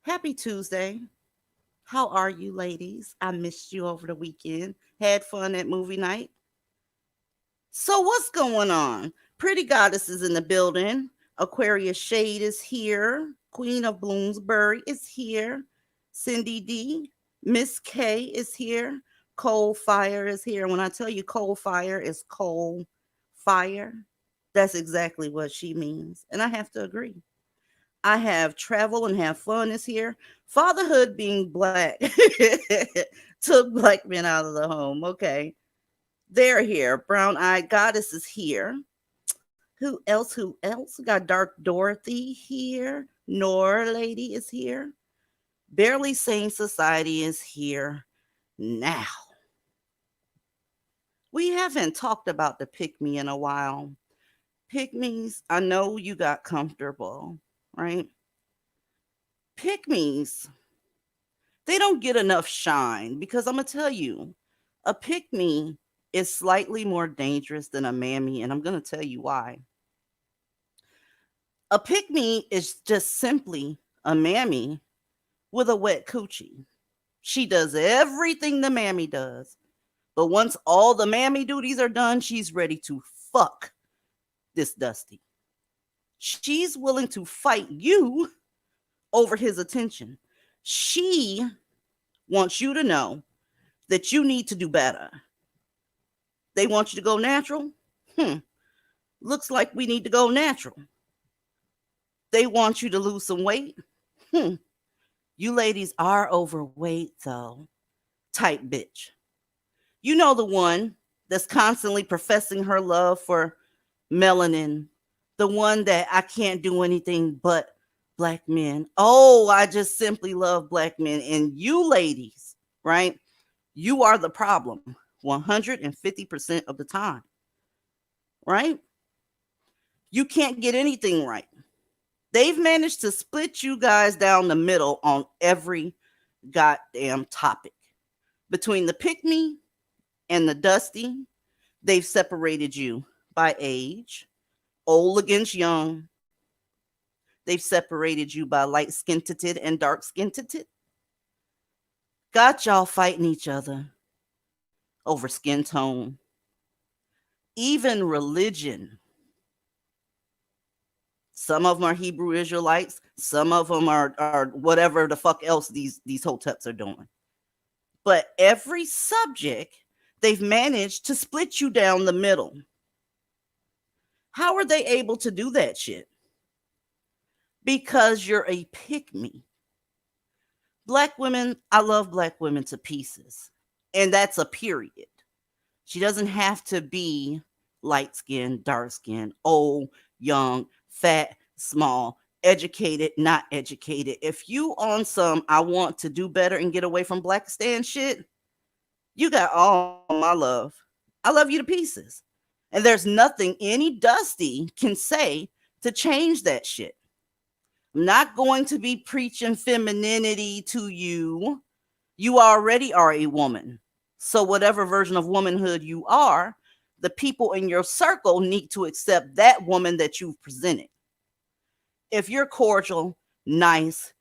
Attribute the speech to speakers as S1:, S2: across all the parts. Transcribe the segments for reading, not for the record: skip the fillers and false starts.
S1: Happy Tuesday. How are you, ladies? I missed you over the weekend. Had fun at movie night. So, what's going on? Pretty Goddess is in the building. Aquarius Shade is here. Queen of Bloomsbury is here. Cindy D. Miss K is here. Cold Fire is here. When I tell you cold fire is cold fire, that's exactly what she means. And I have to agree. I have travel and have fun is here. Fatherhood being black took black men out of the home. Okay. They're here. Brown eyed goddess is here. Who else? Who else? We got Dark Dorothy here. Nora lady is here. Barely Sane Society is here now. We haven't talked about the pick me in a while. Pick me's, I know you got comfortable, right? Pick me's, they don't get enough shine because I'm going to tell you, a pick me is slightly more dangerous than a mammy, and I'm going to tell you why. A pick me is just simply a mammy with a wet coochie. She does everything the mammy does. But once all the mammy duties are done, she's ready to fuck this Dusty. She's willing to fight you over his attention. She wants you to know that you need to do better. They want you to go natural? Looks like we need to go natural. They want you to lose some weight? You ladies are overweight, though. Type bitch. You know the one that's constantly professing her love for melanin. The one that I can't do anything but black men. Oh, I just simply love black men. And you ladies, right? You are the problem 150% of the time, right? You can't get anything right. They've managed to split you guys down the middle on every goddamn topic. Between the pick me and the dusty, they've separated you by age, old against young. They've separated you by light skinned and dark skinned. Got y'all fighting each other over skin tone, even religion. Some of them are Hebrew Israelites. Some of them are whatever the fuck else these hoteps are doing. But every subject, they've managed to split you down the middle. How are they able to do that shit? Because you're a pick-me. Black women, I love black women to pieces. And that's a period. She doesn't have to be light skinned, dark skinned, old, young, fat, small, educated, not educated. If you on some I want to do better and get away from Blackistan shit, you got all my love. I love you to pieces. And there's nothing any Dusty can say to change that shit. I'm not going to be preaching femininity to you. You already are a woman. So whatever version of womanhood you are, the people in your circle need to accept that woman that you've presented. If you're cordial, nice,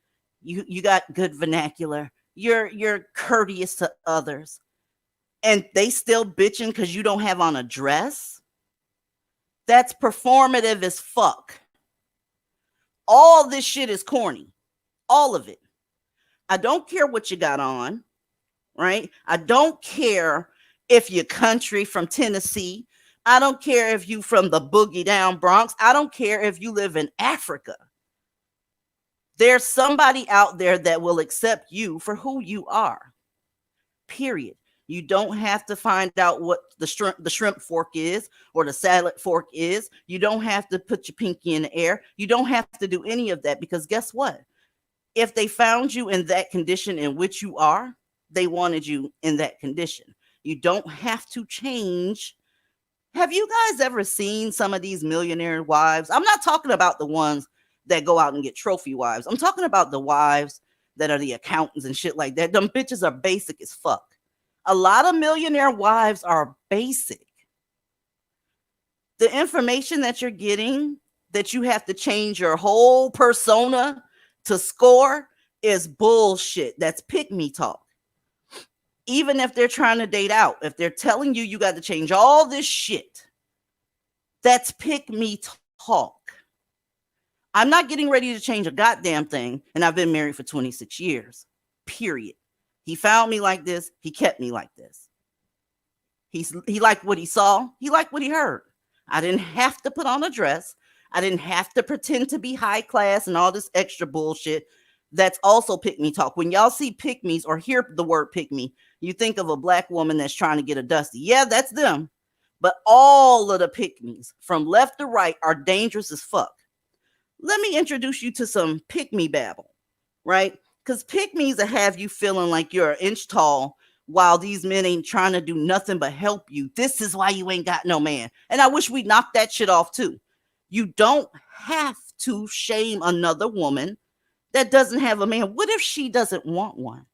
S1: you got good vernacular, you're courteous to others, and they still bitching because you don't have on a dress, that's performative as fuck. All this shit is corny. All of it. I don't care what you got on, right? I don't care if you're country from Tennessee. I don't care if you from the boogie down Bronx. I don't care if you live in Africa. There's somebody out there that will accept you for who you are. Period. You don't have to find out what the shrimp fork is or the salad fork is. You don't have to put your pinky in the air. You don't have to do any of that, because guess what? If they found you in that condition in which you are, they wanted you in that condition. You don't have to change. Have you guys ever seen some of these millionaire wives? I'm not talking about the ones that go out and get trophy wives. I'm talking about the wives that are the accountants and shit like that. Them bitches are basic as fuck. A lot of millionaire wives are basic. The information that you're getting, that you have to change your whole persona to score, is bullshit. That's pick me talk. Even if they're trying to date out, if they're telling you you got to change all this shit, that's pick me talk. I'm not getting ready to change a goddamn thing, and I've been married for 26 years. Period. He found me like this. He kept me like this. He liked what he saw. He liked what he heard. I didn't have to put on a dress. I didn't have to pretend to be high class and all this extra bullshit. That's also pick me talk. When y'all see pick me's or hear the word pick me, you think of a black woman that's trying to get a dusty. Yeah, that's them. But all of the pick me's from left to right are dangerous as fuck. Let me introduce you to some pick me babble, right? Because pick me's will have you feeling like you're an inch tall while these men ain't trying to do nothing but help you. This is why you ain't got no man. And I wish we knocked that shit off too. You don't have to shame another woman that doesn't have a man. What if she doesn't want one?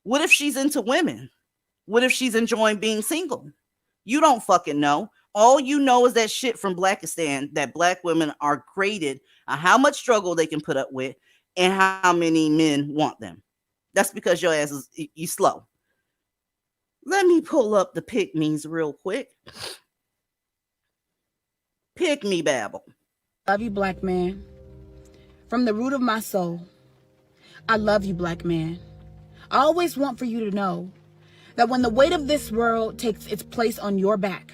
S1: What if she's into women? What if she's enjoying being single? You don't fucking know. All you know is that shit from Blackistan, that black women are graded on how much struggle they can put up with and how many men want them. That's because your ass is you slow. Let me pull up the pick me's real quick. Pick me babble.
S2: Love you, black man. From the root of my soul, I love you, black man. I always want for you to know that when the weight of this world takes its place on your back,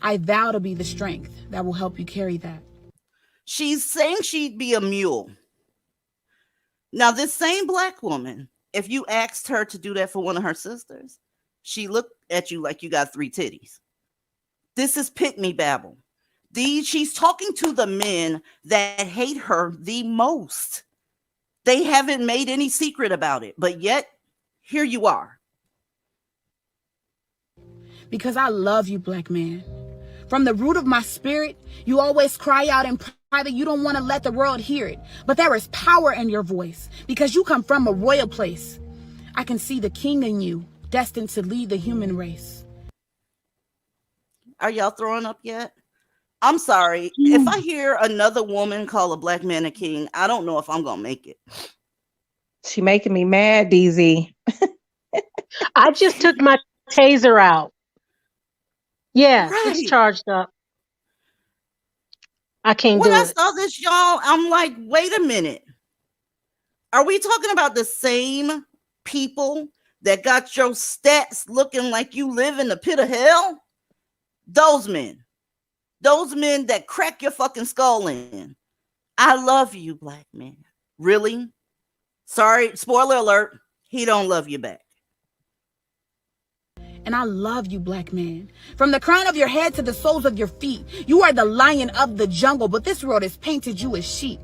S2: I vow to be the strength that will help you carry that.
S1: She's saying she'd be a mule. Now, this same black woman, if you asked her to do that for one of her sisters, she looked at you like you got 3 titties. This is pick me babble. She's talking to the men that hate her the most. They haven't made any secret about it, but yet here you are.
S2: Because I love you, black man. From the root of my spirit, you always cry out in private. You don't want to let the world hear it. But there is power in your voice because you come from a royal place. I can see the king in you, destined to lead the human race.
S1: Are y'all throwing up yet? I'm sorry. If I hear another woman call a black man a king, I don't know if I'm going to make it.
S3: She making me mad, DZ.
S4: I just took my taser out. Yeah, it's
S1: Right.
S4: charged up. I can't
S1: When
S4: do
S1: I
S4: it.
S1: saw this, y'all, I'm like, wait a minute. Are we talking about the same people that got your stats looking like you live in the pit of hell? Those men that crack your fucking skull in. I love you, black man. Really? Sorry, spoiler alert. He don't love you back.
S2: And I love you, black man. From the crown of your head to the soles of your feet, you are the lion of the jungle, but this world has painted you as sheep.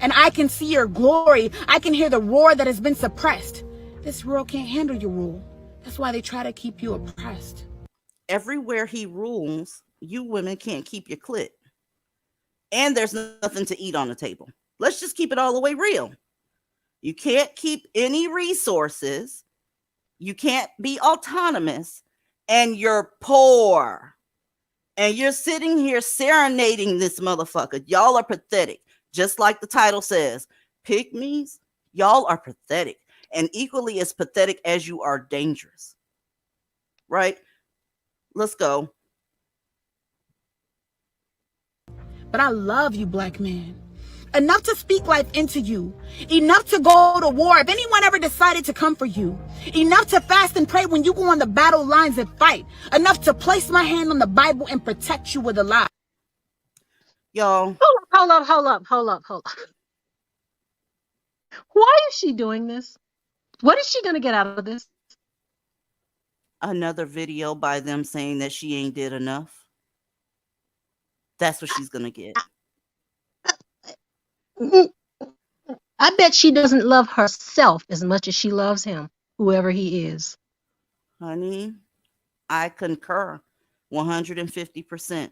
S2: And I can see your glory. I can hear the roar that has been suppressed. This world can't handle your rule. That's why they try to keep you oppressed.
S1: Everywhere he rules, you women can't keep your clit. And there's nothing to eat on the table. Let's just keep it all the way real. You can't keep any resources. You can't be autonomous. And you're poor. And you're sitting here serenading this motherfucker. Y'all are pathetic. Just like the title says, pygmies, y'all are pathetic. And equally as pathetic as you are dangerous. Right? Let's go.
S2: But I love you, black man. Enough to speak life into you. Enough to go to war if anyone ever decided to come for you. Enough to fast and pray when you go on the battle lines and fight. Enough to place my hand on the Bible and protect you with a lie.
S1: Y'all.
S4: Hold up. Why is she doing this? What is she going to get out of this?
S1: Another video by them saying that she ain't did enough. That's what she's going to get.
S4: I bet she doesn't love herself as much as she loves him, whoever he is.
S1: Honey, I concur 150%.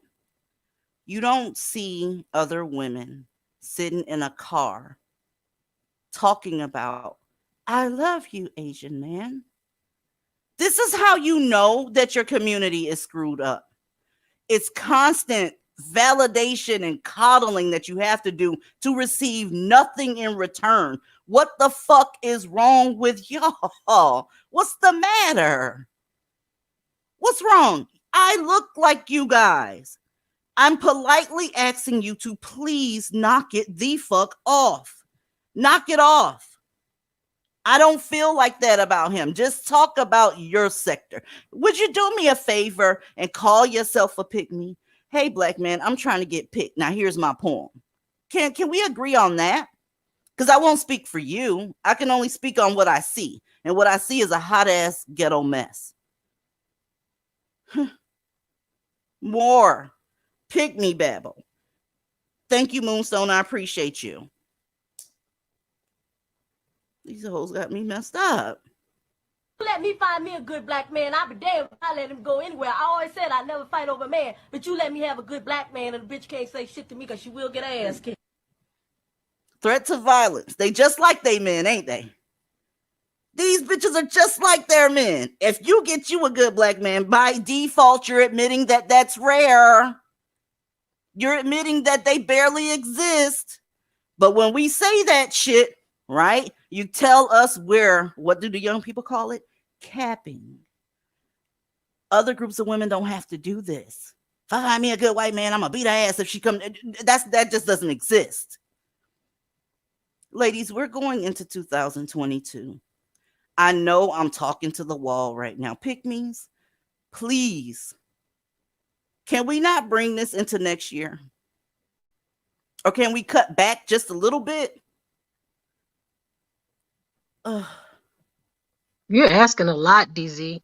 S1: You don't see other women sitting in a car talking about, I love you, Asian man. This is how you know that your community is screwed up. It's constant validation and coddling that you have to do to receive nothing in return. What the fuck is wrong with y'all? What's the matter? What's wrong? I look like you guys. I'm politely asking you to please knock it the fuck off. Knock it off. I don't feel like that about him. Just talk about your sector. Would you do me a favor and call yourself a pygmy? Hey, black man, I'm trying to get picked. Now, here's my poem. Can we agree on that? Because I won't speak for you. I can only speak on what I see. And what I see is a hot-ass ghetto mess. More pygmy babble. Thank you, Moonstone. I appreciate you. These hoes got me messed up.
S5: Let me find me a good black man. I'll be damned if I let him go anywhere. I always said I'd never fight over a man, but you let me have a good black man and the bitch can't say shit to me because she will get her ass kicked.
S1: Threats of violence. They just like they men, ain't they? These bitches are just like their men. If you get you a good black man, by default, you're admitting that that's rare. You're admitting that they barely exist. But when we say that shit, right, you tell us we're, what do the young people call it? Capping. Other groups of women don't have to do this. If I find me a good white man, I'm gonna beat her ass if she comes. That just doesn't exist. Ladies, we're going into 2022. I know I'm talking to the wall right now. Pygmies, please. Can we not bring this into next year? Or can we cut back just a little bit?
S4: You're asking a lot, DZ.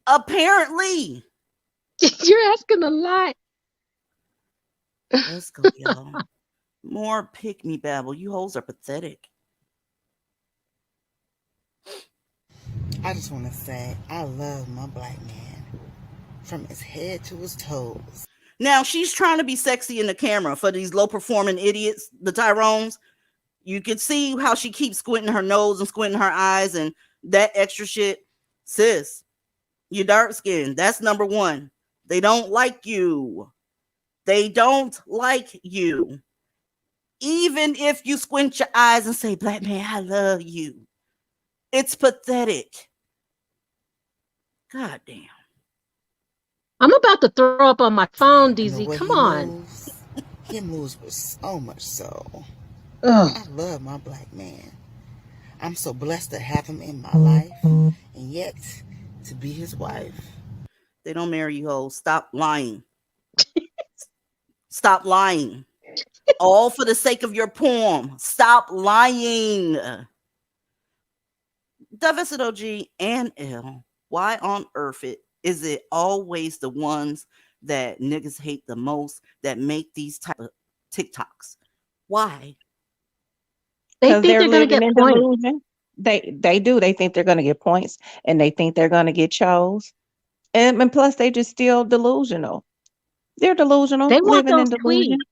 S1: Apparently.
S4: You're asking a lot.
S1: Let's go, y'all. More pick me babble. You hoes are pathetic.
S6: I just want to say I love my black man from his head to his toes.
S1: Now she's trying to be sexy in the camera for these low performing idiots, the Tyrones. You can see how she keeps squinting her nose and squinting her eyes and that extra shit. Sis, you dark skinned. That's number one. They don't like you. They don't like you. Even if you squint your eyes and say, black man, I love you. It's pathetic. God damn.
S4: I'm about to throw up on my phone,
S6: And the
S4: DZ.
S6: way
S4: Come on.
S6: he moves with so much soul.
S3: Ugh.
S6: I love my black man. I'm so blessed to have him in my life and yet to be his wife.
S1: They don't marry you hoes. Stop lying. Stop lying. All for the sake of your poem. Stop lying. Divested OG and L. Why on earth is it always the ones that niggas hate the most that make these type of TikToks? Why?
S4: They
S3: Because
S4: think
S3: they're
S4: they're going to
S3: living
S4: get
S3: in
S4: points.
S3: delusion. They do. They think they're going to get points, and they think they're going to get chose. And plus, they just still delusional. They're delusional,
S4: They want
S3: living in
S4: those
S3: delusion.
S4: tweets.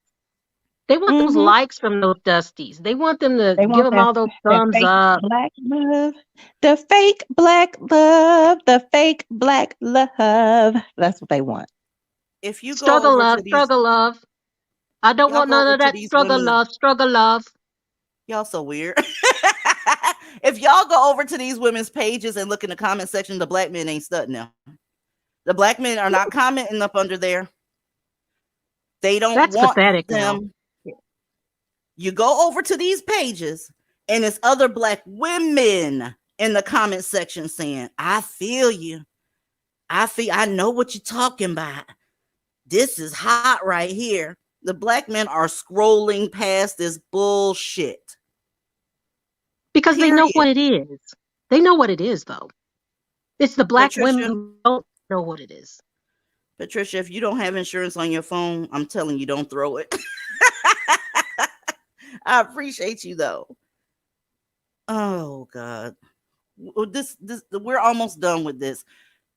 S4: They want those
S3: Mm-hmm.
S4: likes from those dusties. They want them to
S3: They
S4: give
S3: want
S4: them all those
S3: that
S4: thumbs
S3: fake
S4: up.
S3: black love, the fake black love, the fake black love. That's what they want.
S1: If you go
S4: Struggle
S1: over
S4: love,
S1: to these,
S4: struggle love. I don't
S1: y'all
S4: want
S1: go
S4: none
S1: over
S4: of
S1: to
S4: that
S1: these
S4: struggle
S1: women's,
S4: love, struggle love.
S1: y'all so weird. If y'all go over to these women's pages and look in the comment section, the black men ain't studying them. The black men are not commenting up under there. They don't
S4: That's
S1: want
S4: pathetic now.
S1: them. You go over to these pages and it's other black women in the comment section saying, I feel you. I know what you're talking about. This is hot right here. The black men are scrolling past this bullshit.
S4: Because they know
S1: Period.
S4: what it is. They know what it is, though. It's the black women
S1: Patricia,
S4: who don't know what it is.
S1: Patricia, if you don't have insurance on your phone, I'm telling you, don't throw it. I appreciate you though. Oh God. This we're almost done with this.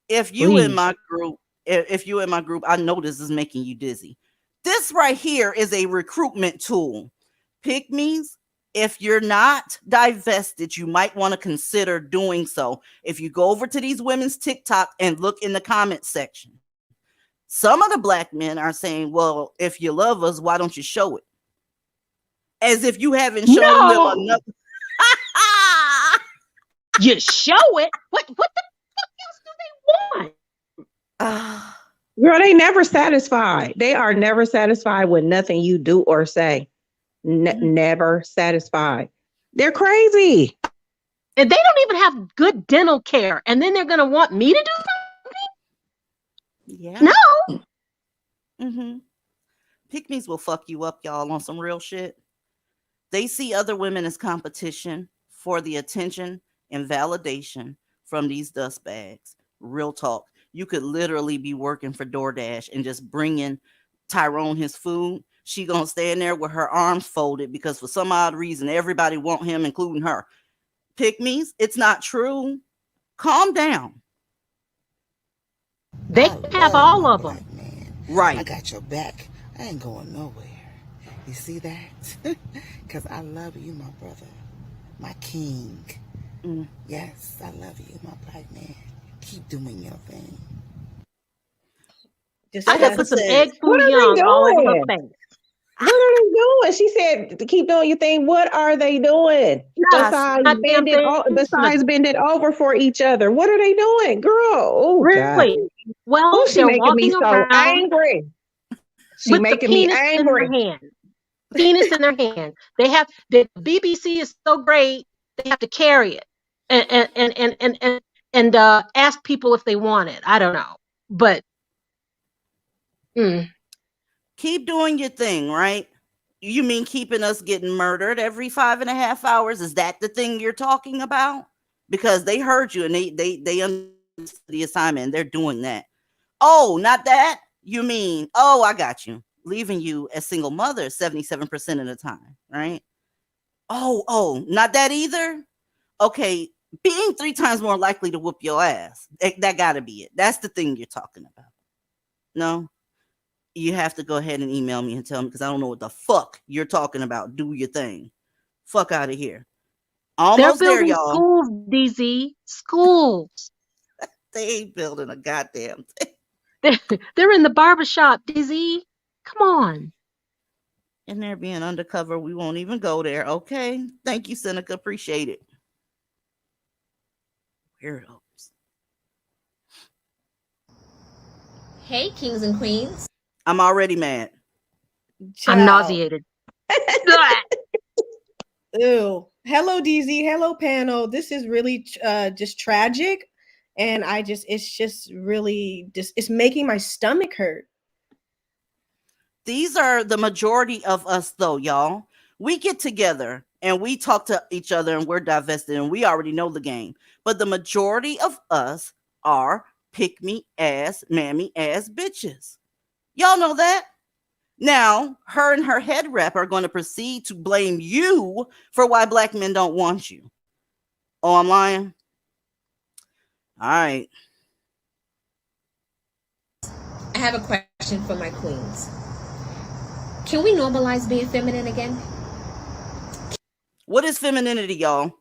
S1: If you in
S4: Please.
S1: my group, if you in my group, I know this is making you dizzy. This right here is a recruitment tool. Pick me's. If you're not divested, you might want to consider doing so. If you go over to these women's TikTok and look in the comment section, some of the black men are saying, well, if you love us, why don't you show it? As if you haven't shown them
S3: No,
S1: enough.
S4: You show it? What the fuck else do they want?
S3: girl, they never satisfied. They are never satisfied with nothing you do or say. Never satisfied. They're crazy.
S4: And they don't even have good dental care. And then they're going to want me to do
S1: Yeah.
S4: something? No.
S1: Mm-hmm. Pick-me's will fuck you up, y'all, on some real shit. They see other women as competition for the attention and validation from these dust bags. Real talk. You could literally be working for DoorDash and just bringing Tyrone his food. She gonna stand there with her arms folded because for some odd reason everybody want him, including her. Pick-me's, it's not true. Calm down.
S4: They
S6: I
S4: have
S6: love
S4: all
S6: my
S4: of them.
S6: black man. I
S1: Right.
S6: got your back. I ain't going nowhere. You see that? Because I love you, my brother. My king.
S1: Mm.
S6: Yes, I love you, my black man. Keep doing your thing.
S4: I have put some egg foo
S3: What are they
S4: young all over her
S3: doing?
S4: face.
S3: What are they doing? She said to keep doing your thing. What are they doing? Besides
S4: Goddamn thing.
S3: besides bending over for each other. What are they doing? Girl, oh God.
S4: Really? Well,
S3: Oh, she
S4: they're
S3: making me
S4: walking
S3: so
S4: around
S3: angry. She
S4: with the
S3: making me
S4: penis in
S3: angry.
S4: their hand. Penis in their hand. They have the BBC is so great. They have to carry it and ask people if they want it. I don't know, but
S1: Keep doing your thing, right? You mean keeping us getting murdered every 5.5 hours? Is that the thing you're talking about? Because they heard you and they understood the assignment and they're doing that. Oh, not that? You mean, oh, I got you. leaving you as single mothers 77% of the time, right? Oh, not that either? Okay, being 3 times more likely to whoop your ass. That gotta be it. That's the thing you're talking about. No? You have to go ahead and email me and tell me, because I don't know what the fuck you're talking about. Do your thing. Fuck out of here.
S4: They're
S1: Almost there,
S4: building
S1: y'all.
S4: schools, DZ. Schools.
S1: They ain't building a goddamn thing.
S4: They're in the barbershop, DZ. Come on.
S1: And they're being undercover. We won't even go there. Okay. Thank you, Seneca. Appreciate it. Weirdos.
S7: Hey, kings and queens.
S1: I'm already mad.
S4: I'm
S8: Child.
S4: nauseated.
S8: Ew. Hello, DZ. Hello, panel. This is really just tragic. And it's just really, it's making my stomach hurt.
S1: These are the majority of us, though, y'all. We get together and we talk to each other and we're divested and we already know the game. But the majority of us are pick me ass, mammy ass bitches. Y'all know that? Now, her and her head rep are going to proceed to blame you for why black men don't want you. Oh, I'm lying? All right.
S7: I have a question for my queens. Can we normalize being feminine again?
S1: What is femininity, y'all?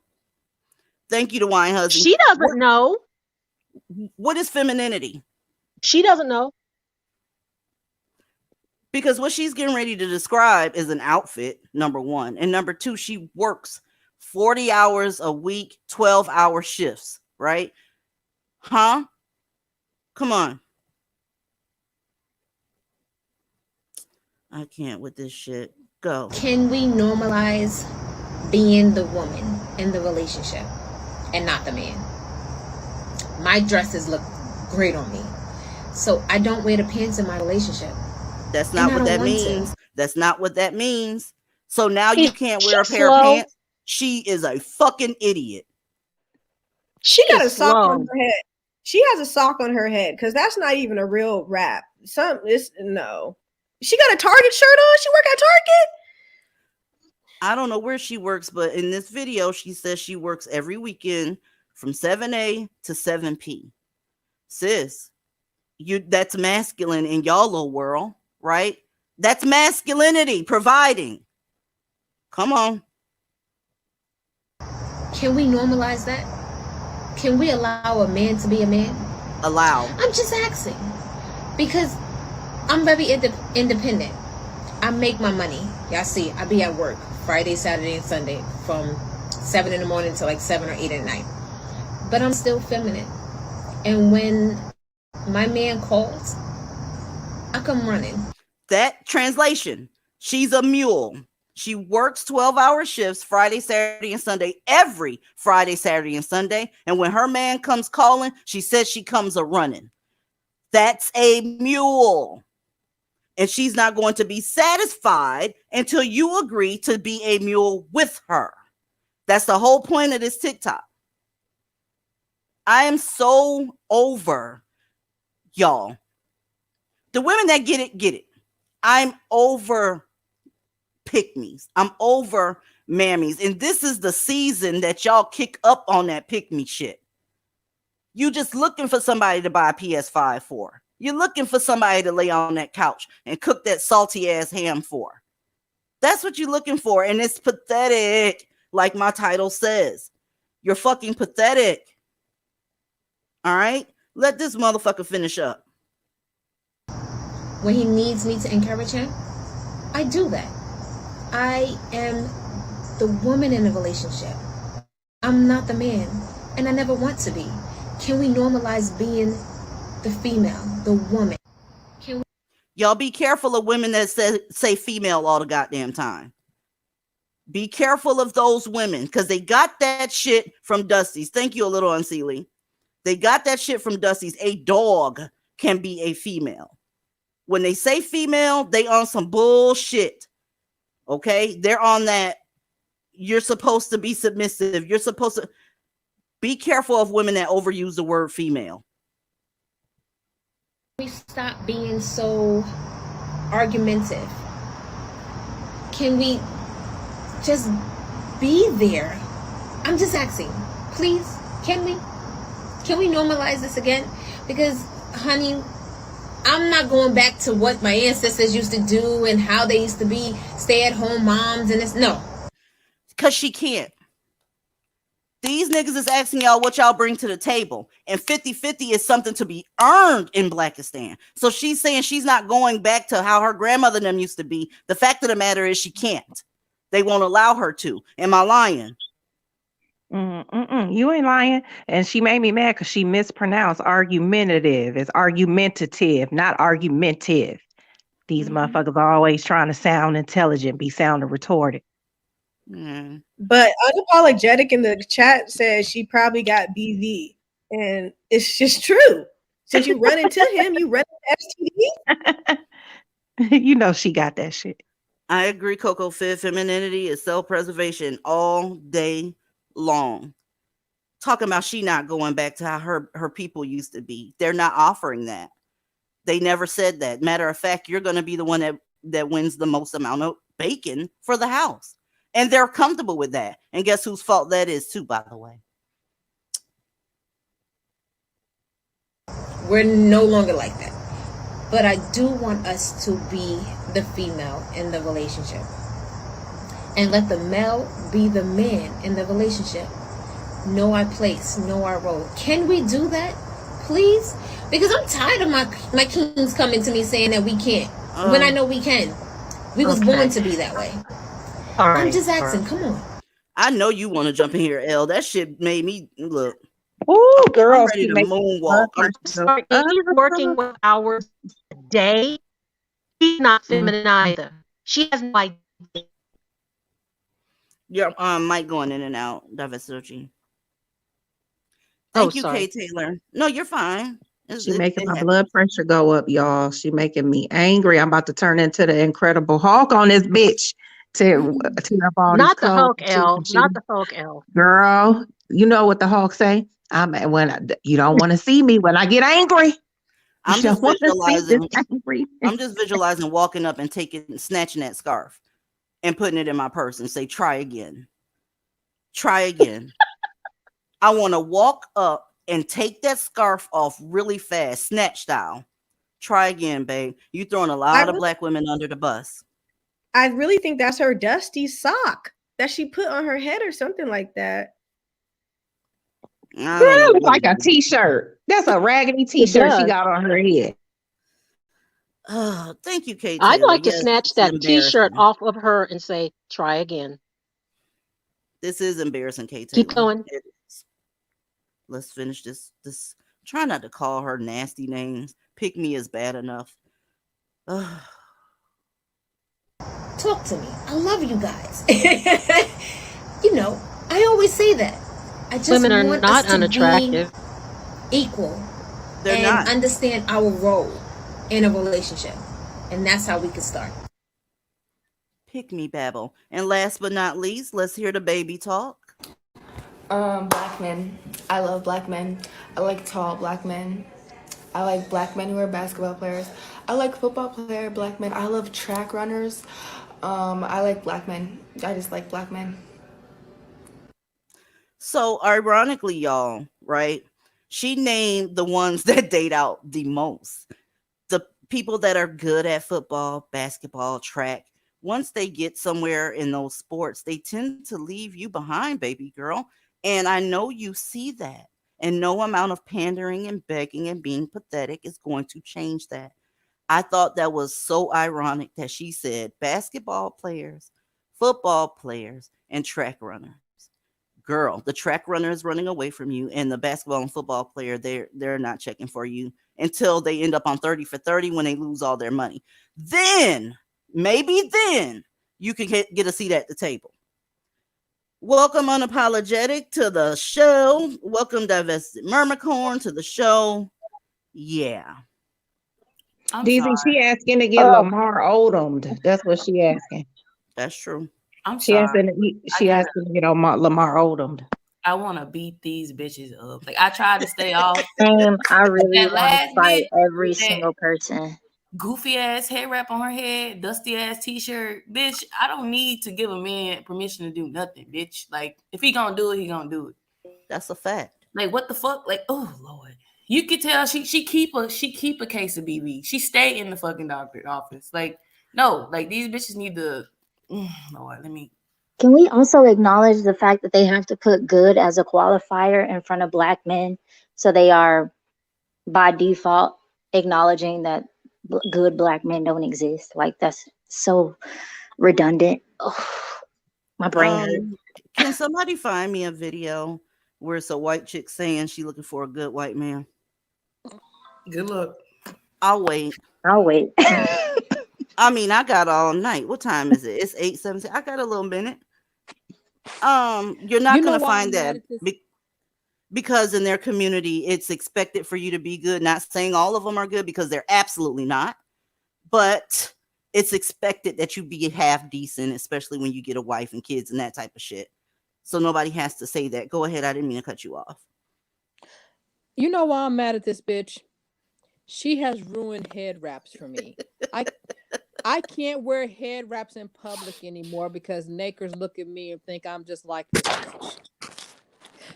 S1: Thank you to Wine Husband.
S4: She doesn't know.
S1: What is femininity?
S4: She doesn't know.
S1: Because what she's getting ready to describe is an outfit, number one. And number two, she works 40 hours a week, 12-hour shifts, right? Huh? Come on. I can't with this shit. Go.
S7: Can we normalize being the woman in the relationship and not the man? My dresses look great on me, so I don't wear the pants in my relationship.
S1: That's not what that means. That's not what that means. So now you can't wear a pair of pants. She is a fucking idiot.
S8: She got a sock on her head. She has a sock on her head because that's not even a real wrap. No. She got a Target shirt on. She work at Target.
S1: I don't know where she works, but in this video, she says she works every weekend from 7 to 7 p. Sis, that's masculine in y'all little world, right? That's masculinity providing. Come on.
S7: Can we normalize that? Can we allow a man to be a man?
S1: Allow.
S7: I'm just asking. Because I'm very independent. I make my money. Y'all see, I be at work Friday, Saturday, and Sunday from 7 in the morning to like 7 or 8 at night. But I'm still feminine. And when my man calls, I come running.
S1: That translation, she's a mule. She works 12-hour shifts Friday, Saturday, and Sunday, every Friday, Saturday, and Sunday. And when her man comes calling, she says she comes a running. That's a mule. And she's not going to be satisfied until you agree to be a mule with her. That's the whole point of this TikTok. I am so over y'all. The women that get it, get it. I'm over pick-me's. I'm over mammies. And this is the season that y'all kick up on that pick-me shit. You just looking for somebody to buy a PS5 for. You're looking for somebody to lay on that couch and cook that salty ass ham for. That's what you're looking for. And it's pathetic. Like my title says, you're fucking pathetic. All right. Let this motherfucker finish up.
S7: When he needs me to encourage him, I do that. I am the woman in a relationship. I'm not the man, and I never want to be. Can we normalize being the female, the woman? Can we?
S1: Y'all be careful of women that say female all the goddamn time. Be careful of those women because they got that shit from Dusty's. Thank you, a little unseelie. They got that shit from Dusty's. A dog can be a female. When they say female, they on some bullshit. Okay? They're on that. You're supposed to be submissive. You're supposed to be careful of women that overuse the word female.
S7: We stop being so argumentative. Can we just be there? I'm just asking, please, can we normalize this again? Because, honey, I'm not going back to what my ancestors used to do and how they used to be stay-at-home moms and this. No.
S1: Because she can't. These niggas is asking y'all what y'all bring to the table. And 50-50 is something to be earned in Blackistan. So she's saying she's not going back to how her grandmother and them used to be. The fact of the matter is she can't. They won't allow her to. Am I lying?
S3: You ain't lying. And she made me mad because she mispronounced argumentative. It's argumentative, not argumentive. These motherfuckers are always trying to sound intelligent, be sounding retarded.
S8: But Unapologetic in the chat says she probably got BV. And it's just true. Since you run into him, you run into
S3: STD. You know she got that shit.
S1: I agree, Coco Fifth. Femininity is self-preservation all day long. Talking about she not going back to how her people used to be. They're not offering that. They never said that. Matter of fact, you're going to be the one that wins the most amount of bacon for the house. And they're comfortable with that. And guess whose fault that is too, by the way?
S7: We're no longer like that. But I do want us to be the female in the relationship. And let the male be the man in the relationship. Know our place, know our role. Can we do that? Please? Because I'm tired of my kings coming to me saying that we can't. When I know we can. We was born to be that way.
S4: All right,
S7: I'm just asking, come on.
S1: I know you want to jump in here, Elle. That shit made me look.
S3: Ooh, girl,
S1: I'm ready to moonwalk.
S4: He's working with hours a day. She's not feminine either. She has no idea.
S1: Your mic going in and out, Diversity. Thank you,
S4: sorry.
S1: Kay Taylor. No, you're fine.
S3: She making my blood pressure go up, y'all. She making me angry. I'm about to turn into the Incredible Hulk on this bitch. To up all
S4: Not
S3: these
S4: the
S3: codes.
S4: Hulk L. Not the Hulk L.
S3: Girl, you know what the Hulk say? You don't want to see me when I get angry.
S1: I'm just visualizing walking up and snatching that scarf and putting it in my purse and say, try again. Try again. I want to walk up and take that scarf off really fast, snatch style. Try again, babe. You throwing a lot of black women under the bus.
S8: I really think that's her dusty sock that she put on her head or something like that.
S3: That looks like a t-shirt. That's a raggedy t-shirt she got on her head.
S1: Oh, thank you, Kate.
S4: I'd like to snatch that t-shirt off of her and say, try again.
S1: This is embarrassing, Kate.
S4: Keep going.
S1: Let's finish this. Try not to call her nasty names. Pick me is bad enough.
S7: Talk to me. I love you guys. You know, I always say that. I just
S4: women are
S7: want
S4: not
S7: us to
S4: unattractive.
S7: Be equal.
S1: They're not.
S7: Understand our role in a relationship. And that's how we can start.
S1: Pick me, Babble. And last but not least, let's hear the baby talk.
S9: Black men. I love black men. I like tall black men. I like black men who are basketball players. I like football player black men. I love track runners. I like black men. I just like black men.
S1: So ironically, y'all, right? She named the ones that date out the most. The people that are good at football, basketball, track. Once they get somewhere in those sports, they tend to leave you behind, baby girl. And I know you see that. And no amount of pandering and begging and being pathetic is going to change that. I thought that was so ironic that she said basketball players, football players, and track runners. Girl, the track runner is running away from you, and the basketball and football player, they're not checking for you until they end up on 30 for 30 when they lose all their money. Then, maybe then, you can get a seat at the table. Welcome, Unapologetic, to the show. Welcome, Divested Mermicorn, to the show. Yeah.
S3: DZ, she asking to get Lamar Odomed. That's what she asking.
S1: That's true.
S3: She asking to get Lamar Odomed.
S10: I want to beat these bitches up. Like, I tried to stay off.
S11: I really want to fight every single person.
S10: goofy ass head wrap on her head, dusty ass t-shirt. Bitch, I don't need to give a man permission to do nothing, bitch. Like, if he gonna do it, he gonna do it.
S1: That's a fact.
S10: Like, what the fuck? Like, oh Lord. You could tell she keep a case of BB. She stay in the fucking doctor's office. Like, no, like these bitches need to Lord, let me.
S11: Can we also acknowledge the fact that they have to put good as a qualifier in front of black men? So they are by default acknowledging that good black men don't exist. Like, that's so redundant. Oh, my brain hurts.
S1: Can somebody find me a video where it's a white chick saying she looking for a good white man?
S10: Good luck.
S1: I'll wait. I mean, I got all night. What time is it? It's 8:17. I got a little minute. You're not gonna find that because in their community, it's expected for you to be good. Not saying all of them are good because they're absolutely not, but it's expected that you be half decent, especially when you get a wife and kids and that type of shit. So nobody has to say that. Go ahead. I didn't mean to cut you off.
S12: You know why I'm mad at this bitch? She has ruined head wraps for me. I can't wear head wraps in public anymore because nakers look at me and think I'm just like this bitch.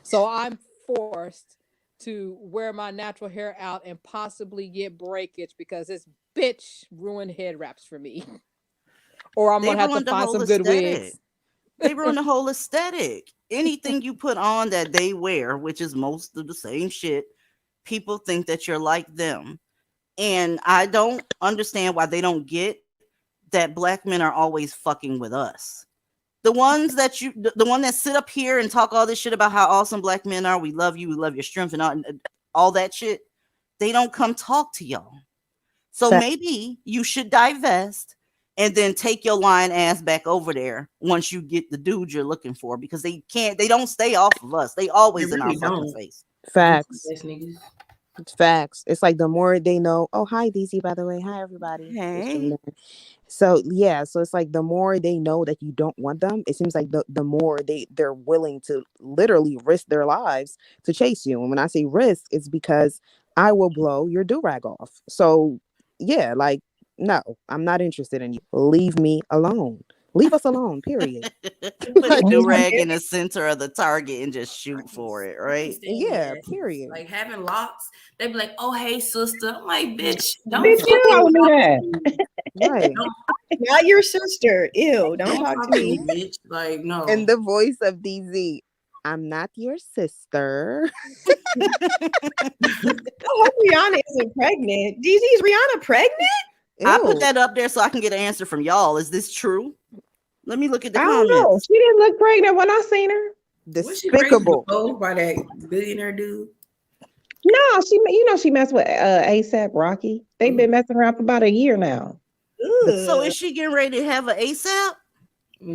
S12: So I'm forced to wear my natural hair out and possibly get breakage because this bitch ruined head wraps for me. Or I'm going to have to find some good wigs.
S1: They ruin the whole aesthetic. Anything you put on that they wear, which is most of the same shit, people think that you're like them. And I don't understand why they don't get that black men are always fucking with us. The ones that the one that sit up here and talk all this shit about how awesome black men are, we love you, we love your strength and all that shit, they don't come talk to y'all. So maybe you should divest and then take your lying ass back over there once you get the dude you're looking for, because they don't stay off of us. They always in our fucking face.
S13: Facts. It's facts. It's like the more they know. Oh, hi, DZ, by the way. Hi, everybody.
S1: Hey.
S13: So yeah, so it's like the more they know that you don't want them, it seems like the more they're willing to literally risk their lives to chase you. And when I say risk, it's because I will blow your do-rag off. So yeah, like, no, I'm not interested in you. Leave me alone. Leave us alone, period.
S1: Put a do-rag in the center of the target and just shoot for it, right?
S13: Yeah, period.
S10: Like having locks, they be like, "Oh, hey, sister." I'm like, "Bitch, don't
S3: Bitch, you don't do that.
S13: Right.
S8: Not your sister. Ew, don't talk to me.
S10: Bitch. Like, no.
S13: And the voice of DZ, I'm not your sister.
S8: I hope Rihanna isn't pregnant. DZ, is Rihanna pregnant?
S1: I put that up there so I can get an answer from y'all. Is this true? Let me look at the comments.
S3: I don't know. She didn't look pregnant when I seen her.
S13: Despicable.
S10: By that billionaire dude.
S3: No, she messed with ASAP Rocky. They've been messing around for about a year now.
S1: So is she getting ready to have an ASAP?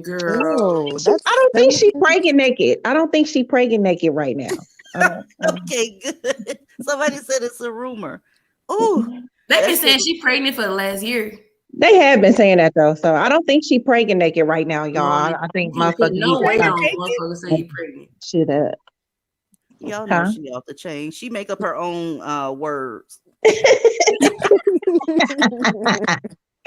S10: Girl,
S3: I don't think she's pregnant naked. I don't think she's pregnant naked right now.
S1: Okay, good. Somebody said it's a rumor. Oh,
S10: they've been saying she's pregnant for the last year.
S3: They have been saying that though, so I don't think she's pregnant naked right now, y'all. I think motherfuckers
S10: no way on
S3: pregnant.
S10: motherfuckers say you pregnant.
S3: Shit up.
S1: Y'all know she off the chain. She make up her own words.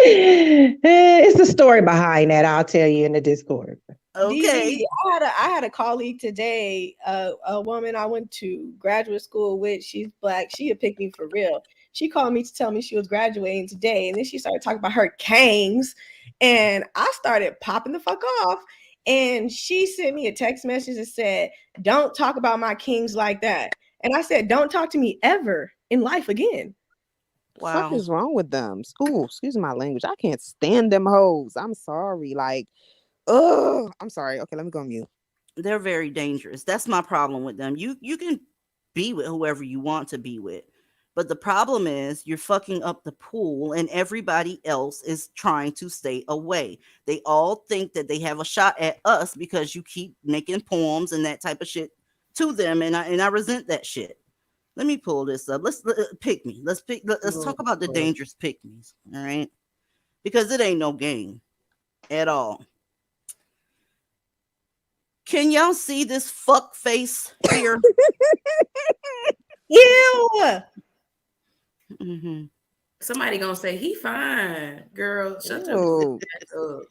S3: It's the story behind that. I'll tell you in the Discord.
S1: Okay.
S8: DZ, I had a colleague today, a woman I went to graduate school with. She's black. She had picked me for real. She called me to tell me she was graduating today, and then she started talking about her kangs, and I started popping the fuck off. And she sent me a text message that said, "Don't talk about my kings like that." And I said, "Don't talk to me ever in life again."
S13: Wow. What is wrong with them? Ooh, excuse my language. I can't stand them hoes. I'm sorry. Like, I'm sorry. Okay, let me go on mute.
S1: They're very dangerous. That's my problem with them. You can be with whoever you want to be with, but the problem is you're fucking up the pool and everybody else is trying to stay away. They all think that they have a shot at us because you keep making poems and that type of shit to them, and I resent that shit. Let me pull this up. Let's pick me. Let's talk about the dangerous pick me's. All right, because it ain't no game at all. Can y'all see this fuck face here?
S8: Ew.
S1: Mm-hmm.
S10: Somebody gonna say he fine, girl. Shut your
S13: Ew.
S10: ass up.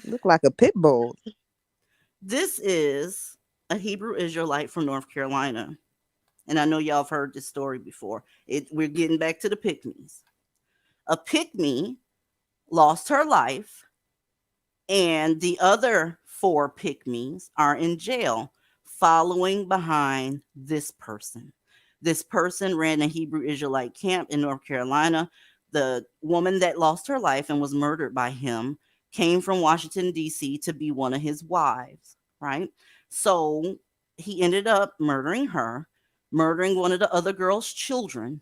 S13: Look like a pit bull.
S1: This is a Hebrew Israelite from North Carolina. And I know y'all have heard this story before. We're getting back to the pick-me's. A pick-me lost her life, and the other 4 pick-me's are in jail following behind this person. This person ran a Hebrew Israelite camp in North Carolina. The woman that lost her life and was murdered by him came from Washington, D.C. to be one of his wives, right? So he ended up murdering her, murdering one of the other girl's children,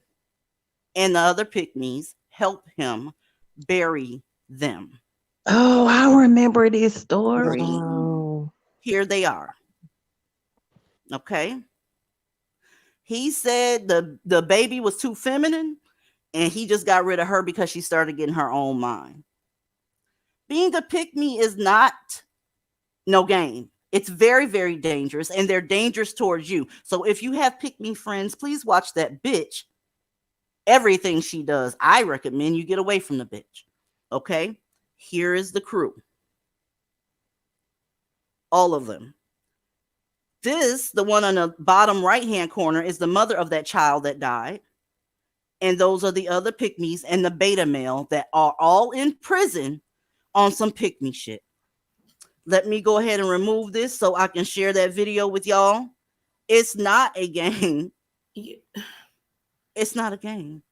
S1: and the other pick-me's helped him bury them.
S3: Oh, I remember this story.
S13: Oh.
S1: Here they are. Okay. He said the baby was too feminine, and he just got rid of her because she started getting her own mind. Being a pick-me is not no game. It's very, very dangerous, and they're dangerous towards you. So if you have pick-me friends, please watch that bitch. Everything she does, I recommend you get away from the bitch. Okay? Here is the crew. All of them. The one on the bottom right-hand corner, is the mother of that child that died. And those are the other pick-me's and the beta male that are all in prison on some pick-me shit. Let me go ahead and remove this so I can share that video with y'all. It's not a game. It's not a game.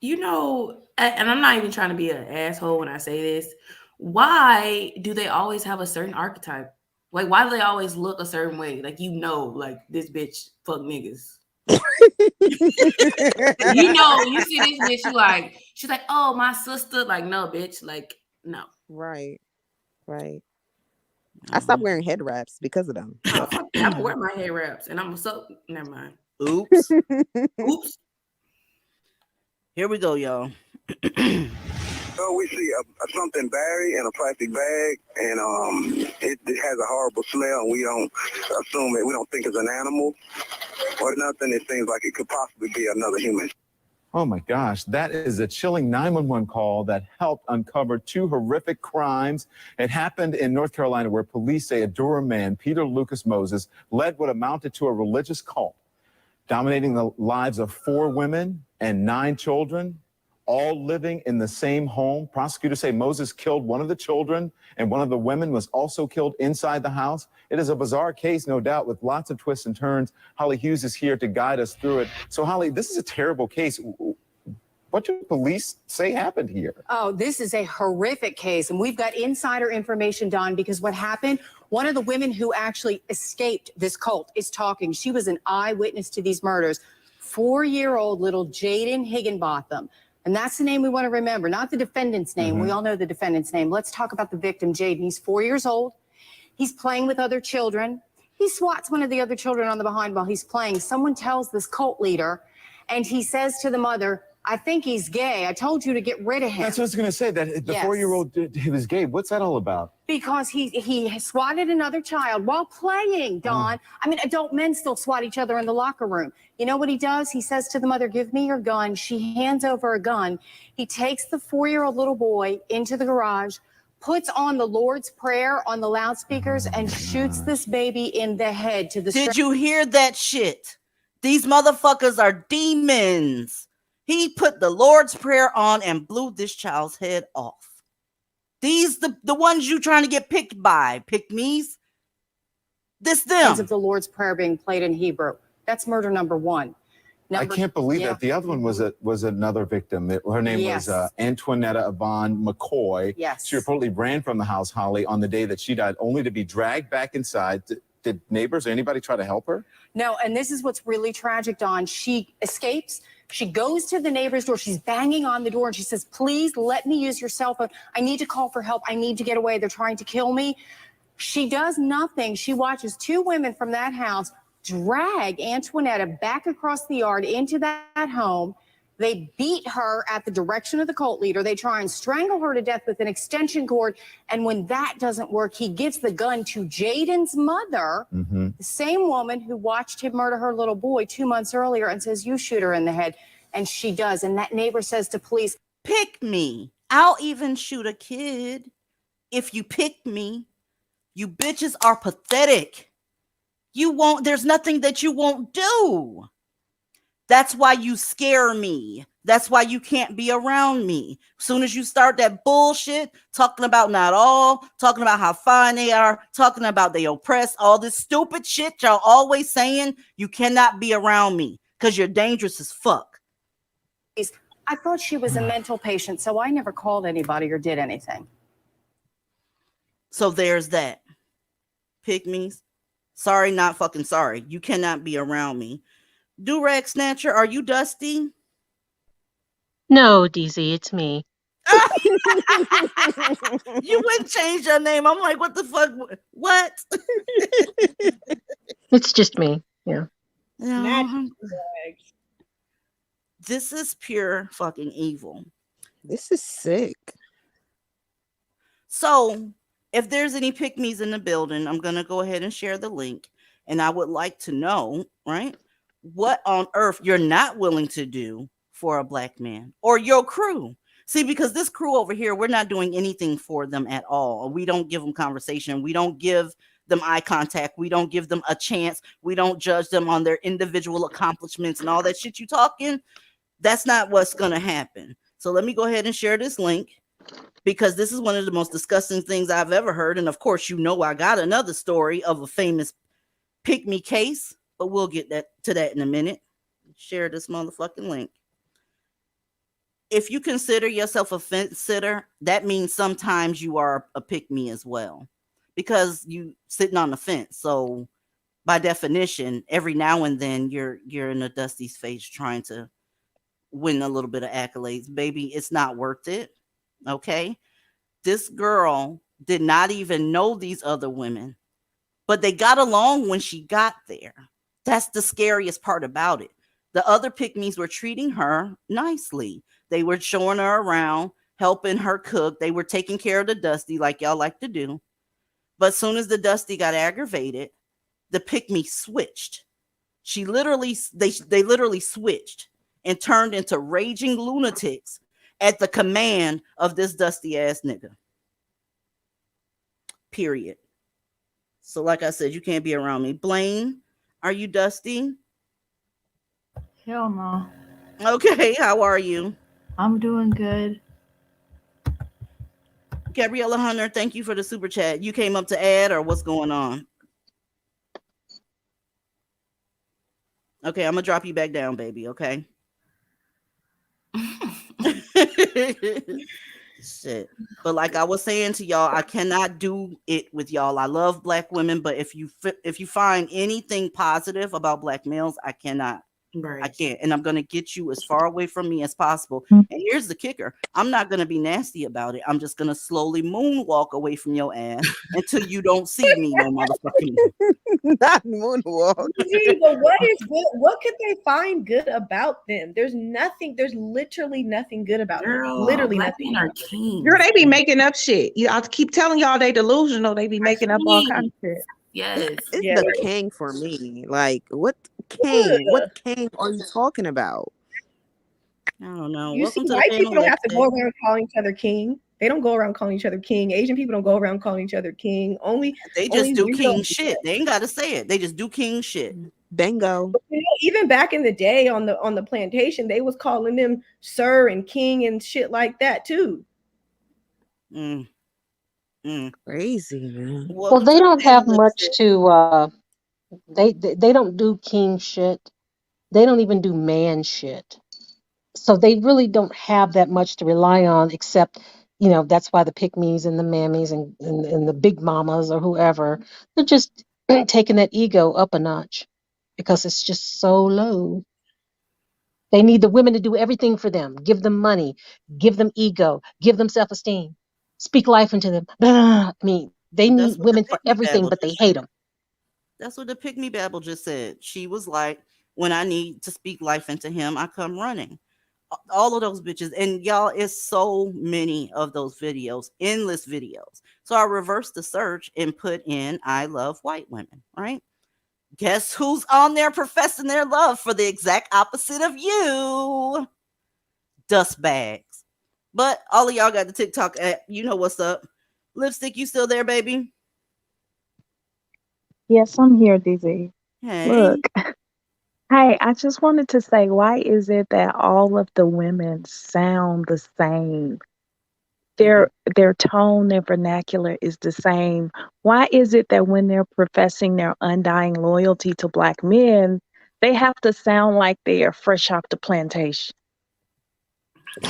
S10: You know, and I'm not even trying to be an asshole when I say this. Why do they always have a certain archetype? Like, why do they always look a certain way? Like, like this bitch fuck niggas. You see this bitch, she's like, oh, my sister. Like, no, bitch. Like, no.
S13: Right. I stopped wearing head wraps because of them.
S10: Oh, fuck that. I'm gonna wear my head wraps, and I'm so never mind.
S1: Oops. Here we go, y'all.
S14: So we see something buried in a plastic bag, and it has a horrible smell, and we don't assume it. We don't think it's an animal or nothing. It seems like it could possibly be another human.
S15: Oh my gosh, that is a chilling 911 call that helped uncover 2 horrific crimes. It happened in North Carolina, where police say a Durham man, Peter Lucas Moses, led what amounted to a religious cult, dominating the lives of 4 women and 9 children, all living in the same home. Prosecutors say Moses killed one of the children, and one of the women was also killed inside the house. It is a bizarre case, no doubt, with lots of twists and turns. Holly Hughes is here to guide us through it. So, Holly, this is a terrible case. What do police say happened here?
S16: Oh, this is a horrific case, and we've got insider information, Don, because what happened, one of the women who actually escaped this cult is talking. She was an eyewitness to these murders. 4-year-old little Jaden Higginbotham. And that's the name we want to remember, not the defendant's name. We all know the defendant's name. Let's talk about the victim, Jaden. He's 4 years old. He's playing with other children. He swats one of the other children on the behind while he's playing. Someone tells this cult leader, and he says to the mother, I think he's gay. I told you to get rid of him.
S15: That's what I was going to say, that the 4-year-old, he was gay. What's that all about?
S16: Because he swatted another child while playing, Don. I mean, adult men still swat each other in the locker room. You know what he does? He says to the mother, give me your gun. She hands over a gun. He takes the 4-year-old little boy into the garage, puts on the Lord's Prayer on the loudspeakers, and shoots this baby in the head to the
S1: Did you hear that shit? These motherfuckers are demons. He put the Lord's Prayer on and blew this child's head off. These the ones you trying to get picked by, pick-me's. This them.
S16: Of the Lord's Prayer being played in Hebrew. That's murder number 1.
S15: I can't believe that. The other one was another victim. Her name was Antoinetta Yvonne McCoy.
S16: Yes.
S15: She reportedly ran from the house, Holly, on the day that she died, only to be dragged back inside. Did neighbors or anybody try to help her?
S16: No, and this is what's really tragic, Dawn. She escapes. She goes to the neighbor's door. She's banging on the door, and she says, please let me use your cell phone. I need to call for help. I need to get away. They're trying to kill me. She does nothing. She watches 2 women from that house drag Antoinetta back across the yard into that home. They beat her at the direction of the cult leader. They try and strangle her to death with an extension cord. And when that doesn't work, he gives the gun to Jaden's mother, the same woman who watched him murder her little boy 2 months earlier, and says, you shoot her in the head. and she does. And that neighbor says to police,
S1: pick me. I'll even shoot a kid if you pick me. You bitches are pathetic. You won't, there's nothing that you won't do. That's why you scare me. That's why you can't be around me. As soon as you start that bullshit, talking about not all, talking about how fine they are, talking about they oppress, all this stupid shit y'all always saying, you cannot be around me because you're dangerous as fuck.
S16: I thought she was a mental patient, so I never called anybody or did anything.
S1: So there's that. Pick me. Sorry, not fucking sorry. You cannot be around me. Durag Snatcher, are you Dusty?
S4: No, DZ, it's me.
S1: You wouldn't change your name. I'm like, what the fuck? What?
S4: It's just me. Yeah.
S1: No, this is pure fucking evil.
S13: This is sick.
S1: So, if there's any pick-me's in the building, I'm going to go ahead and share the link. And I would like to know, right, what on earth you're not willing to do for a black man or your crew. See, because this crew over here, we're not doing anything for them at all. We don't give them conversation. We don't give them eye contact. We don't give them a chance. We don't judge them on their individual accomplishments and all that shit you talking. That's not what's going to happen. So let me go ahead and share this link because this is one of the most disgusting things I've ever heard. And of course, you know, I got another story of a famous pick me case, but we'll get to that in a minute. Share this motherfucking link. If you consider yourself a fence sitter, that means sometimes you are a pick me as well because you sitting on the fence. So by definition, every now and then you're in a Dusty's face trying to win a little bit of accolades. Baby, it's not worth it. Okay. This girl did not even know these other women, but they got along when she got there. That's the scariest part about it. The other pick-me's were treating her nicely. They were showing her around, helping her cook. They were taking care of the Dusty like y'all like to do. But as soon as the Dusty got aggravated, the pick-me switched. They literally switched and turned into raging lunatics at the command of this dusty ass nigga. Period. So like I said, you can't be around me. Blaine, are you Dusty?
S17: Hell no.
S1: Okay, how are you?
S17: I'm doing good.
S1: Gabriella Hunter, thank you for the super chat. You came up to add or what's going on? Okay, I'm gonna drop you back down, baby, okay? Shit. But like I was saying to y'all, I cannot do it with y'all. I love black women, but if you find anything positive about black males, I cannot.
S10: Right.
S1: I can't. And I'm going to get you as far away from me as possible. And here's the kicker. I'm not going to be nasty about it. I'm just going to slowly moonwalk away from your ass until you don't see me no motherfucking
S13: not moonwalk.
S8: Gee, but what is good? What could they find good about them? There's nothing. There's literally nothing good about them. Literally nothing.
S3: Girl, they be making up shit. I keep telling y'all they delusional. They be making up all kinds of shit.
S10: Yes.
S13: It's
S3: Yeah.
S13: the king for me. Like, what king? What king are you talking about?
S1: I don't know.
S8: You see, white people don't have to go around calling each other king. They don't go around calling each other king. Asian people don't go around calling each other king.
S1: They just do king shit. They ain't got to say it. They just do king shit.
S13: Bingo.
S8: You know, even back in the day on the plantation, they was calling them sir and king and shit like that too.
S13: Crazy, man.
S4: Well, they don't have much to. They don't do king shit. They don't even do man shit. So they really don't have that much to rely on, except, you know, that's why the pick-me's and the mammies and the big mamas or whoever, they're just taking that ego up a notch because it's just so low. They need the women to do everything for them, give them money, give them ego, give them self-esteem, speak life into them. I mean, they need women for everything, but they hate them.
S1: That's what the pick me babble just said. She was like, when I need to speak life into him, I come running. All of those bitches. And y'all, it's so many of those videos, endless videos. So I reversed the search and put in I love white women, right? Guess who's on there professing their love for the exact opposite of you? Dust bags. But all of y'all got the TikTok app. You know what's up. Lipstick, you still there, baby?
S18: Yes, I'm here, DZ. Look,
S1: Hey.
S18: hey, I just wanted to say, why is it that all of the women sound the same? Their tone, their vernacular is the same. Why is it that when they're professing their undying loyalty to black men, they have to sound like they are fresh off the plantation?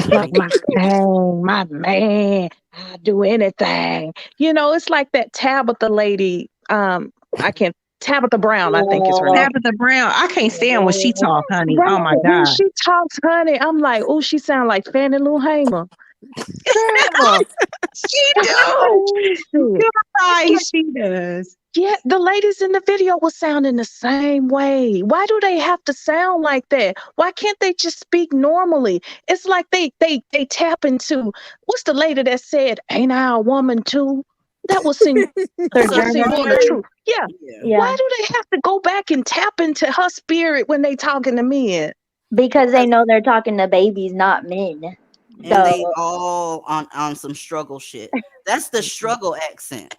S18: Like my king, my man, I do anything. You know, it's like that Tabitha lady. I can't Tabitha Brown, I think is her name.
S3: Tabitha Brown. I can't stand when she talk, honey.
S18: Right.
S3: Oh my
S18: When
S3: God.
S18: she talks, honey, I'm like, oh, she sound like Fannie Lou Hamer. Girl.
S3: She
S18: And I
S3: do.
S18: noticed it.
S3: You're
S18: It's
S3: right.
S18: like,
S3: She does.
S18: yeah, the ladies in the video were sounding the same way. Why do they have to sound like that? Why can't they just speak normally? It's like they tap into what's the lady that said, "Ain't I a woman too?" That was
S11: Sojourner
S18: Sister
S11: Truth.
S18: Truth. Yeah.
S1: Yeah.
S11: Yeah.
S18: Why do they have to go back and tap into her spirit when they talking to men?
S11: Because they
S1: Because
S11: know they're talking to babies, not men.
S1: and
S11: So
S1: they all on some struggle shit. That's the struggle accent.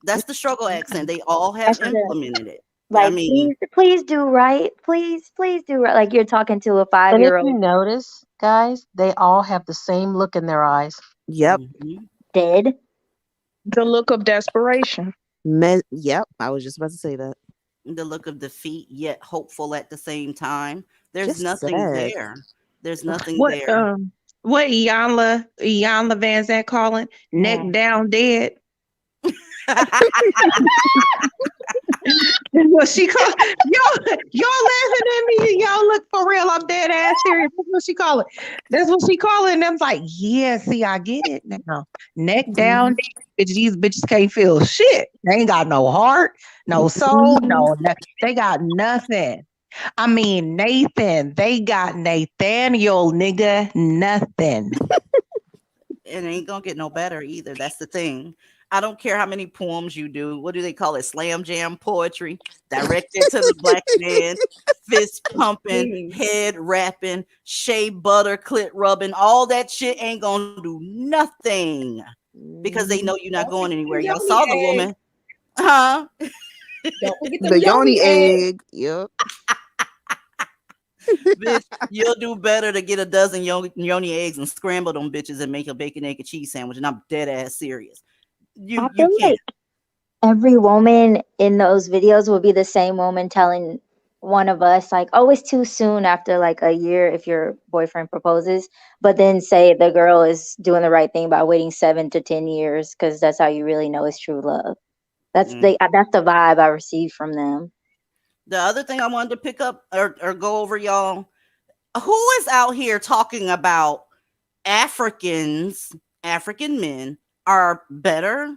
S1: That's the struggle accent. They all have
S11: that's the
S1: implemented it. I
S11: like,
S1: mean,
S11: please do right. Please do right. Like you're talking to a
S4: And if you
S11: 5-year-old
S4: notice, guys, they all have the same look in their eyes.
S13: Yep.
S11: dead.
S18: The look of desperation.
S13: Yep. I was just about to say that.
S1: the look of defeat, yet hopeful at the same time. There's
S13: Just
S1: nothing
S13: sad.
S1: there. There's nothing
S3: What
S1: there.
S3: what Iyanla Van Zant calling? Neck
S11: Yeah.
S3: down dead. That's what she call y'all laughing at me. Y'all look for real. I'm dead ass serious. That's what she call it. That's what she call it. And I'm like, yeah, see, I get it now. Neck down, bitch. These bitches can't feel shit. They ain't got no heart, no soul, they got nothing. I mean, Nathan, they got Nathaniel, nigga, nothing.
S1: It ain't gonna get no better either. That's the thing. I don't care how many poems you do. What do they call it? Slam jam poetry directed to the black man, fist pumping, head rapping, shea butter, clit rubbing. All that shit ain't gonna do nothing because they know you're not going anywhere. Y'all saw the woman, huh?
S8: Don't forget them
S13: The yoni
S8: yoni eggs.
S13: egg. Yep.
S1: Bitch, you'll do better to get a dozen yoni eggs and scramble them bitches and make a bacon, egg, and cheese sandwich. And I'm dead ass serious.
S11: I
S1: You
S11: feel
S1: can't.
S11: like every woman in those videos will be the same woman telling one of us like, oh, it's too soon after like a year if your boyfriend proposes, but then say the girl is doing the right thing by waiting 7 to 10 years because that's how you really know it's true love. That's the vibe I received from them.
S1: The other thing I wanted to pick up or go over, y'all, who is out here talking about African men are better?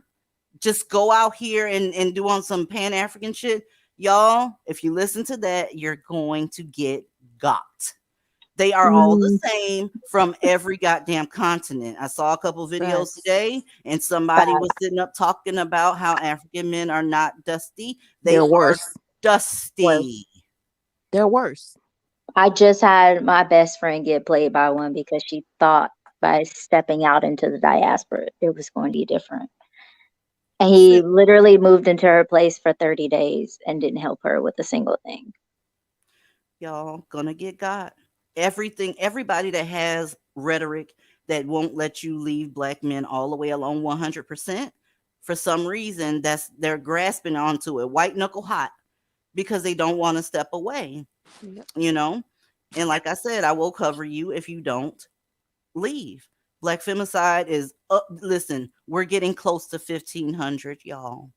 S1: Just go out here and do on some Pan-African shit. Y'all, if you listen to that, you're going to get got. They are all the same from every goddamn continent. I saw a couple videos today, and somebody was sitting up talking about how African men are not dusty. They
S13: They're
S1: are
S13: worse.
S1: dusty.
S13: They're worse.
S11: I just had my best friend get played by one because she thought by stepping out into the diaspora it was going to be different. And he literally moved into her place for 30 days and didn't help her with a single thing.
S1: Y'all gonna get got. Everybody that has rhetoric that won't let you leave black men all the way alone 100%, for some reason they're grasping onto it white knuckle hot because they don't want to step away. You know, and like I said, I will cover you if you don't leave. Black femicide is up. Listen, we're getting close to 1,500, y'all.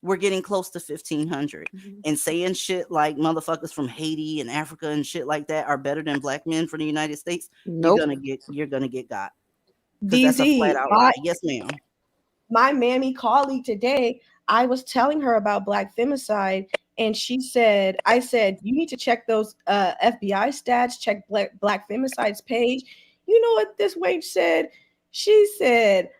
S1: We're getting close to 1,500, and saying shit like motherfuckers from Haiti and Africa and shit like that are better than black men from the United States.
S13: Nope.
S1: You're gonna get got, because that's a flat
S8: DZ,
S1: out lie. Yes, ma'am.
S8: my mammy colleague today, I was telling her about black femicide, and I said, you need to check those FBI stats, check black femicide's page. You know what this wench said? She said,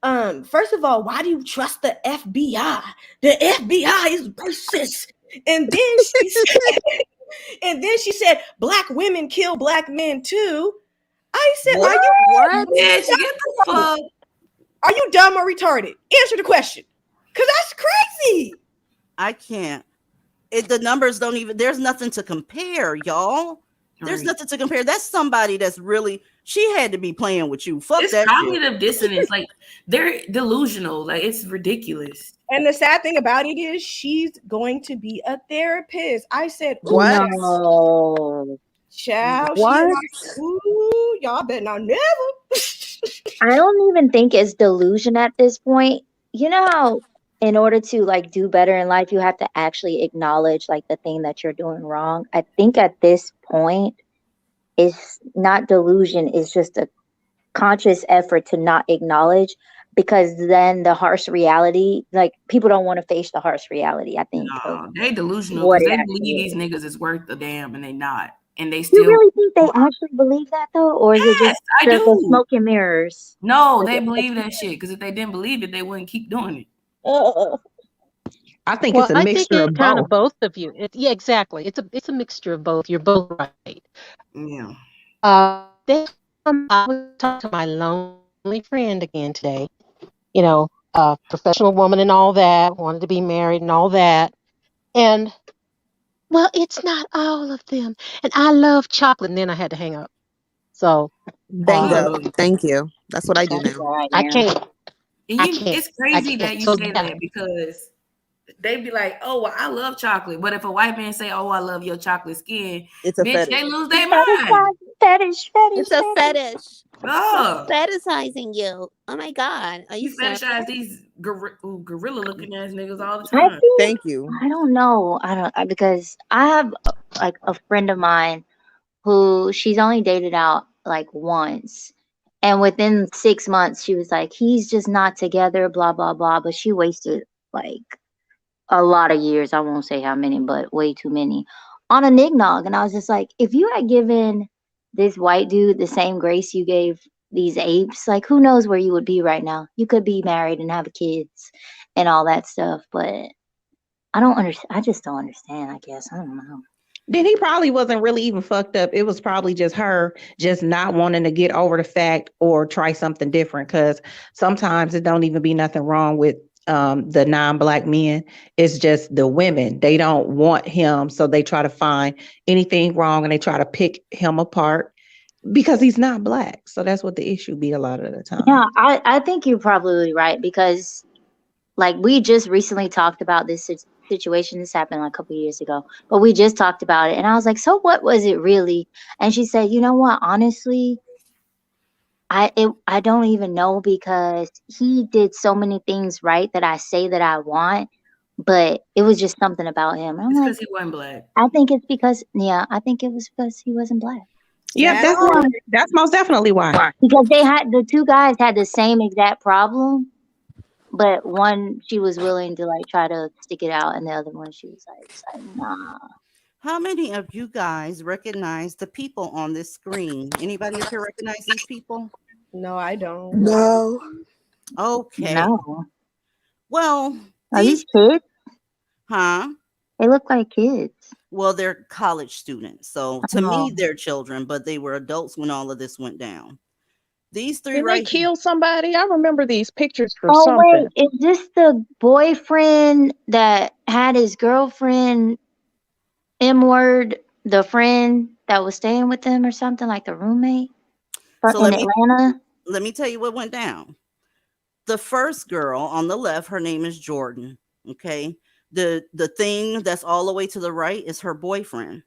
S8: first of all, why do you trust the FBI? The FBI is racist. And then she said, and then she said, black women kill black men too. I said,
S1: What?
S10: Bitch, get the fuck.
S8: Are you dumb or retarded? Answer the question. Cause that's crazy.
S1: I can't. The numbers don't even. There's nothing to compare, y'all. There's
S10: Right.
S1: nothing to compare. That's somebody that's really. She had to be playing with you. Fuck
S10: It's
S1: that shit.
S10: cognitive dissonance. Like they're delusional. Like it's ridiculous.
S8: And the sad thing about it is she's going to be a therapist. I said, ooh,
S13: What?
S11: No.
S8: child,
S13: What?
S8: ooh, y'all better not never.
S11: I don't even think it's delusion at this point. You know how in order to like do better in life, you have to actually acknowledge like the thing that you're doing wrong. I think at this point, it's not delusion, it's just a conscious effort to not acknowledge, because then the harsh reality, like people don't want to face the harsh reality, I think, of
S10: No, they delusional
S11: what
S10: because
S11: it
S10: they
S11: actually
S10: believe these
S11: is.
S10: niggas is worth a damn and they not. And they
S11: You
S10: still
S11: really think they actually believe that though? Or is it
S10: Yes,
S11: just
S10: I
S11: the
S10: do.
S11: smoke and mirrors?
S10: No,
S11: The
S10: they
S11: smoke
S10: believe
S11: and
S10: that shit. Because if they didn't believe it, they wouldn't keep doing it.
S11: mirrors.
S3: I think
S4: Well,
S3: it's a
S4: I think
S3: mixture
S4: it's
S3: of
S4: kind of
S3: both.
S4: both of you. Yeah, exactly. It's a mixture of both. You're both right.
S10: Yeah.
S4: I was talking to my lonely friend again today. Professional woman and all that, wanted to be married and all that. And well, it's not all of them. And I love chocolate. And then I had to hang up. So
S13: Bingo.
S10: Ugh.
S13: Thank you. That's what I do
S11: That's
S13: now.
S11: right
S4: I
S11: now.
S4: can't.
S10: And
S4: I
S10: you,
S4: can't.
S10: it's
S4: I
S10: crazy
S4: can't.
S10: that you
S4: So
S10: say
S4: yeah.
S10: that because they be like, oh, well, I love chocolate. But if a white man say, oh, I love your chocolate skin,
S13: It's a
S10: bitch,
S13: fetish.
S10: they lose their mind.
S11: Fetish, fetish,
S19: It's
S11: fetish,
S19: a
S11: fetish.
S19: fetish. They're
S10: Oh,
S19: fetishizing you. Oh my god. Are you
S10: you
S19: serious?
S10: fetishize these gorilla looking ass niggas all the
S11: I
S10: time.
S11: think
S13: Thank you.
S11: I don't know. Because I have like a friend of mine who she's only dated out like once. And within 6 months, she was like, he's just not together, blah, blah, blah. But she wasted like a lot of years. I won't say how many, but way too many on a nignog. And I was just like, if you had given this white dude the same grace you gave these apes, like who knows where you would be right now? You could be married and have kids and all that stuff. But I don't understand. I just don't understand, I guess. I don't know.
S3: Then he probably wasn't really even fucked up. It was probably just her just not wanting to get over the fact or try something different. Because sometimes it don't even be nothing wrong with the non-black men. It's just the women. They don't want him, so they try to find anything wrong and they try to pick him apart because he's not black. So that's what the issue be a lot of the time.
S11: Yeah, I think you're probably right because, like, we just recently talked about this situation. This happened like a couple years ago, but we just talked about it, and I was like, "So what was it really?" And she said, "You know what? Honestly, I don't even know because he did so many things right that I say that I want, but it was just something about him." And I'm
S10: It's
S11: like,
S10: because he wasn't black.
S11: I think it's because, yeah, I think it was because he wasn't black.
S3: Yep,
S8: Sad
S3: that's why.
S8: part.
S3: That's most definitely why.
S11: Because the two guys had the same exact problem, but one she was willing to like try to stick it out, and the other one she was like, just like nah.
S1: How many of you guys recognize the people on this screen? Anybody up here recognize these people?
S8: No, I don't.
S13: No.
S1: Okay.
S11: No.
S1: Well,
S11: Are
S1: these,
S11: these kids?
S1: huh?
S11: They look like kids.
S1: Well, they're college students. So to me,
S11: Oh.
S1: they're children, but they were adults when all of this went down. These three
S18: Didn't they
S1: right here.
S18: kill somebody? I remember these pictures for
S11: Oh
S18: something.
S11: wait, is this the boyfriend that had his girlfriend M word, the friend that was staying with them or something, like the roommate
S1: So
S11: in Atlanta?
S1: let me tell you what went down. The first girl on the left, her name is Jordan. Okay. The thing that's all the way to the right is her boyfriend.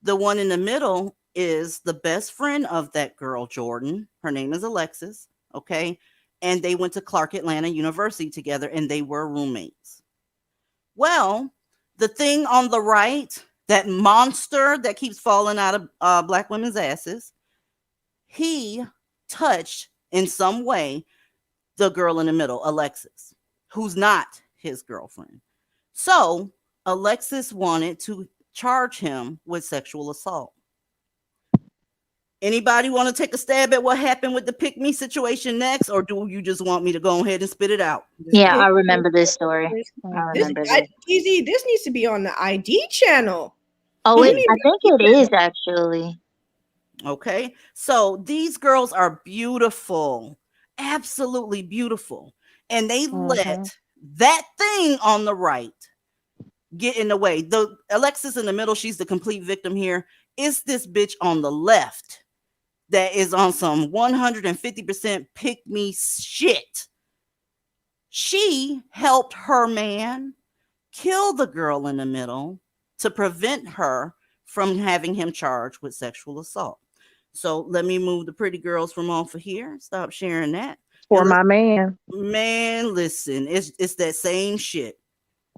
S1: The one in the middle is the best friend of that girl, Jordan. Her name is Alexis. Okay. And they went to Clark Atlanta University together and they were roommates. Well, the thing on the right, that monster that keeps falling out of black women's asses, he touched in some way the girl in the middle, Alexis, who's not his girlfriend. So Alexis wanted to charge him with sexual assault. Anybody want to take a stab at what happened with the pick me situation next, or do you just want me to go ahead and spit it out?
S11: Yeah, I remember this story. I
S8: This
S11: remember this.
S8: Easy. This needs to be on the ID channel.
S11: Oh,
S8: You
S11: it,
S8: need
S11: I
S8: to
S11: think
S8: keep
S11: it is
S8: that.
S11: actually.
S1: Okay, so these girls are beautiful, absolutely beautiful, and they
S11: Mm-hmm.
S1: let that thing on the right get in the way. The Alexis in the middle, she's the complete victim here. It's this bitch on the left that is on some 150% pick me shit. She helped her man kill the girl in the middle to prevent her from having him charged with sexual assault. So let me move the pretty girls from off of here. Stop sharing that.
S18: For
S1: And
S18: my man.
S1: man, listen, it's that same shit.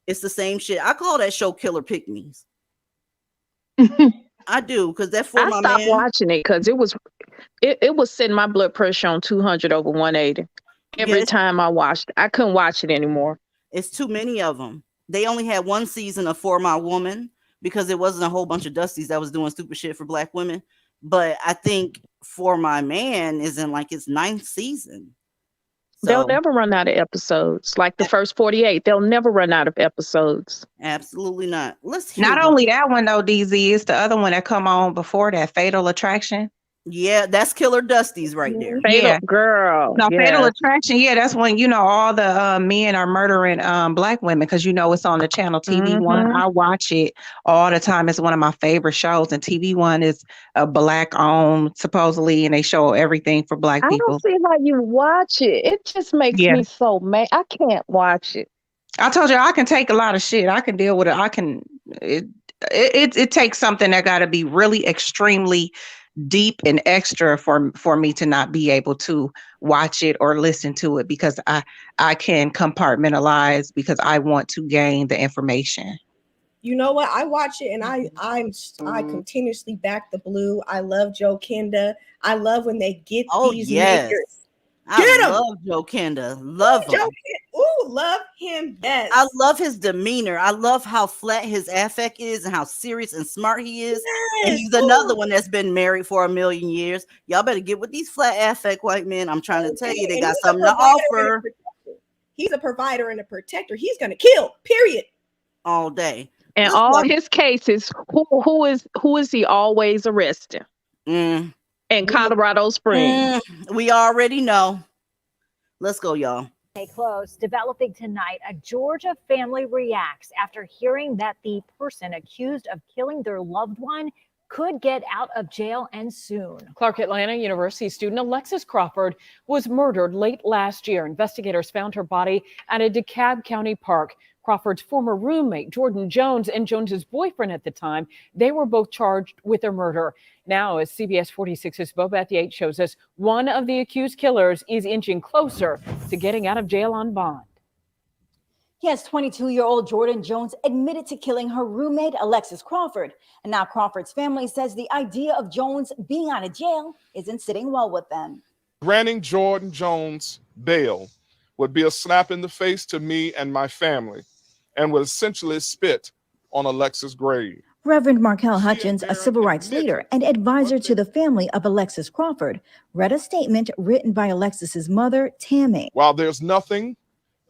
S1: It's the same shit. I call that show Killer Pick Me's. I do, because that For
S18: I
S1: My
S18: stopped
S1: Man.
S18: watching it because it was setting my blood pressure on 200 over 180 every
S1: Yes,
S18: time I watched. I couldn't watch it anymore.
S1: it's too many of them. They only had one season of For My Woman because it wasn't a whole bunch of Dusties that was doing stupid shit for black women. But I think For My Man is in like its ninth season.
S18: They'll
S1: So
S18: never run out of episodes. Like the first 48, they'll never run out of episodes.
S1: absolutely not. Let's hear
S3: Not
S1: this.
S3: only that one though, DZ, it's the other one that come on before that, Fatal Attraction.
S1: Yeah, that's Killer Dusties right there.
S18: Fatal
S3: Yeah.
S18: girl.
S3: No, Fatal
S18: Yes.
S3: Attraction. Yeah, that's when all the men are murdering black women because it's on the channel TV1.
S18: Mm-hmm.
S3: I watch it all the time. It's one of my favorite shows, and TV1 is a black owned supposedly, and they show everything for black
S18: I don't
S3: people.
S18: see how you watch it. It just makes
S3: Yeah,
S18: me so mad. I can't watch it.
S3: I told you I can take a lot of shit. I can deal with it. I can. It takes something that got to be really extremely deep and extra for me to not be able to watch it or listen to it because I can compartmentalize because I want to gain the information.
S8: You know what? I watch it and I continuously back the blue. I love Joe Kenda. I love when they get
S1: Oh
S8: these
S1: yes.
S8: niggers.
S1: I
S8: Get him.
S1: love Joe Kenda. Love
S8: Joe
S1: him.
S8: Kenda. Ooh, love him. Yes.
S1: I love his demeanor. I love how flat his affect is and how serious and smart he is. And
S8: Yes.
S1: he's another
S8: Ooh.
S1: one that's been married for 1,000,000 years. Y'all better get with these flat affect white men. I'm trying to tell you, they
S8: And
S1: got
S8: he's a
S1: something to
S8: provider and a
S1: offer
S8: protector. He's a provider and a protector. He's gonna kill. Period.
S1: all day.
S18: In
S1: Let's
S18: all
S1: watch.
S18: his cases, who is he always arresting?
S1: Mm,
S18: In Colorado Springs.
S1: we already know. Let's go, y'all.
S20: Stay close. Developing tonight, a Georgia family reacts after hearing that the person accused of killing their loved one could get out of jail and soon.
S21: Clark Atlanta University student Alexis Crawford was murdered late last year. Investigators found her body at a DeKalb County park. Crawford's former roommate, Jordan Jones, and Jones's boyfriend at the time, they were both charged with her murder. Now, as CBS 46's Bobette Yates shows us, one of the accused killers is inching closer to getting out of jail on bond.
S22: Yes, 22-year-old Jordan Jones admitted to killing her roommate, Alexis Crawford. And now Crawford's family says the idea of Jones being out of jail isn't sitting well with them.
S23: Granting Jordan Jones bail would be a slap in the face to me and my family and would essentially spit on Alexis' grave.
S22: Reverend Markel Hutchins, a civil rights leader and advisor to the family of Alexis Crawford, read a statement written by Alexis's mother, Tammy.
S23: While there's nothing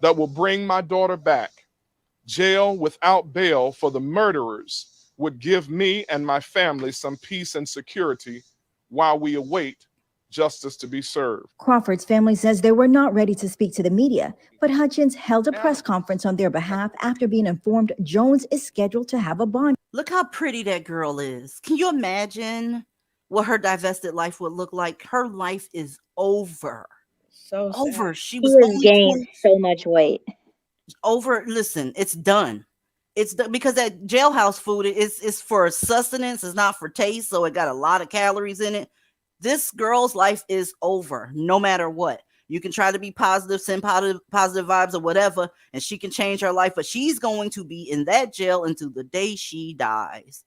S23: that will bring my daughter back, jail without bail for the murderers would give me and my family some peace and security while we await justice to be served.
S22: Crawford's family says they were not ready to speak to the media, but Hutchins held a press conference on their behalf after being informed Jones is scheduled to have a bond.
S1: Look how pretty that girl is. Can you imagine what her divested life would look like? Her life is over.
S8: So
S1: over.
S8: sad.
S1: She
S11: He
S1: was
S11: has
S1: only
S11: gained so much weight.
S1: over. Listen, it's done. It's done because that jailhouse food is for sustenance. It's not for taste, so it got a lot of calories in it. This girl's life is over, no matter what. You can try to be positive, send positive vibes or whatever, and she can change her life, but she's going to be in that jail until the day she dies.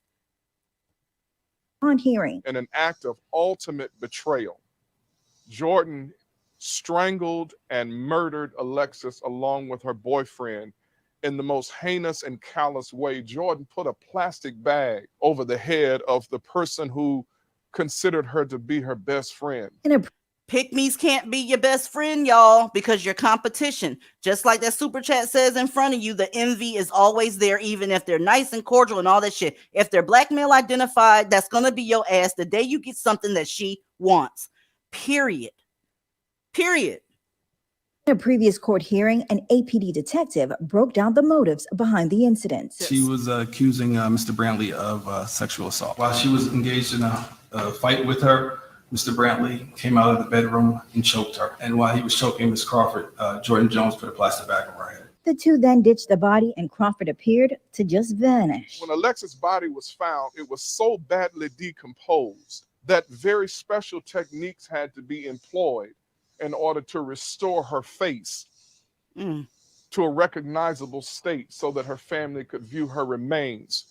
S22: On hearing.
S23: In an act of ultimate betrayal, Jordan strangled and murdered Alexis along with her boyfriend in the most heinous and callous way. Jordan put a plastic bag over the head of the person who considered her to be her best friend.
S1: Pick-me's can't be your best friend, y'all, because you're competition. Just like that super chat says in front of you, the envy is always there, even if they're nice and cordial and all that shit. If they're black male identified, that's going to be your ass the day you get something that she wants. Period. Period.
S22: In a previous court hearing, an APD detective broke down the motives behind the incident.
S2: She was accusing Mr. Brantley of sexual assault. While she was engaged in a fight with her, Mr. Brantley came out of the bedroom and choked her. And while he was choking Ms. Crawford, Jordan Jones put a plastic bag over her head.
S22: The two then ditched the body and Crawford appeared to just vanish.
S23: When Alexis' body was found, it was so badly decomposed that very special techniques had to be employed in order to restore her face to a recognizable state so that her family could view her remains.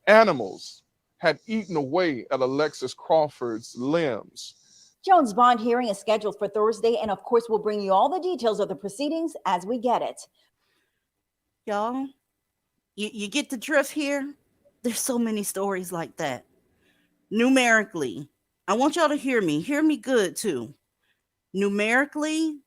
S23: Animals had eaten away at Alexis Crawford's limbs.
S22: Jones' bond hearing is scheduled for Thursday, and of course, we'll bring you all the details of the proceedings as we get it.
S1: Y'all, you get the drift here? There's so many stories like that. Numerically, I want y'all to hear me good too. Numerically,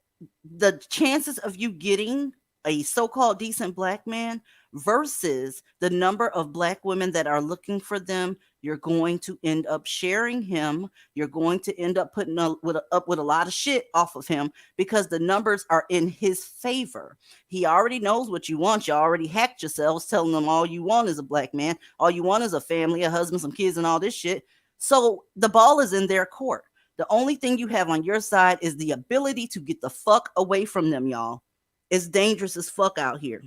S1: the chances of you getting a so-called decent black man versus the number of black women that are looking for them, you're going to end up sharing him. You're going to end up putting up with a lot of shit off of him because the numbers are in his favor. He already knows what you want. You already hacked yourselves telling them all you want is a black man. All you want is a family, a husband, some kids, and all this shit. So the ball is in their court. The only thing you have on your side is the ability to get the fuck away from them, y'all. It's dangerous as fuck out here.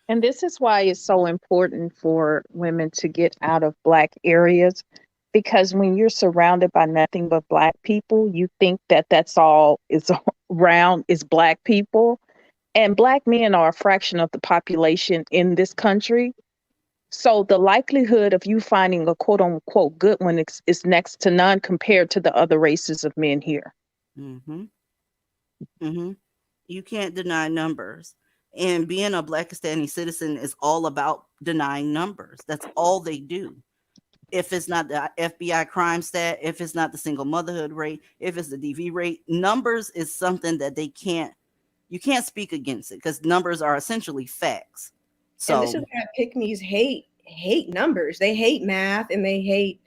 S18: And this is why it's so important for women to get out of black areas, because when you're surrounded by nothing but black people, you think that that's all is around is black people. And black men are a fraction of the population in this country. So the likelihood of you finding a quote unquote good one is next to none compared to the other races of men here.
S1: You can't deny numbers. And being a black Pakistani citizen is all about denying numbers. That's all they do. If it's not the FBI crime stat, if it's not the single motherhood rate, if it's the DV rate, numbers is something that you can't speak against it because numbers are essentially facts. So
S8: and this is why pick-me's hate numbers. They hate math and they hate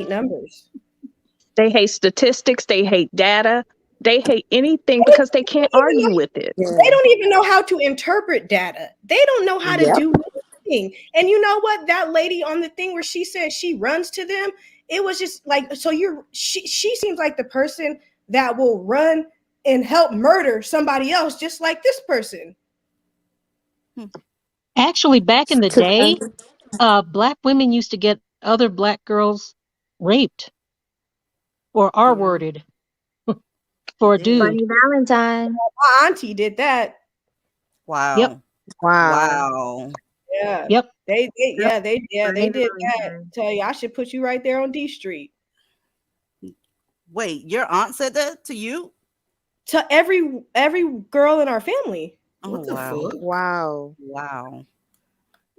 S8: numbers.
S18: They hate statistics. They hate data. They hate anything because they can't argue with it.
S8: They don't even know how to interpret data. They don't know how to do anything. And you know what? That lady on the thing where she said she runs to them, it was just like, so she seems like the person that will run and help murder somebody else just like this person.
S4: Actually, back in the day, black women used to get other black girls raped or R-worded for a dude.
S22: Bunny Valentine.
S8: My auntie did that.
S1: Wow.
S4: Yep.
S1: Wow.
S8: Yeah.
S4: Yep.
S8: They did that. Tell you, I should put you right there on D Street.
S1: Wait, your aunt said that to you?
S8: To every girl in our family.
S1: Oh, wow.
S13: Wow.
S1: Wow.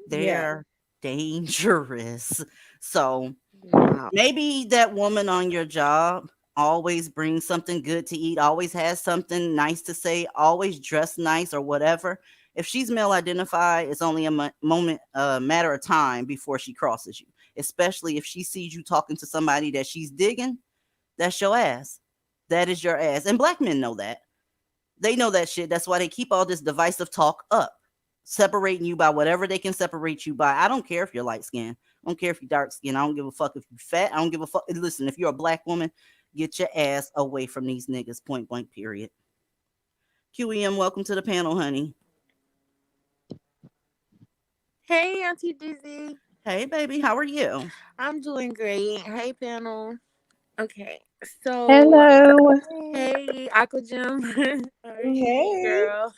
S1: They're dangerous. So maybe that woman on your job always brings something good to eat, always has something nice to say, always dressed nice or whatever. If she's male identified, it's only a matter of time before she crosses you, especially if she sees you talking to somebody that she's digging. That's your ass. That is your ass. And black men know that. They know that shit. That's why they keep all this divisive talk up, separating you by whatever they can separate you by. I don't care if you're light skinned. I don't care if you're dark skinned. I don't give a fuck if you're fat. I don't give a fuck. Listen, if you're a black woman, get your ass away from these niggas, point blank, period. QEM, welcome to the panel, honey.
S5: Hey, Auntie Dizzy.
S1: Hey, baby. How are you?
S5: I'm doing great. Hey, panel. Okay, so
S18: Hello.
S5: Hey, Aqua Gym.
S8: Hey,
S5: girl.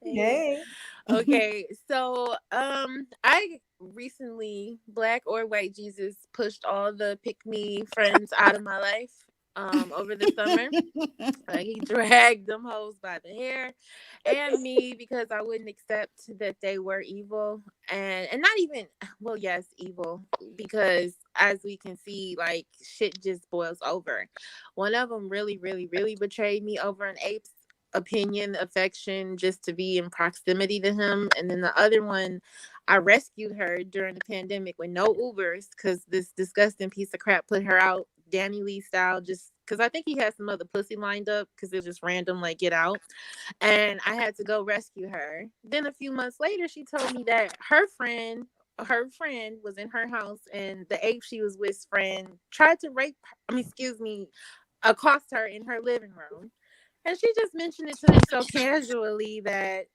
S8: Hey.
S5: Okay, so I recently, Black or White Jesus, pushed all the pick me friends out of my life. over the summer. He dragged them hoes by the hair and me because I wouldn't accept that they were evil and not even well, yes, evil because as we can see, like shit just boils over. One of them really, really, really betrayed me over an ape's opinion, affection, just to be in proximity to him, and then the other one, I rescued her during the pandemic with no Ubers because this disgusting piece of crap put her out Danny Lee style, just because I think he had some other pussy lined up because it was just random, like get out. And I had to go rescue her. Then a few months later, she told me that her friend was in her house and the ape she was with's friend tried to rape her, excuse me, accost her in her living room. And she just mentioned it to me so casually that,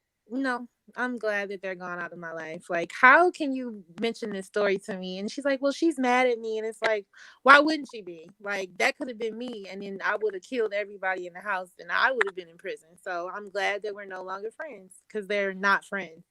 S5: I'm glad that they're gone out of my life. Like, how can you mention this story to me? And she's like, well, she's mad at me. And it's like, why wouldn't she be? Like, that could have been me. And then I would have killed everybody in the house and I would have been in prison. So I'm glad that we're no longer friends because they're not friends.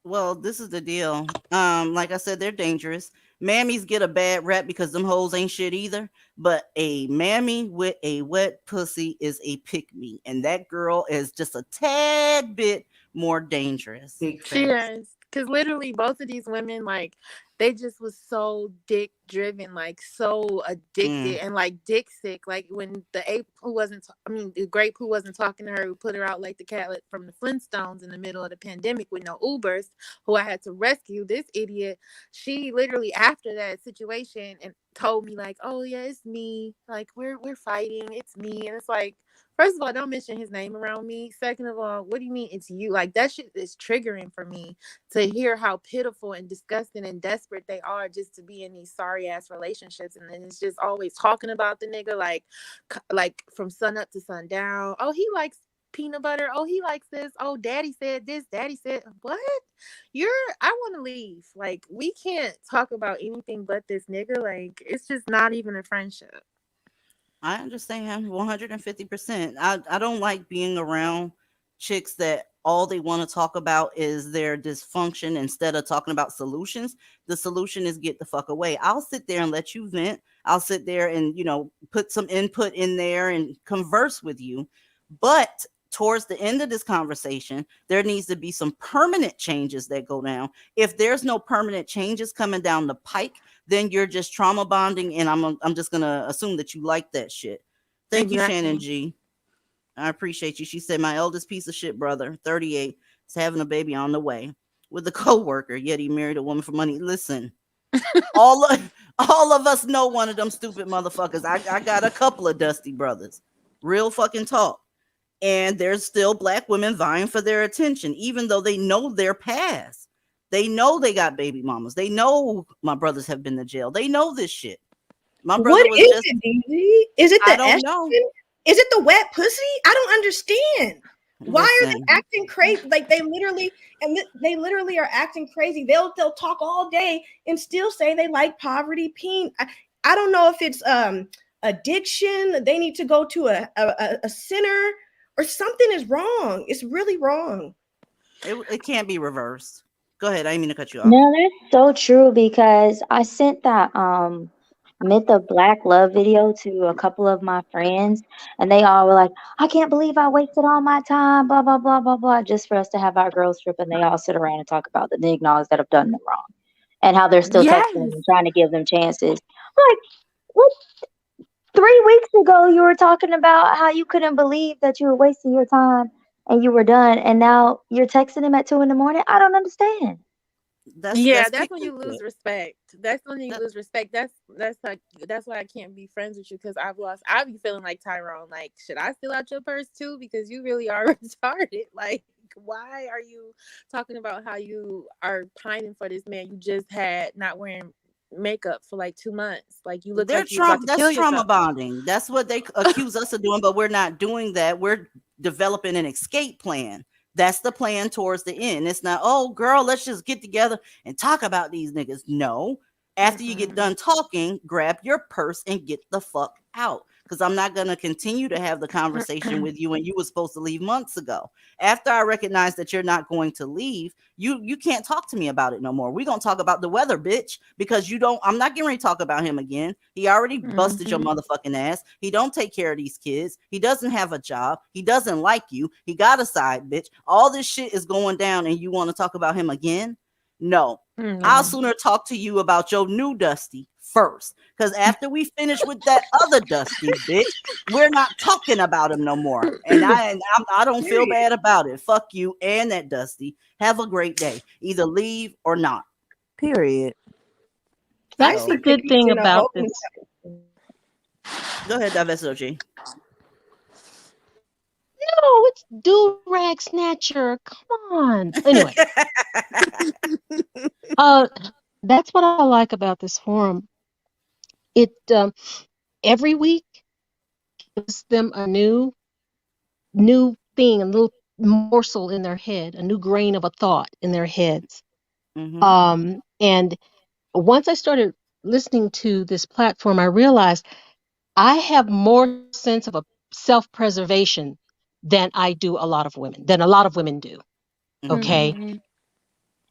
S1: Well, this is the deal. Like I said, they're dangerous. Mammies get a bad rap because them hoes ain't shit either. But a mammy with a wet pussy is a pick me, and that girl is just a tad bit more dangerous.
S5: She is. Because literally both of these women, like, they just was so dick driven, like so addicted and like dick sick. Like when the ape who wasn't, the grape who wasn't talking to her, who put her out like the cat from the Flintstones in the middle of the pandemic with no Ubers, who I had to rescue. This idiot, she literally after that situation and told me like, oh yeah, it's me. Like we're fighting. It's me. And it's like, first of all, don't mention his name around me. Second of all, what do you mean it's you? Like that shit is triggering for me to hear how pitiful and disgusting and desperate they are just to be in these sorry ass relationships. And then it's just always talking about the nigga like from sun up to sundown. Oh, he likes peanut butter. Oh, he likes this. Oh, daddy said this. Daddy said what? I want to leave. Like we can't talk about anything but this nigga. Like it's just not even a friendship.
S1: I understand 150%. I don't like being around chicks that all they want to talk about is their dysfunction instead of talking about solutions. The solution is get the fuck away. I'll sit there and let you vent. I'll sit there and, put some input in there and converse with you. But towards the end of this conversation, there needs to be some permanent changes that go down. If there's no permanent changes coming down the pike, then you're just trauma bonding, and I'm just gonna assume that you like that shit. Thank you, Shannon G. I appreciate you. She said my eldest piece of shit brother, 38, is having a baby on the way with a coworker. Yet he married a woman for money. Listen, all of us know one of them stupid motherfuckers. I got a couple of dusty brothers. Real fucking talk. And there's still black women vying for their attention, even though they know their past. They know they got baby mamas. They know my brothers have been to jail. They know this shit. My brother
S8: What
S1: was
S8: is
S1: just,
S8: it, DZ? Is it the
S1: I don't know.
S8: Is it the wet pussy? I don't understand. Why are they
S1: Listen.
S8: acting crazy? Like they literally are acting crazy. They'll talk all day and still say they like poverty peen. I don't know if it's addiction. They need to go to a center or something is wrong. It's really wrong.
S1: It can't be reversed. Go ahead. I didn't mean to cut you off.
S11: No, that's so true because I sent that Myth of Black Love video to a couple of my friends, and they all were like, I can't believe I wasted all my time, blah, blah, blah, blah, blah, just for us to have our girls trip. And they all sit around and talk about the niggas that have done them wrong and how they're still texting them and trying to give them chances. Like, what? 3 weeks ago, you were talking about how you couldn't believe that you were wasting your time and you were done, and now you're texting him at 2 in the morning. I don't understand.
S5: That's when you lose respect. That's when you lose respect. That's why I can't be friends with you because I be feeling like Tyrone. Like, should I steal out your purse too? Because you really are retarded. Like, why are you talking about how you are pining for this man you just had not wearing makeup for like 2 months? Like you look like you're about to kill
S1: That's trauma
S5: yourself.
S1: bonding. That's what they accuse us of doing, but we're not doing that. We're developing an escape plan. That's the plan towards the end. It's not, oh, girl, let's just get together and talk about these niggas. No. After you get done talking, grab your purse and get the fuck out. because I'm not going to continue to have the conversation with you, and you were supposed to leave months ago. After I recognize that you're not going to leave, you can't talk to me about it no more. We're going to talk about the weather, bitch, because I'm not getting ready to talk about him again. He already busted your motherfucking ass. He don't take care of these kids. He doesn't have a job. He doesn't like you. He got a side bitch. All this shit is going down, and you want to talk about him again? No. I'll sooner talk to you about your new Dusty first, because after we finish with that other Dusty bitch, we're not talking about him no more. And I don't feel bad about it. Fuck you and that Dusty. Have a great day. Either leave or not.
S13: Period.
S4: That's
S1: So-
S4: the good thing about this.
S1: Go ahead, Divest OG.
S4: No, it's do-rag snatcher. Come on. Anyway, that's what I like about this forum. It every week gives them a new thing, a little morsel in their head, a new grain of a thought in their heads. And once I started listening to this platform, I realized I have more sense of a self-preservation than I do a lot of women do. Okay.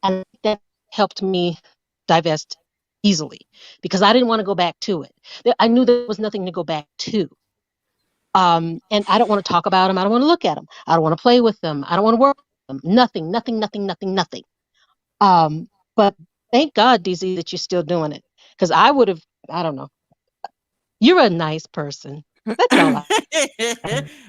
S4: And that helped me divest easily because I didn't want to go back to it. I knew there was nothing to go back to. And I don't want to talk about them. I don't want to look at them. I don't want to play with them. I don't want to work with them. Nothing. But thank God, DZ, that you're still doing it. Because I would have, I don't know. You're a nice person. That's all.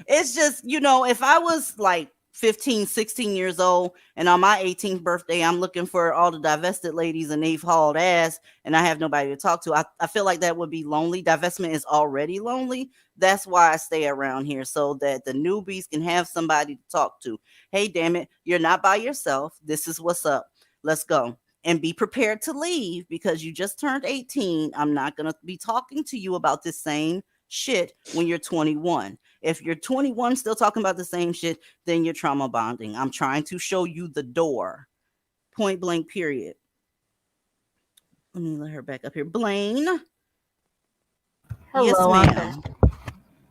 S1: It's just, if I was like 15, 16 years old and on my 18th birthday, I'm looking for all the divested ladies and they've hauled ass and I have nobody to talk to, I feel like that would be lonely. Divestment is already lonely. That's why I stay around here, so that the newbies can have somebody to talk to. Hey, damn it, you're not by yourself. This is what's up. Let's go. And be prepared to leave because you just turned 18. I'm not going to be talking to you about this same shit when you're 21. If you're 21 still talking about the same shit, then you're trauma bonding. I'm trying to show you the door. Point blank, period. Let me let her back up here. Blaine.
S17: Hello,
S1: Yes, ma'am.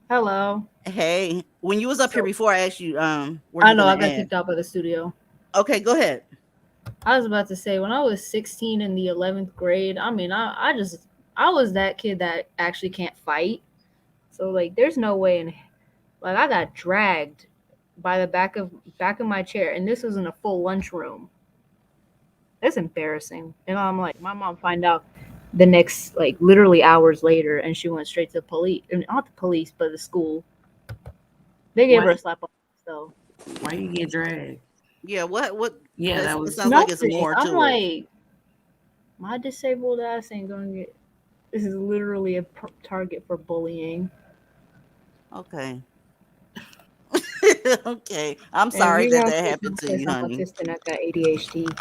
S17: Hello.
S1: Hey, when you was up here before, I asked you, were
S17: I
S1: you
S17: know I
S1: gonna
S17: got
S1: add?
S17: kicked out by the studio.
S1: Okay, go ahead.
S17: I was about to say, when I was 16 in the 11th grade, I mean, I was that kid that actually can't fight. So like, there's no way in, like, I got dragged by the back of my chair, and this was in a full lunchroom. That's embarrassing. And I'm like, my mom find out the next, like, literally hours later, and she went straight to the police. I mean, not the police, but the school. They gave her a slap on. So
S10: why you get dragged?
S1: Yeah, what?
S10: Yeah, that
S1: it
S10: was
S1: sounds like it's
S17: nothing.
S1: more
S17: I'm
S1: to it.
S17: like, my disabled ass ain't gonna get. This is literally a target for bullying.
S1: Okay. Okay. I'm
S17: And
S1: sorry
S17: we
S1: that
S17: not
S1: happened to you,
S17: I'm
S1: honey.
S17: autistic and I got ADHD.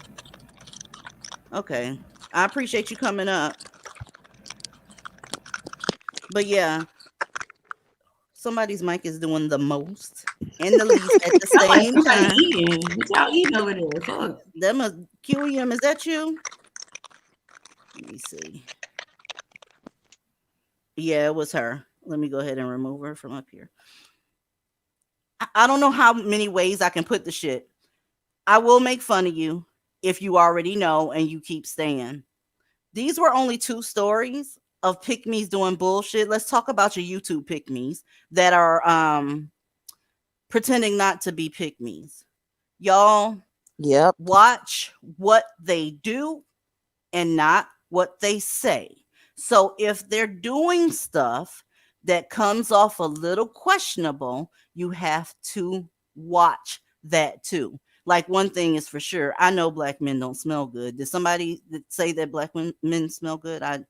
S1: Okay. I appreciate you coming up. But yeah, somebody's mic is doing the most and the least at the
S10: Sound like
S1: same
S10: somebody
S1: time.
S10: eating. What y'all eating over there? Fuck.
S1: That must QEM, is that you? Let me see. Yeah, it was her. Let me go ahead and remove her from up here. I don't know how many ways I can put the shit. I will make fun of you if you already know and you keep staying. These were only 2 stories of pick-me's doing bullshit. Let's talk about your YouTube pick-me's that are pretending not to be pick-me's. Y'all, watch what they do and not what they say. So if they're doing stuff that comes off a little questionable, you have to watch that too. Like, one thing is for sure, I know black men don't smell good. Did somebody say that black men smell good?
S8: Child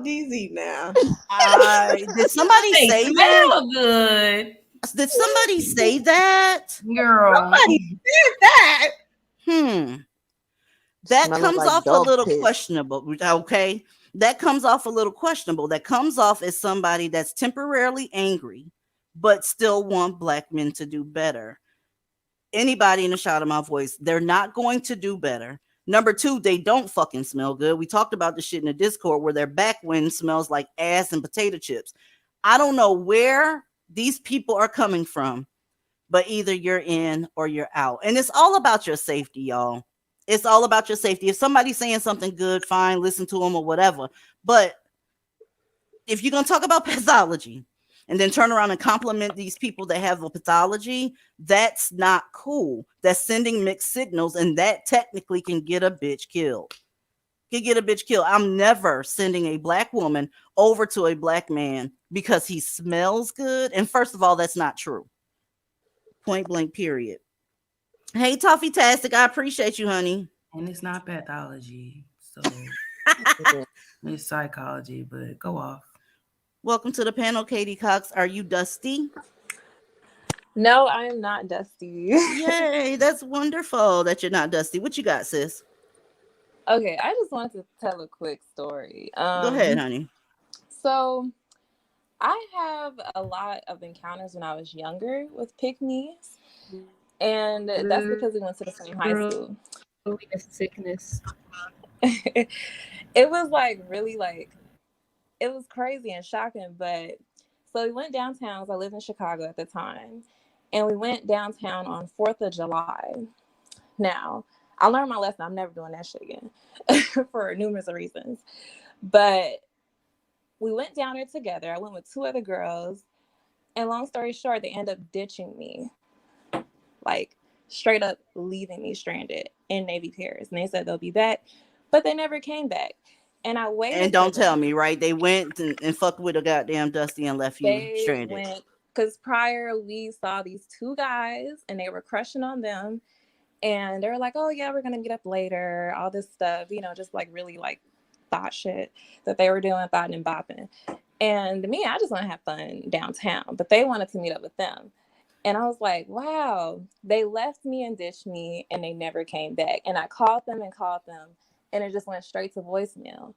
S8: DZ now.
S1: Did somebody
S10: They
S1: say that?
S10: smell good.
S1: Did somebody say that?
S10: Girl.
S8: Somebody said that.
S1: That
S13: Smelling
S1: comes
S13: like
S1: off a
S13: dog
S1: little
S13: piss.
S1: questionable. Okay. That comes off a little questionable. That comes off as somebody that's temporarily angry, but still want black men to do better. Anybody in the shout of my voice, they're not going to do better. Number two, they don't fucking smell good. We talked about the shit in the Discord where their back wind smells like ass and potato chips. I don't know where these people are coming from, but either you're in or you're out. And it's all about your safety, y'all. It's all about your safety. If somebody's saying something good, fine, listen to them or whatever. But if you're going to talk about pathology and then turn around and compliment these people that have a pathology, that's not cool. That's sending mixed signals, and that technically can get a bitch killed. Can get a bitch killed. I'm never sending a black woman over to a black man because he smells good. And first of all, that's not true. Point blank, period. Hey, Toffee Tastic, I appreciate you, honey.
S10: And it's not pathology, so it's psychology, but go off.
S1: Welcome to the panel, Katie Cox. Are you dusty?
S5: No, I am not dusty.
S1: Yay, that's wonderful that you're not dusty. What you got, sis?
S5: Okay, I just wanted to tell a quick story.
S1: Go ahead, honey.
S5: So I have a lot of encounters when I was younger with pick-me's, and that's because we went to the same high school.
S17: Sickness.
S5: It was like really like it was crazy and shocking, but so we went downtown because I lived in Chicago at the time, and we went downtown on 4th of July. Now, I learned my lesson. I'm never doing that shit again for numerous reasons. But we went down there together. I went with 2 other girls, and long story short, they end up ditching me, like straight up leaving me stranded in Navy Piers. And they said they'll be back, but they never came back. And I waited.
S1: And don't tell me, right? They went and fucked with a goddamn Dusty and left you stranded.
S5: Because prior we saw these 2 guys and they were crushing on them. And they were like, oh yeah, we're going to get up later. All this stuff, you know, just like really like thought shit that they were doing, thought and bopping. And me, I just want to have fun downtown. But they wanted to meet up with them. And I was like, wow, they left me and ditched me and they never came back. And I called them and it just went straight to voicemail.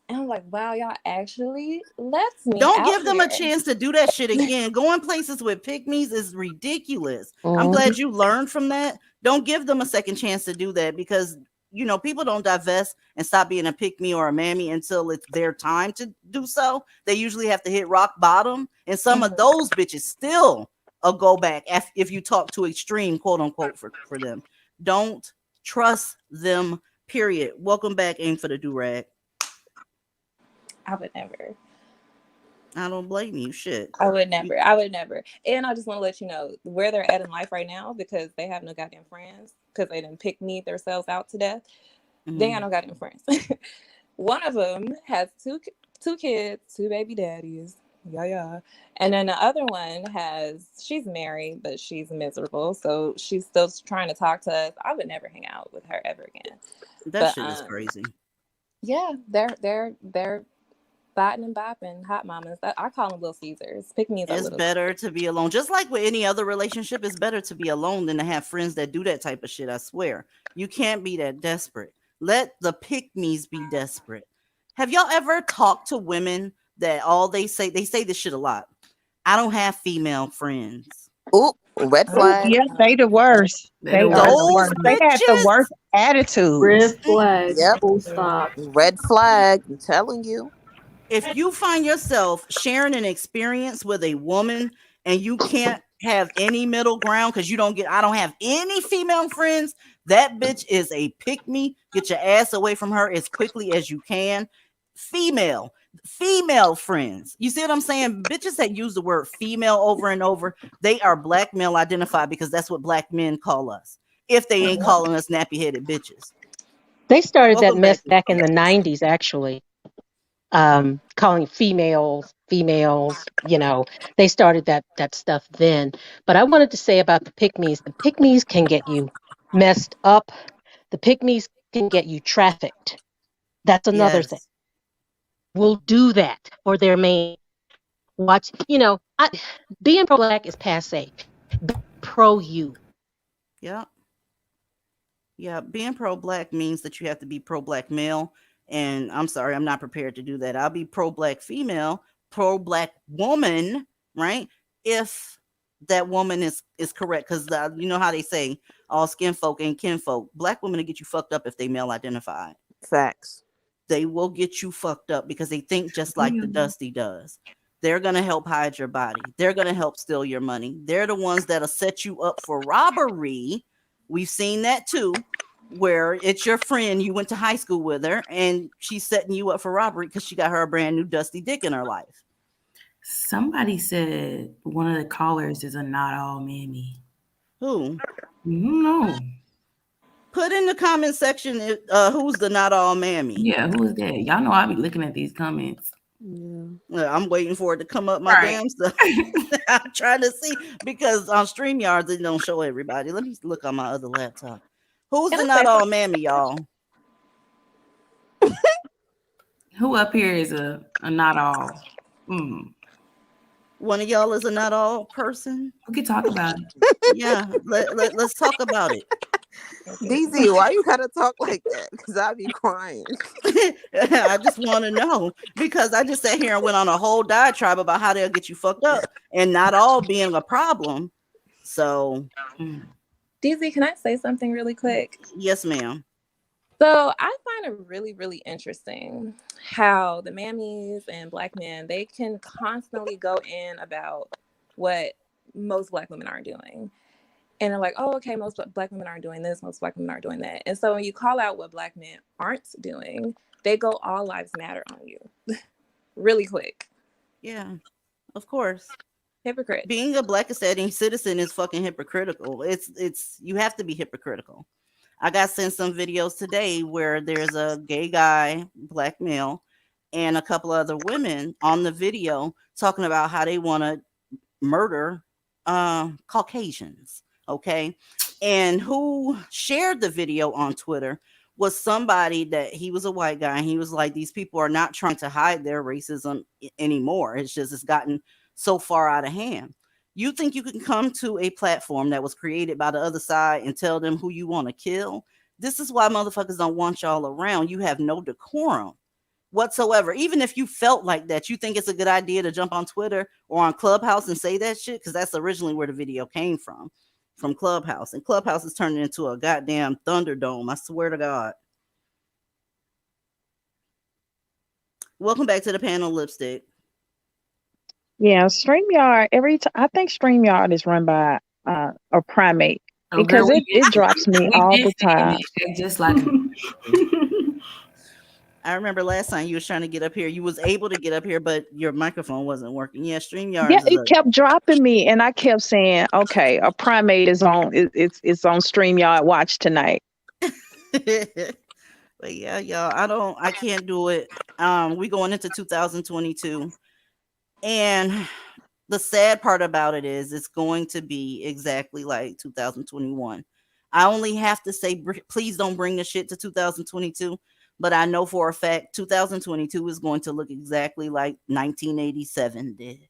S5: And I'm like, wow, y'all actually left me.
S1: Don't give them a chance to do that shit again. Going places with pick-me's is ridiculous. I'm glad you learned from that. Don't give them a second chance to do that because, you know, people don't divest and stop being a pick-me or a mammy until it's their time to do so. They usually have to hit rock bottom. And some of those bitches still go back if you talk to extreme, quote unquote, for them. Don't trust them, period. Welcome back, Aim for the Do-Rag.
S5: I would never.
S1: I don't blame you. Shit.
S5: I would never. And I just want to let you know where they're at in life right now because they have no goddamn friends because they didn't pick me themselves out to death. They ain't got no goddamn friends. One of them has two kids, 2 baby daddies. Yeah. And then the other one she's married, but she's miserable. So she's still trying to talk to us. I would never hang out with her ever again.
S1: That shit is crazy.
S5: Yeah, they're botting and bopping, hot mamas. I call them Little Caesars. Pick-me's
S1: It's better to be alone. Just like with any other relationship, it's better to be alone than to have friends that do that type of shit. I swear. You can't be that desperate. Let the pick-me's be desperate. Have y'all ever talked to women that all they say this shit a lot? I don't have female friends.
S13: Ooh, red flag.
S3: Yeah, they the worst. They are the worst. They had the worst attitude.
S17: Red flag.
S13: Yep.
S17: Full stop.
S13: Red flag. I'm telling you.
S1: If you find yourself sharing an experience with a woman and you can't have any middle ground because I don't have any female friends, that bitch is a pick me. Get your ass away from her as quickly as you can. Female friends. You see what I'm saying? Bitches that use the word female over and over, they are black male identified because that's what black men call us. If they ain't calling us nappy headed bitches.
S4: They started that mess back in the 90s, actually. Calling females, you know, they started that stuff then. But I wanted to say about the pick-me's can get you messed up. The pick-me's can get you trafficked. That's another thing. Will do that for their main. Watch, you know, being pro-black is passe. Be pro-you.
S1: Yeah, being pro-black means that you have to be pro-black male. And I'm sorry, I'm not prepared to do that. I'll be pro-black female, pro-black woman, right? If that woman is correct, because you know how they say all skin folk ain't kinfolk. Black women will get you fucked up if they male identified.
S13: Facts.
S1: They will get you fucked up because they think just like the Dusty does. They're going to help hide your body. They're going to help steal your money. They're the ones that'll set you up for robbery. We've seen that too, where it's your friend, you went to high school with her, and she's setting you up for robbery because she got her a brand new dusty dick in her life.
S10: Somebody said one of the callers is a not all mammy.
S1: Who?
S10: No.
S1: Put in the comment section who's the not all mammy.
S10: Yeah, who is that? Y'all know I be looking at these comments.
S1: Yeah, I'm waiting for it to come up my damn stuff. I'm trying to see, because on StreamYard they don't show everybody. Let me look on my other laptop. Who's the not all mammy, y'all?
S10: Who up here is a not all?
S1: One of y'all is a not all person?
S10: We can talk about it.
S1: Yeah, let's talk about it.
S13: DZ, why you gotta talk like that? Because I'd be crying.
S1: I just want to know, because I just sat here and went on a whole diatribe about how they'll get you fucked up and not all being a problem. So,
S5: DZ, can I say something really quick?
S1: Yes, ma'am.
S5: So I find it really, really interesting how the mammies and black men, they can constantly go in about what most black women aren't doing. And they're like, oh, okay, most black women aren't doing this, most black women aren't doing that. And so when you call out what black men aren't doing, they go all lives matter on you really quick.
S1: Yeah, of course.
S5: Hypocrite.
S1: Being a black citizen is fucking hypocritical. It's you have to be hypocritical. I got sent some videos today where there's a gay guy, black male, and a couple other women on the video talking about how they want to murder Caucasians. Okay. And who shared the video on Twitter was somebody that he was a white guy. And he was like, these people are not trying to hide their racism anymore. It's just, it's gotten so far out of hand. You think you can come to a platform that was created by the other side and tell them who you want to kill? This is why motherfuckers don't want y'all around. You have no decorum whatsoever. Even if you felt like that, you think it's a good idea to jump on Twitter or on Clubhouse and say that shit, because that's originally where the video came from Clubhouse. And Clubhouse is turning into a goddamn Thunderdome. I swear to God. Welcome back to the panel, Lipstick.
S18: Yeah, StreamYard, I think StreamYard is run by a primate,
S10: Oh,
S18: because
S10: girl,
S18: it drops me
S10: we
S18: all
S10: been
S18: the
S10: saying
S18: time.
S10: that shit just like
S1: I remember last time you was trying to get up here. You was able to get up here, but your microphone wasn't working. Yeah, StreamYard
S18: Yeah,
S1: is
S18: it kept dropping me, and I kept saying, "Okay, a primate is on. It's on StreamYard. Watch tonight."
S1: But yeah, y'all, I can't do it. We going into 2022, and the sad part about it is it's going to be exactly like 2021. I only have to say, please don't bring the shit to 2022. But I know for a fact 2022 is going to look exactly like 1987 did.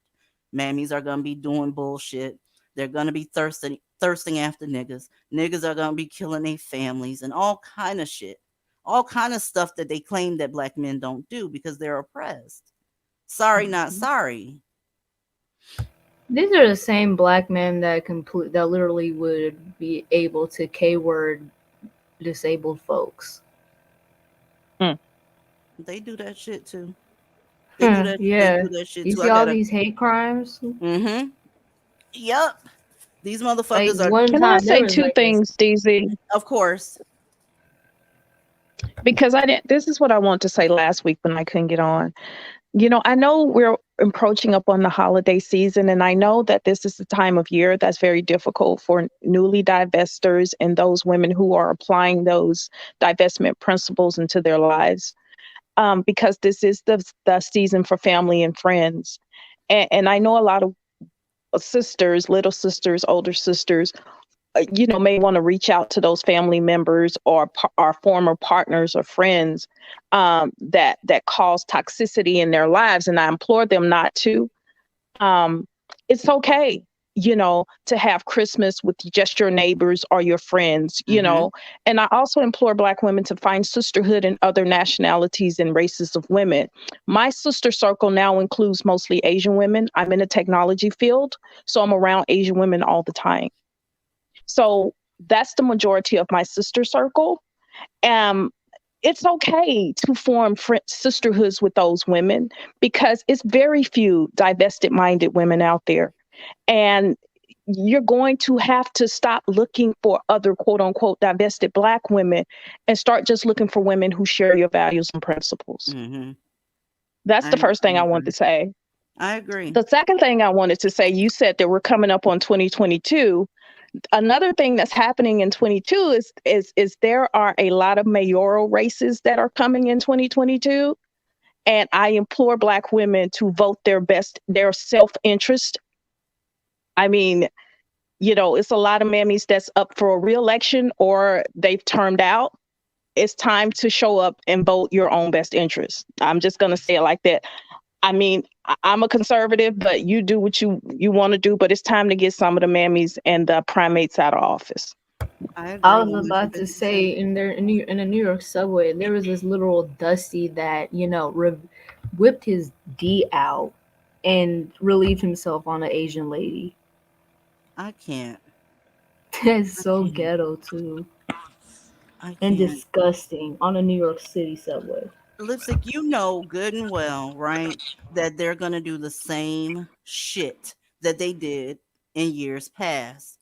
S1: Mammies are going to be doing bullshit. They're going to be thirsting after niggas. Niggas are going to be killing their families and all kind of shit. All kind of stuff that they claim that black men don't do because they're oppressed. Sorry, not sorry.
S17: These are the same black men that literally would be able to K-word disabled folks.
S1: They do that shit too.
S17: Yeah.
S1: They do that shit
S17: You
S1: too.
S17: see all these hate crimes?
S1: Mm-hmm. Yep. These motherfuckers
S17: Like,
S18: Can I say two things, DZ?
S1: Of course.
S18: Because this is what I wanted to say last week when I couldn't get on. You know, I know we're approaching up on the holiday season, and I know that this is the time of year that's very difficult for newly divestors and those women who are applying those divestment principles into their lives, because this is the season for family and friends. And I know a lot of sisters, little sisters, older sisters, may want to reach out to those family members or our former partners or friends that cause toxicity in their lives, and I implore them not to. It's okay. to have Christmas with just your neighbors or your friends, And I also implore Black women to find sisterhood in other nationalities and races of women. My sister circle now includes mostly Asian women. I'm in a technology field, so I'm around Asian women all the time. So that's the majority of my sister circle. It's okay to form sisterhoods with those women because it's very few divested minded women out there. And you're going to have to stop looking for other quote unquote divested Black women and start just looking for women who share your values and principles. That's the first thing I want to say.
S1: I agree.
S18: The second thing I wanted to say, you said that we're coming up on 2022. Another thing that's happening in 22 is there are a lot of mayoral races that are coming in 2022. And I implore Black women to vote their self-interest. I mean, it's a lot of mammies that's up for a re-election or they've turned out. It's time to show up and vote your own best interest. I'm just going to say it like that. I mean, I'm a conservative, but you do what you want to do. But it's time to get some of the mammies and the primates out of office.
S1: I
S17: was about to say in the New York subway, there was this little Dusty that whipped his D out and relieved himself on an Asian lady.
S1: I can't.
S17: That's so ghetto too. And disgusting on a New York City subway.
S1: Lipstick, you know good and well, right, that they're going to do the same shit that they did in years past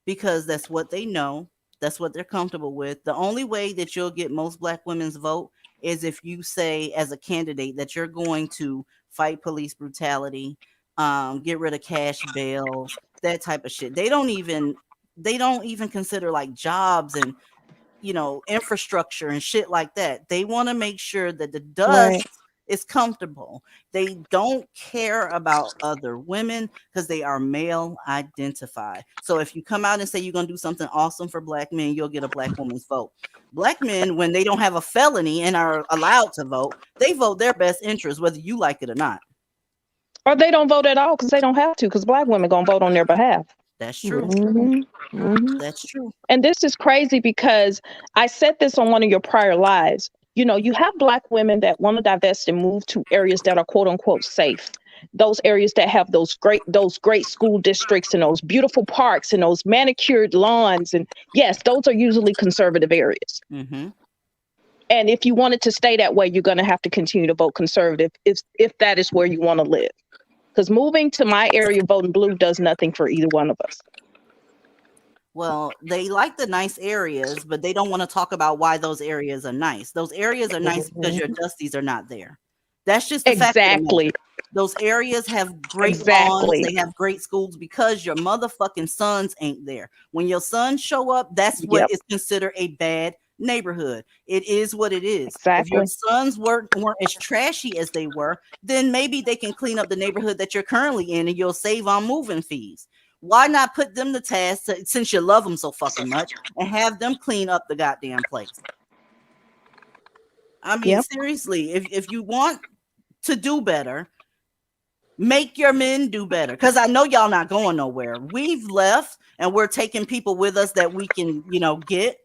S1: because that's what they know. That's what they're comfortable with. The only way that you'll get most Black women's vote is if you say as a candidate that you're going to fight police brutality, get rid of cash bails, that type of shit. They don't even consider like jobs and infrastructure and shit like that. They want to make sure that the dust is comfortable. They don't care about other women because they are male identified. So if you come out and say you're going to do something awesome for Black men, you'll get a Black woman's vote. Black men, when they don't have a felony and are allowed to vote, they vote their best interest, whether you like it or not.
S18: Or they don't vote at all because they don't have to, because Black women going to vote on their behalf.
S1: That's true. That's true.
S18: And this is crazy because I said this on one of your prior lives. You have Black women that want to divest and move to areas that are quote unquote safe. Those areas that have those great school districts and those beautiful parks and those manicured lawns. And yes, those are usually conservative areas.
S1: Mm-hmm.
S18: And if you want it to stay that way, you're going to have to continue to vote conservative if that is where you want to live. Because moving to my area voting blue does nothing for either one of us.
S1: Well, they like the nice areas, but they don't want to talk about why those areas are nice. Those areas are nice because your dusties are not there. That's just the fact of the matter. Those areas have great lawns, they have great schools because your motherfucking sons ain't there. When your sons show up, that's what is considered a bad neighborhood. It is what it is. If your sons weren't as trashy as they were, then maybe they can clean up the neighborhood that you're currently in and you'll save on moving fees. Why not put them to task since you love them so fucking much and have them clean up the goddamn place? I mean, seriously, if you want to do better, make your men do better. Because I know y'all not going nowhere. We've left and we're taking people with us that we can, get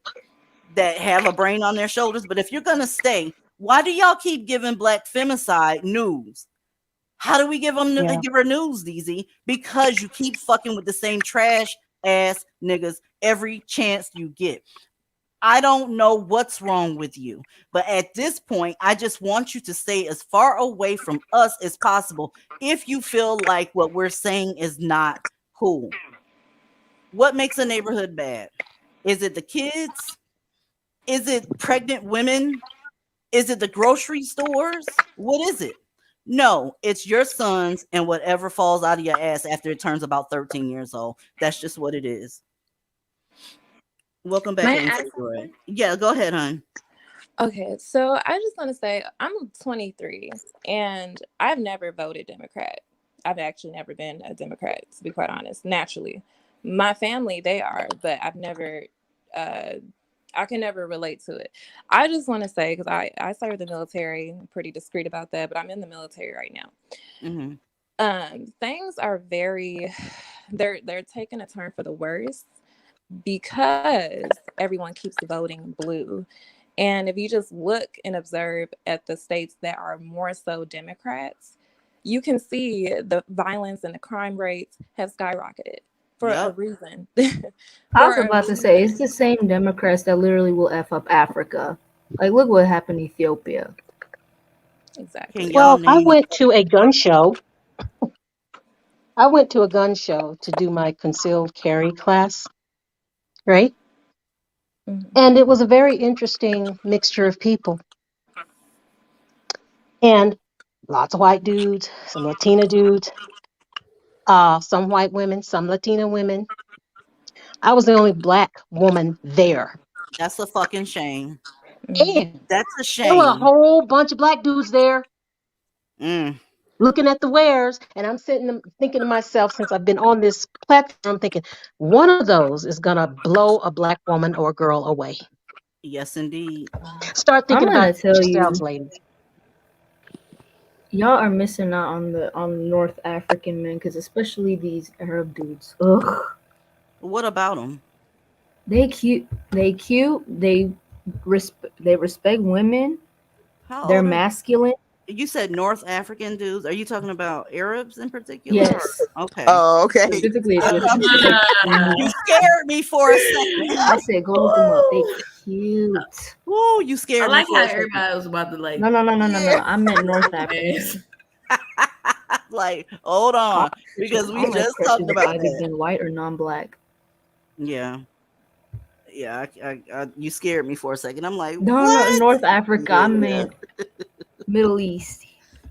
S1: that have a brain on their shoulders. But if you're going to stay, why do y'all keep giving Black femicide news? How do we give her news, DZ? Because you keep fucking with the same trash ass niggas every chance you get. I don't know what's wrong with you, but at this point, I just want you to stay as far away from us as possible if you feel like what we're saying is not cool. What makes a neighborhood bad? Is it the kids? Is it pregnant women? Is it the grocery stores? What is it? No, it's your sons and whatever falls out of your ass after it turns about 13 years old. That's just what it is. Welcome back. Yeah, go ahead, hon.
S5: Okay, so I just want to say I'm 23 and I've never voted Democrat. I've actually never been a Democrat, to be quite honest, naturally. My family, they are, but I've never, I can never relate to it. I just want to say, because I served the military, I'm pretty discreet about that, but I'm in the military right now.
S1: Mm-hmm.
S5: Things are very they're taking a turn for the worse because everyone keeps voting blue. And if you just look and observe at the states that are more so Democrats, you can see the violence and the crime rates have skyrocketed for a
S1: Yep.
S5: reason.
S17: I was
S5: For a
S17: about to say it's
S5: reason.
S17: the same Democrats that literally will F up Africa. Like look what happened in Ethiopia.
S1: Can
S5: Exactly.
S1: y'all
S4: Well, I
S1: name?
S4: went to a gun show. I went to a gun show to do my concealed carry class, right?
S5: Mhm.
S4: And it was a very interesting mixture of people. And lots of white dudes, some Latina dudes, some white women, some Latina women. I was the only black woman there.
S1: That's a fucking shame.
S5: Mhm.
S4: And
S1: That's a
S4: there were a
S1: shame.
S4: whole bunch of black dudes there
S1: Mm.
S4: looking at the wares. And I'm sitting thinking to myself, since I've been on this platform, thinking one of those is going to blow a black woman or girl away.
S1: Yes, indeed.
S4: Start
S17: I'm
S4: thinking about
S17: gonna tell
S4: yourselves,
S17: you,
S4: ladies.
S17: y'all are missing out on the North African men, because especially these Arab dudes. Ugh,
S1: What about them?
S17: they cute. They cute. They respect women.
S1: How
S17: They're
S1: old are
S17: masculine.
S1: you? Said North African dudes. Are you talking about Arabs in particular?
S17: Yes,
S1: Okay.
S13: Oh, okay.
S17: specifically
S1: I thought
S17: Egyptian.
S1: you,
S17: They
S1: you
S17: cute.
S1: scared me for a second.
S17: I said, go look them up. They cute.
S1: Woo, you
S10: I
S1: scared me
S10: like
S1: for
S10: how
S1: a second.
S10: everybody was about to like.
S17: No. I meant North African.
S10: Yes.
S1: Like, hold
S17: All
S1: on,
S17: my crushes,
S1: because we
S17: all my
S1: just
S17: crushes
S1: talked
S17: have
S1: about
S17: either
S1: that.
S17: been white or non-black.
S1: Yeah, yeah. You scared me for a second. I'm like,
S17: No,
S1: what?
S17: North Africa. I
S1: Yeah.
S17: meant Middle East.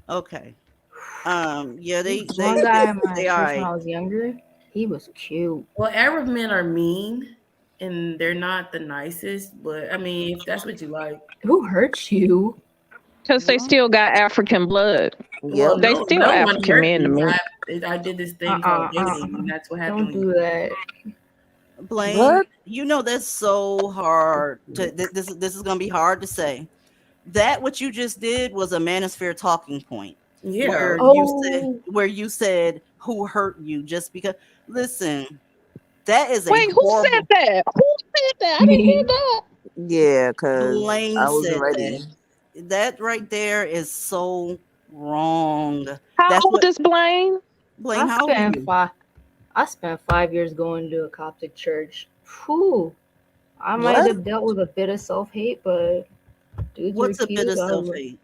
S1: Okay. Yeah.
S17: One guy in my
S1: They all
S17: church when
S1: right.
S17: I was younger, he was cute.
S10: Well, Arab men are mean and they're not the nicest, but I mean, if that's what you like.
S17: Who hurt you?
S3: Because they still got African blood.
S10: Well,
S1: Yep.
S3: They
S10: no,
S3: still
S10: no one
S3: African
S10: hurt
S3: men to
S10: me.
S3: me.
S10: I did this thing called dating, and that's what happened.
S17: Don't do that.
S1: Blaine,
S3: What?
S1: you know that's so hard. This is gonna be hard to say. That what you just did was a manosphere talking point.
S10: Yeah.
S1: Where you said who hurt you just because. Listen, that is a
S3: Wait, who said
S1: horrible.
S3: that? Who said that? I didn't hear that.
S13: Yeah, because
S1: Blaine
S13: I wasn't
S1: said
S13: ready.
S1: that. That right there is so wrong.
S3: How
S1: That's
S3: old
S1: what
S3: is Blaine?
S1: Blaine. How old are you?
S17: I spent 5 years going to a Coptic church. Whew. I might
S1: What?
S17: have dealt with a bit of self-hate, but dudes were
S1: What's a bit
S17: cute.
S1: of self hate?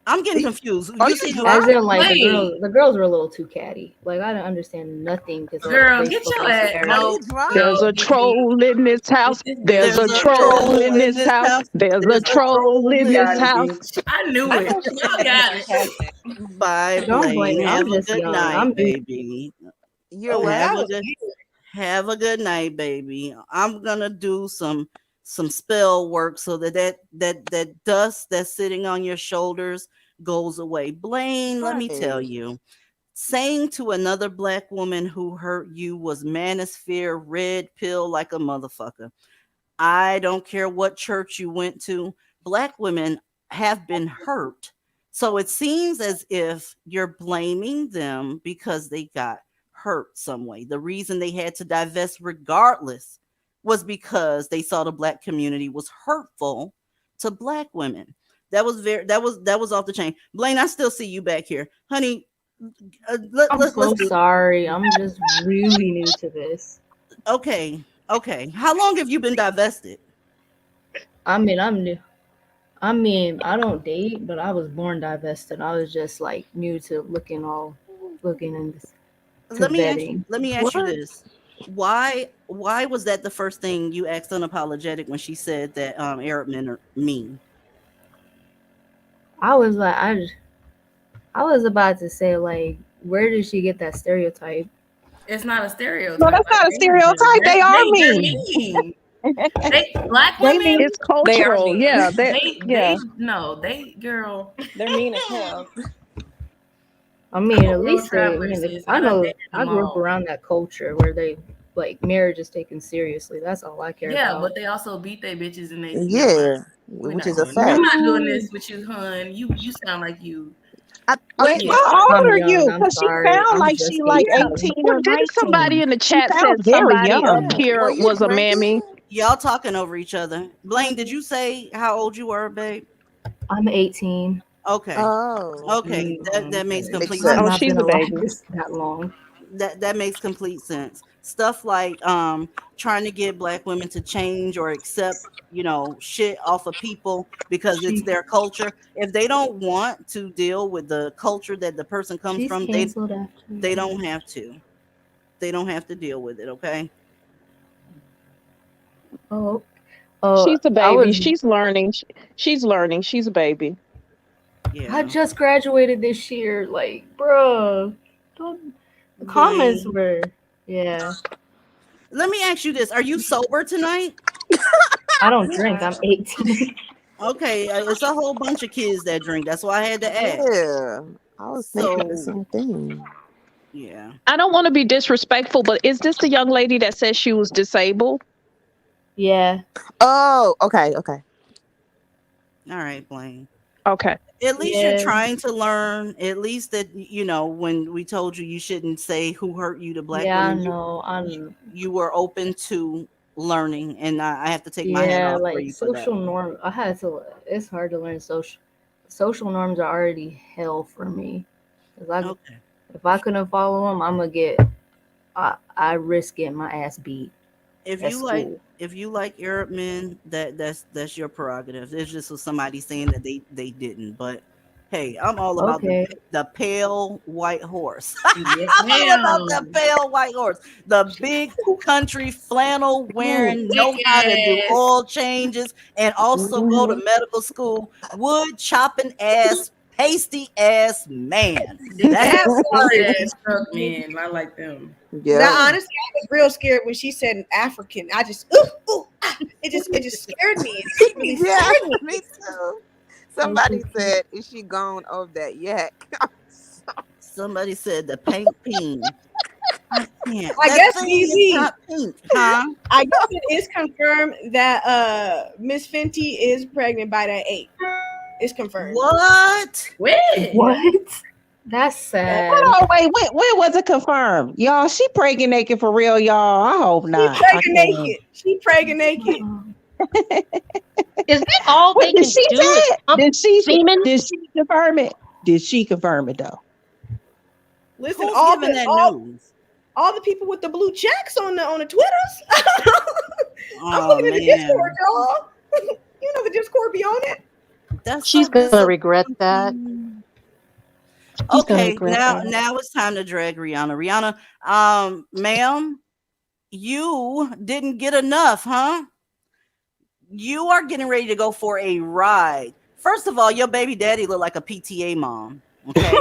S1: I'm getting confused.
S13: Are
S1: You
S13: you
S1: see,
S17: As in, like
S10: Wait.
S17: the girls were a little too catty. Like I didn't understand nothing because
S10: Girl,
S17: they
S10: get
S17: spoke
S10: your
S17: mostly
S10: ass.
S17: Arabic.
S10: No,
S3: There's a troll in this house.
S10: this
S3: There's
S10: bitch
S3: a
S1: there's a
S10: here.
S3: troll
S1: troll
S3: in
S1: in
S3: this
S1: this
S3: house.
S1: house.
S3: There's a
S1: There's a
S3: troll
S1: troll
S3: in
S1: in
S3: this
S10: Got
S1: this.
S10: it,
S3: house.
S10: bitch. I knew
S5: I
S10: it.
S5: thought she
S10: Y'all
S5: was
S10: got it.
S5: sarcastic.
S1: Bye,
S17: Don't blame
S1: Blaine.
S17: me.
S1: Have
S17: I'm
S1: a
S17: just
S1: good
S17: young.
S1: night, baby.
S13: You're
S10: Oh,
S13: what?
S10: that
S1: Have a
S10: was
S1: good
S10: cute.
S1: have a good night, baby. I'm gonna do some spell work so that dust that's sitting on your shoulders goes away. Blaine, let me tell
S13: Right.
S1: you, saying to another black woman who hurt you was manosphere red pill like a motherfucker. I don't care what church you went to, black women have been hurt. So it seems as if you're blaming them because they got hurt some way. The reason they had to divest regardless was because they saw the black community was hurtful to black women. That was off the chain. Blaine, I still see you back here. Honey,
S17: I'm so
S1: let's do
S17: sorry. I'm just really new to this.
S1: okay. Okay. How long have you been divested?
S17: I mean, I'm new. I mean, I don't date, but I was born divested. I was just like new to looking and to vetting.
S1: Let me ask you this. Why was that the first thing you asked unapologetic when she said that Arab men are mean?
S17: I was like, I was about to say like, where did she get that stereotype?
S10: It's not a stereotype.
S3: No, that's not a stereotype. They are
S10: They're
S3: mean.
S10: mean. Black
S17: They
S10: women.
S17: mean
S3: It's
S5: They are
S3: cultural.
S5: mean.
S3: Yeah,
S10: They no, they girl.
S5: They're mean as hell.
S17: I mean, at
S10: Girl
S17: least
S10: trap
S17: I mean,
S10: versus
S17: I
S10: I done
S17: know
S10: dated
S17: I
S10: them
S17: grew up
S10: all.
S17: around that culture where they like marriage is taken seriously. That's all I care
S10: Yeah,
S17: about.
S10: but they also beat their bitches and they still.
S13: Yeah,
S10: We're
S13: which
S10: not
S13: is a
S10: doing. I'm
S13: fact.
S10: not doing this with you, hun. You sound like you
S3: How
S17: Yeah,
S3: old
S17: I'm
S3: are
S17: young.
S3: you?
S17: I'm
S3: Because she
S17: sorry.
S3: sound
S17: I'm
S3: like
S17: just
S3: she
S17: getting
S3: like
S17: started.
S3: 18
S6: Well,
S3: or
S6: didn't somebody
S3: 19.
S6: in the
S3: She
S6: chat
S3: sounds
S6: said
S3: very
S6: somebody up
S3: young.
S6: here
S1: Were you
S6: was a mammy?
S1: drinking? Y'all talking over each other. Blaine, did you say how old you were, babe?
S17: I'm 18.
S1: Okay.
S13: Oh,
S1: Okay. That makes
S13: makes
S1: complete
S17: I've
S13: sense.
S1: sense.
S6: Oh,
S17: not
S6: she's
S17: been
S6: a
S17: alive
S6: baby.
S17: this that long.
S1: That makes complete sense. Stuff like trying to get black women to change or accept, shit off of people because it's their culture. If they don't want to deal with the culture that the person comes
S17: She's
S1: from,
S17: canceled after.
S1: they don't have to. They don't have to deal with it, okay?
S17: Oh,
S6: She's a
S17: I
S6: baby.
S17: was.
S6: She's learning. She's learning. She's a baby.
S17: I
S1: Yeah.
S17: just graduated this year. Like, bruh, the comments
S1: Blaine.
S17: were. Yeah.
S1: Let me ask you this. Are you sober tonight?
S17: I don't drink. I'm 18.
S1: Okay, it's a whole bunch of kids that drink. That's why I had to ask.
S13: Yeah, I was thinking the
S1: So,
S13: same thing.
S1: yeah.
S6: I don't want to be disrespectful, but is this the young lady that said she was disabled?
S17: Yeah.
S13: Oh, okay.
S1: All right, Blaine.
S6: Okay.
S1: At least you're
S17: Yeah.
S1: trying to learn. At least that when we told you shouldn't say who hurt you to black
S17: Yeah, I
S1: women,
S17: know.
S1: you were open to learning, and I have to take my hat
S17: Yeah,
S1: off for
S17: like
S1: you for that.
S17: social norm. I had to. It's hard to learn social norms are already hell for me. 'Cause
S1: Okay.
S17: if I couldn't follow them, I'm gonna get. I risk getting my ass beat
S1: If
S17: at
S1: you like,
S17: school.
S1: if you like Arab men, that's your prerogative. It's just was somebody saying that they didn't, but hey, I'm all about
S17: Okay.
S1: the pale white horse.
S10: Yes,
S1: I'm all about the
S10: ma'am.
S1: pale white horse, the big country flannel
S10: Ooh,
S1: wearing,
S10: thick
S1: know how to do
S10: ass.
S1: oil changes, and also go to medical school, wood chopping ass, pasty ass man.
S10: Thick
S1: That's
S10: ass,
S1: who I
S10: thick
S1: am.
S10: ass truck man. I like them.
S13: Yeah.
S8: Now, honestly, I was real scared when she said an African. I just, it just scared me. It
S13: Yeah,
S8: scared me.
S13: me too. Somebody said, "Is she gone over that yak?"
S1: Somebody said the paint peen. I can't.
S8: I
S1: That
S8: guess
S1: thing is
S8: BZ.
S1: not pink, huh?
S8: I guess it is confirmed that Miss Fenty is pregnant by that 8. It's confirmed.
S1: What?
S10: When?
S17: What? That's sad.
S3: Hold on, wait, when was it confirmed? Y'all, she pregnant naked for real, y'all. I hope
S8: She
S3: not.
S8: pregnant naked. She pregnant naked.
S4: Is that all
S3: What
S4: they
S3: did
S4: can
S3: she
S4: do? Is
S3: say?
S4: pump
S3: Did she
S4: semen?
S3: confirm it? Did she confirm it though?
S8: Listen,
S1: Who's
S8: all
S1: giving
S8: the
S1: that
S8: all,
S1: news?
S8: all the people with the blue checks on the Twitters. I'm
S1: Oh
S8: looking at the
S1: man,
S8: Discord, y'all. You know the Discord be on it.
S1: that's
S4: She's
S1: so
S4: gonna regret that.
S1: disappointing.
S4: She's gonna
S1: Okay,
S4: regret
S1: now
S4: that.
S1: now it's time to drag Rihanna. Ma'am, you didn't get enough, huh? You are getting ready to go for a ride. First of all, your baby daddy look like a PTA mom. Okay.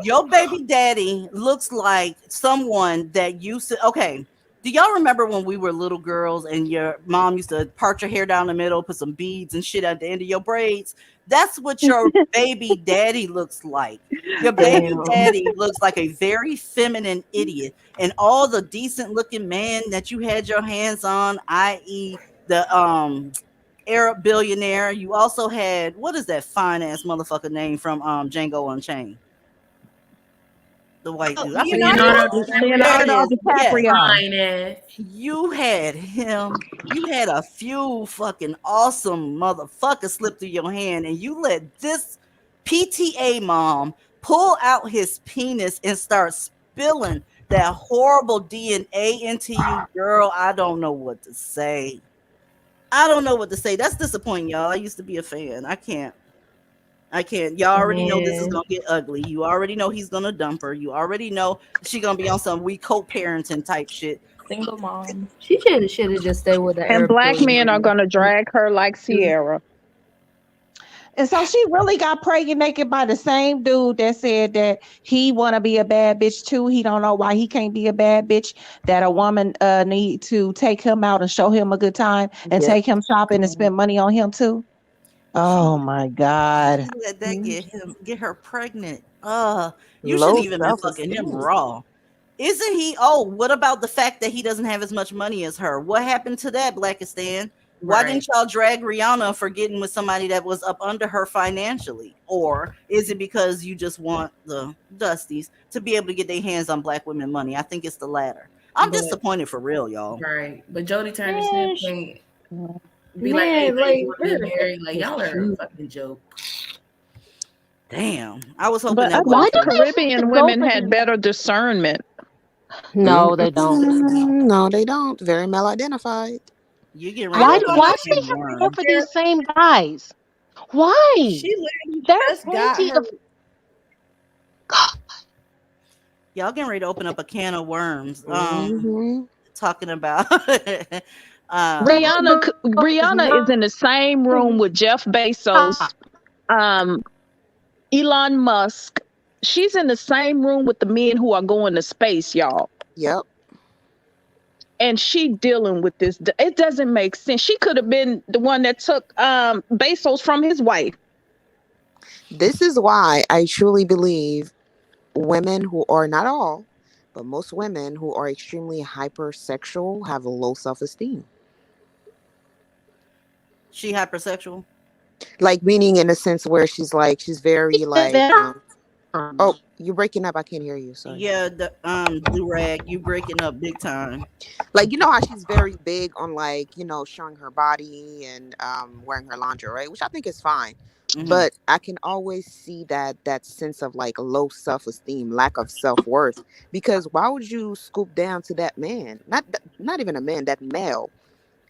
S1: Your baby daddy looks like someone that used to. Okay, do y'all remember when we were little girls and your mom used to part your hair down the middle, put some beads and shit at the end of your braids? That's what your baby daddy looks like. Your baby
S17: Damn.
S1: daddy looks like a very feminine idiot, and all the decent looking man that you had your hands on, i.e., the Arab billionaire. You also had, what is that fine ass motherfucker name from Django Unchained? The white dude. I forget.
S10: Leonardo
S1: There it
S3: Leonardo
S1: is. Yes.
S3: DiCaprio.
S10: Fine ass.
S1: You had him. You had a few fucking awesome motherfuckers slip through your hand, and you let this PTA mom pull out his penis and start spilling that horrible DNA into you, girl. I don't know what to say. I don't know what to say. That's disappointing, y'all. I used to be a fan. I can't. Y'all already know this is
S17: Man,
S1: gonna get ugly. You already know he's gonna dump her. You already know she gonna be on some we co-parenting type shit.
S17: single mom. She should have just stayed with the
S6: And
S17: Arab
S6: black men are
S17: billionaire.
S6: gonna drag her like Sierra.
S3: And so she really got pregnant naked by the same dude that said that he want to be a bad bitch too. He don't know why he can't be a bad bitch. That a woman need to take him out and show him a good time and
S13: Yep.
S3: take him shopping and spend money on him too. Oh my God.
S1: She let that get her pregnant. You shouldn't
S13: Low
S1: even been fucking him
S13: self-esteem.
S1: raw. Isn't he? Oh, what about the fact that he doesn't have as much money as her? What happened to that, Blackistan? Why didn't y'all drag Rihanna for getting with somebody that was up under her financially? Or is it because you just want the Dusties to be able to get their hands on black women money? I think it's the latter. I'm
S10: But-
S1: disappointed for real, y'all.
S10: Right. But Jody Turner Smith can't be like,
S17: Man,
S10: hey,
S17: like,
S10: you want to get married? Like,
S17: it's
S10: y'all are a
S17: cute.
S10: fucking joke.
S1: Damn. I was hoping
S6: But
S1: that
S6: I
S1: wasn't
S6: thought
S1: for them.
S6: Caribbean women had better discernment.
S4: No, they don't.
S13: No, they don't. Very mal identified.
S1: You getting ready to
S4: Why?
S1: open up
S4: Why
S1: a
S4: do they
S1: can of
S4: have to go
S1: worms.
S4: for these same guys? Why?
S8: She literally
S4: There's
S8: just got
S4: plenty
S8: her.
S4: of.
S1: Y'all getting ready to open up a can of worms.
S13: Mhm.
S1: Talking about
S6: Rihanna is in the same room with Jeff Bezos, Elon Musk. She's in the same room with the men who are going to space, y'all.
S13: Yep.
S6: And she dealing with this. It doesn't make sense. She could have been the one that took Bezos from his wife.
S13: This is why I truly believe women who are, not all, but most women who are extremely hypersexual have a low self-esteem.
S1: she hypersexual.
S13: Like, meaning in a sense where she's very like oh, you're breaking up. I can't hear you. Sorry.
S1: Yeah, the do-rag, you breaking up big time.
S13: Like, you know how she's very big on, like, showing her body and wearing her lingerie, which I think is fine.
S1: Mhm.
S13: But I can always see that sense of like low self-esteem, lack of self-worth, because why would you scoop down to that man, not even a man, that male,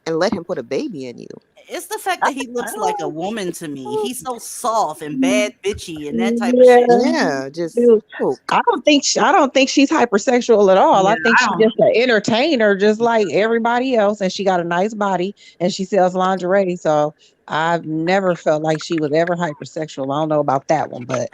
S13: and let him put a baby in you?
S1: It's the fact that he looks like a woman to me. He's so soft and bad bitchy and that type of
S3: Yeah.
S1: shit.
S13: Yeah, just
S3: Dude, I don't think she's hypersexual at all. I
S10: Yeah,
S3: think
S10: I
S3: she's
S10: don't.
S3: just an entertainer, just like everybody else, and she got a nice body and she sells lingerie. So I've never felt like she was ever hypersexual. I don't know about that one, but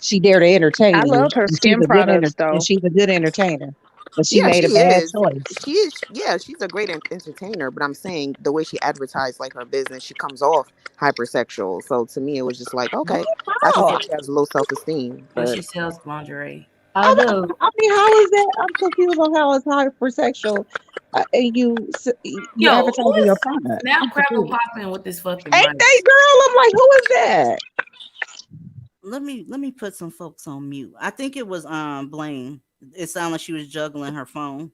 S3: she dare to entertain
S6: I
S3: you.
S6: love her
S3: And
S6: skin products,
S3: and
S6: though.
S3: she's a good entertainer. But she
S13: Yeah,
S3: made
S13: she
S3: a bad
S13: is.
S3: choice.
S13: She is. Yeah, she's a great entertainer. But I'm saying the way she advertised like her business, she comes off hypersexual. So to me, it was just like, okay, I can see
S3: How?
S13: she has low self-esteem.
S10: But she
S13: But
S10: sells lingerie.
S17: Although
S3: I mean, how is that? I'm confused on how it's hypersexual. And you
S10: Yo, who
S3: advertising your
S10: is
S3: product.
S10: Snap
S3: I'm
S10: Crackle
S3: confused.
S10: popping with this fucking
S3: Ain't
S10: mic?
S3: they, girl? I'm like, who is that?
S1: Let me put some folks on mute. I think it was Blaine. It sounded like she was juggling her phone.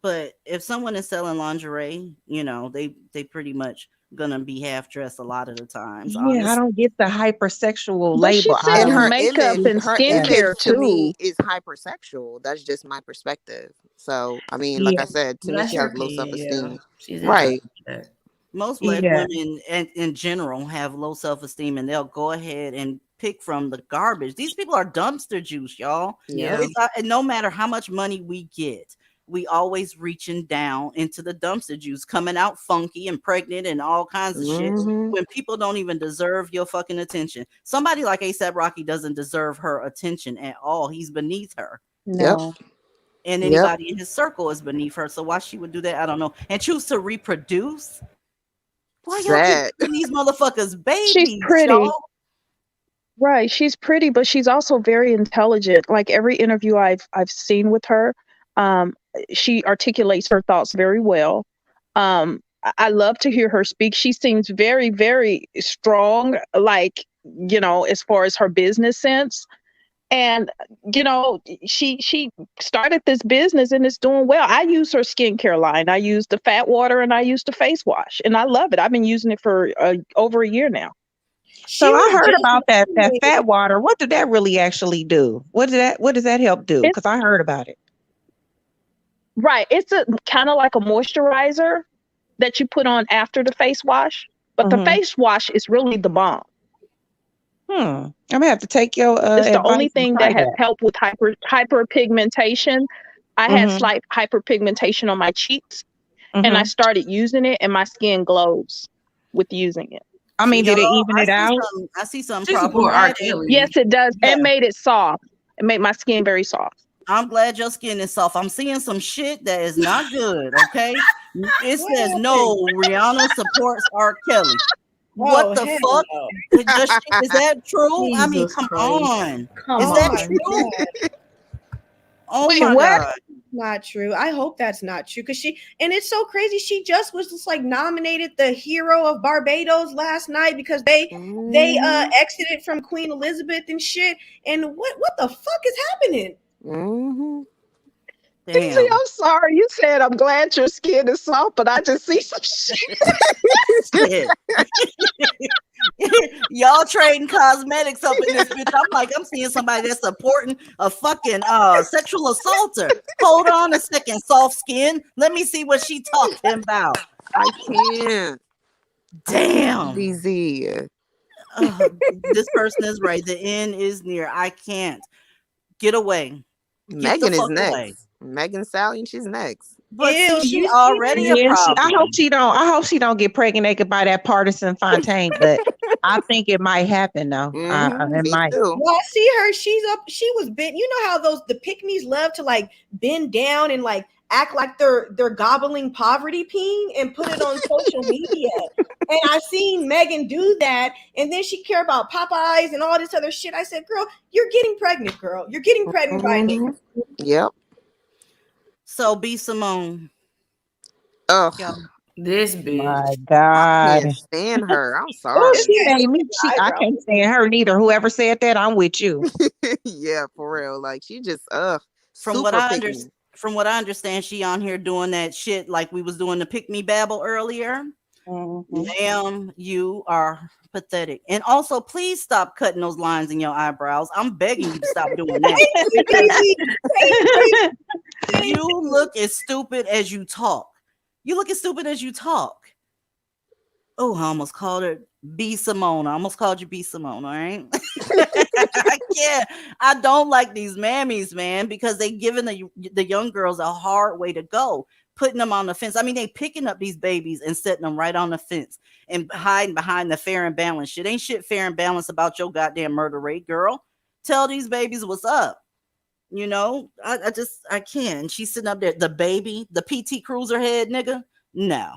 S1: But if someone is selling lingerie, they pretty much gonna be half dressed a lot of the times,
S3: Yeah, I
S1: honestly.
S3: don't get the hypersexual
S6: But she
S3: label. I
S6: sells
S13: and
S3: don't
S6: makeup
S3: get
S6: and
S13: her
S3: that.
S13: image
S6: skincare
S13: to me
S6: too.
S13: is hypersexual. That's just my perspective. So I mean, like
S3: Yeah,
S13: I said, to me,
S10: That's
S13: she
S10: your
S13: has low
S10: opinion, yeah.
S13: self-esteem.
S10: She's entitled
S13: Right.
S10: to that.
S1: Most black
S3: yeah,
S1: women in general have low self-esteem and they'll go ahead and pick from the garbage. These people are dumpster juice, y'all.
S13: Yep.
S10: Yeah.
S1: And no matter how much money we get, we always reaching down into the dumpster juice, coming out funky and pregnant and all kinds of shit
S13: Mm-hmm.
S1: when people don't even deserve your fucking attention. Somebody like ASAP Rocky doesn't deserve her attention at all. He's beneath her.
S13: Yep.
S17: no.
S1: And
S13: Yep.
S1: anybody in his circle is beneath her. So why she would do that, I don't know. And choose to reproduce? Why y'all keep
S13: Sad.
S1: giving these motherfuckers
S6: She's
S1: babies,
S6: pretty.
S1: y'all?
S6: Right. She's pretty, but she's also very intelligent. Like every interview I've seen with her, um, she articulates her thoughts very well. I love to hear her speak. She seems very, very strong, like, as far as her business sense. And she started this business and it's doing well. I use her skincare line. I use the fat water and I use the face wash, and I love it. I've been using it for over a year now.
S3: so
S8: She
S3: I
S8: was
S3: heard
S8: just
S3: about that
S8: saying,
S3: fat water. What did that really actually do? What does that help do?
S6: It's
S3: Because I heard about it.
S6: right. It's a kind of like a moisturizer that you put on after the face wash, but the
S3: Hmm.
S6: face wash is really the bomb.
S3: I'm gonna have to take your
S6: It's the
S3: advice
S6: only
S3: and
S6: thing
S3: try
S6: that has
S3: that.
S6: helped with hyperpigmentation. I had
S3: Hmm.
S6: slight hyperpigmentation on my cheeks, and I
S3: Hmm.
S6: started using it, and my skin glows with using it.
S3: I
S1: See,
S3: mean, did it
S1: hello,
S3: even it out?
S1: I see something
S10: She support R.
S1: problematic.
S10: Kelly.
S6: Yes, it does.
S1: Yeah.
S6: It made it soft. It made my skin very soft.
S1: I'm glad your skin is soft. I'm seeing some shit that is not good, okay? It says no, Rihanna supports R. Kelly. What
S8: oh
S1: the
S8: hell
S1: fuck?
S8: no.
S1: Is that true? I mean,
S17: Jesus
S1: come
S17: Christ.
S1: on.
S17: Come
S1: Is
S8: Oh
S1: that
S8: my
S17: on.
S1: true?
S8: god.
S1: Oh
S3: Wait,
S1: my
S3: what?
S1: god.
S8: Not true. I hope that's not true because and it's so crazy. She just was just like nominated the hero of Barbados last night because they exited from Queen Elizabeth and shit. And what the fuck is happening?
S13: Mm-hmm.
S3: DZ,
S1: Damn.
S3: I'm sorry. You said I'm glad your skin is soft, but I just see some shit.
S1: Y'all trading cosmetics up in this bitch. I'm seeing somebody that's supporting a fucking sexual assaulter. Hold on a second, soft skin. Let me see what she talking about.
S13: I can't.
S1: Damn.
S13: DZ.
S1: This person is right. The end is near. I can't. Get away. Get the
S13: Megan is
S1: fuck away.
S13: next. Megan Stallion, she's next.
S1: But
S8: Ew,
S1: see, she
S8: you see
S1: already a
S3: Yeah,
S1: problem.
S3: I hope she don't get pregnant by that partisan Fontaine, but I think it might happen though. It
S13: Me
S3: might.
S13: too.
S8: Well, I see her. She's up. She was bent. You know how the pick-me's love to like bend down and like act like they're gobbling poverty peen and put it on social media. And I seen Megan do that, and then she care about Popeyes and all this other shit. I said, "Girl, you're getting pregnant, girl. You're getting pregnant by a nigga."
S13: Yep.
S1: So B Simone.
S13: Ugh.
S1: Yeah.
S10: This
S3: My
S10: bitch.
S3: God.
S13: Can't stand her. I'm
S3: Oh,
S13: sorry.
S3: she made me. I can't stand her neither. Whoever said that, I'm with you.
S13: Yeah, for real. Like she just
S1: From what
S13: super
S1: I
S13: picky.
S1: understand, she on here doing that shit like we was doing the pick me babble earlier. Ma'am, you are pathetic. And also, please stop cutting those lines in your eyebrows. I'm begging you to stop doing that. You look as stupid as you talk. You look as stupid as you talk. Oh, I almost called her B Simone. I almost called you B Simone, all right? I can't. I don't like these mammies, man, because they giving the young girls a hard way to go, putting them on the fence. I mean, they picking up these babies and setting them right on the fence and hiding behind the fair and balanced shit. Ain't shit fair and balanced about your goddamn murder rate, girl. Tell these babies what's up. You know, I can't. She's sitting up there, the baby, the PT Cruiser head nigga. No.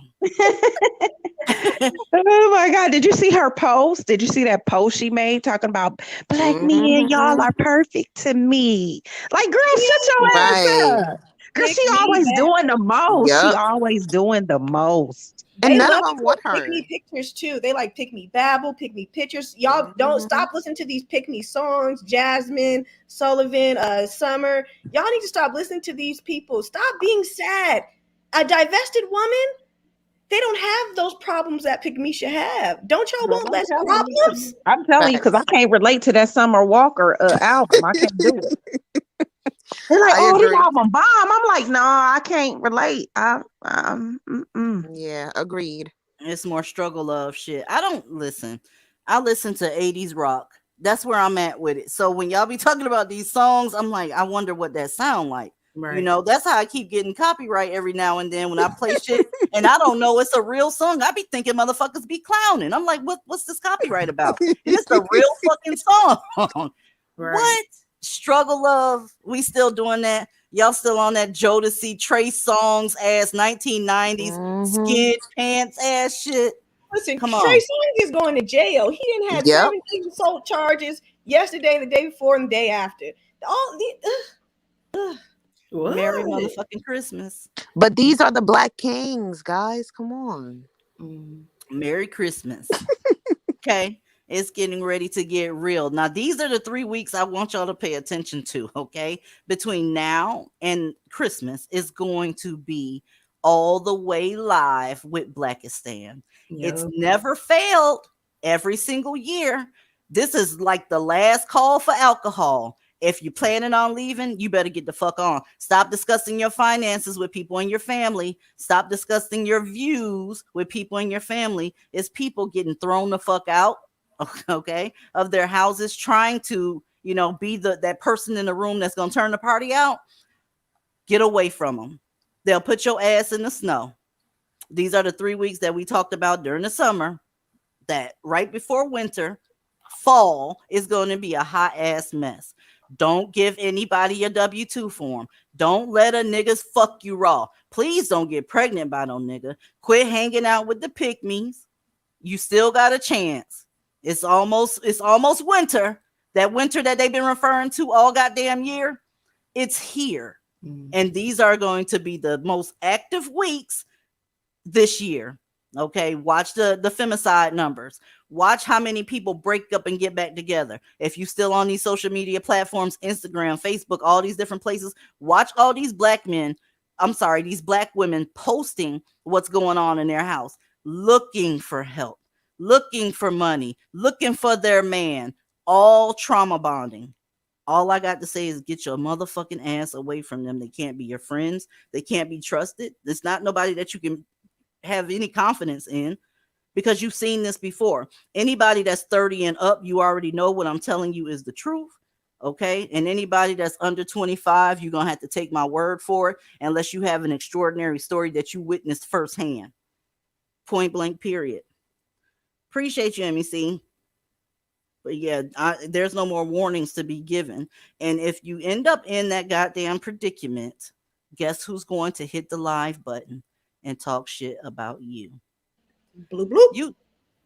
S3: Oh my God. Did you see her post? Did you see that post she made talking about black men? Y'all are perfect to me. Like, girl, shut your ass up. Girl, she always doing the most. She
S13: Yep.
S3: always doing the most.
S13: And
S8: They
S13: none
S8: love
S13: of them want
S8: pick
S13: her.
S8: me pictures too. They like pick me babble, pick me pictures. Y'all don't stop listening to these pick me songs. Jasmine, Sullivan, Summer. Y'all need to stop listening to these people. Stop being sad. A divested woman, they don't have those problems that pick me should have. Don't y'all want less problems?
S3: I'm telling you, because I can't relate to that Summer Walker album. I can't do it. They're like,
S13: I
S3: oh, this
S13: agree.
S3: album bomb. I'm like, no, I can't relate.
S13: Yeah, agreed.
S1: It's more struggle of shit. I don't listen. I listen to 80s rock. That's where I'm at with it. So when y'all be talking about these songs, I'm like, I wonder what that sound like.
S10: Right.
S1: You know, that's how I keep getting copyright every now and then when I play shit and I don't know it's a real song. I be thinking motherfuckers be clowning. I'm like, what's this copyright about? And it's a real fucking song.
S10: Right.
S1: What? Struggle of, we still doing that? Y'all still on that Jodeci Trace songs ass 1990s skid pants ass shit?
S8: Listen,
S1: Come
S8: Trey
S1: on.
S8: Songz is going to jail. He didn't have
S13: Yep.
S8: 17 assault charges yesterday, the day before, and the day after. All the
S10: What?
S1: Merry motherfucking Christmas.
S13: But these are the Black Kings, guys. Come on.
S1: Merry Christmas. Okay. It's getting ready to get real. Now, these are the 3 weeks I want y'all to pay attention to, okay? Between now and Christmas is going to be all the way live with Blackistan. It's never failed every single year. This is like the last call for alcohol. If you're planning on leaving, you better get the fuck on. Stop discussing your finances with people in your family. Stop discussing your views with people in your family. It's people getting thrown the fuck out, okay, of their houses, trying to, you know, be that person in the room that's going to turn the party out. Get away from them. They'll put your ass in the snow. These are the 3 weeks that we talked about during the summer, that right before winter, fall is going to be a hot ass mess. Don't give anybody a W-2 form. Don't let a niggas fuck you raw. Please don't get pregnant by no nigga. Quit hanging out with the pick-me's. You still got a chance. It's almost winter. That winter that they've been referring to all goddamn year. It's here. And these are going to be the most active weeks this year. Okay, watch the femicide numbers. Watch how many people break up and get back together. If you still on these social media platforms, Instagram, Facebook, all these different places, watch all these black men, these black women posting what's going on in their house, looking for help, looking for money, looking for their man, all trauma bonding. All I got to say is get your motherfucking ass away from them. They can't be your friends. They can't be trusted. It's not nobody that you can have any confidence in, because you've seen this before. Anybody that's 30 and up, you already know what I'm telling you is the truth. Okay. And anybody that's under 25, you're going to have to take my word for it, unless you have an extraordinary story that you witnessed firsthand. Point blank, period. Appreciate you, MEC. But yeah, there's no more warnings to be given. And if you end up in that goddamn predicament, guess who's going to hit the live button and talk shit about you?
S8: Bloop, bloop.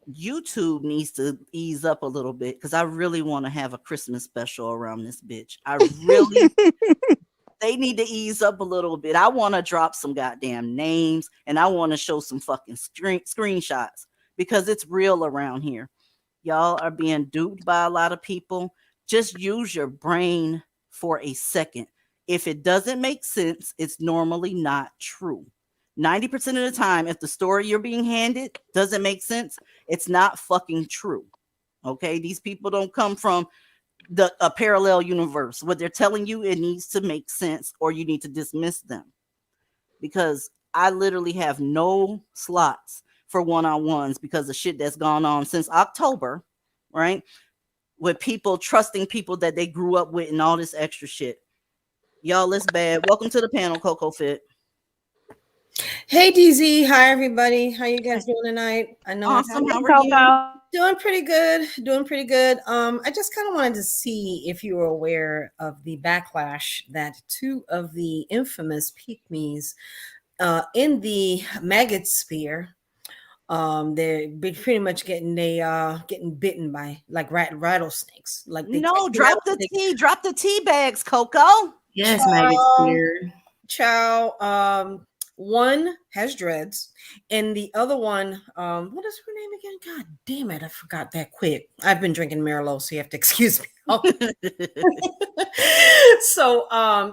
S1: YouTube needs to ease up a little bit, because I really want to have a Christmas special around this bitch. They need to ease up a little bit. I want to drop some goddamn names, and I want to show some fucking screenshots, because it's real around here. Y'all are being duped by a lot of people. Just use your brain for a second. If it doesn't make sense, it's normally not true. 90% of the time, if the story you're being handed doesn't make sense, it's not fucking true. Okay? These people don't come from a parallel universe. What they're telling you, it needs to make sense, or you need to dismiss them. Because I literally have no slots for one-on-ones because of shit that's gone on since October, right? With people trusting people that they grew up with and all this extra shit. Y'all, it's bad. Welcome to the panel, Coco Fit.
S7: Hey DZ, hi everybody. How you guys doing tonight? I know
S1: awesome. How are you?
S7: Doing pretty good. Doing pretty good. I just kind of wanted to see if you were aware of the backlash that two of the infamous pygmies in the maggot sphere, they're pretty much getting bitten by like rattlesnakes. Like
S1: drop the tea bags, Coco.
S10: Yes, maggot sphere.
S7: Ciao. One has dreads, and the other one, what is her name again? God damn it, I forgot that quick. I've been drinking Merlot, so you have to excuse me. So,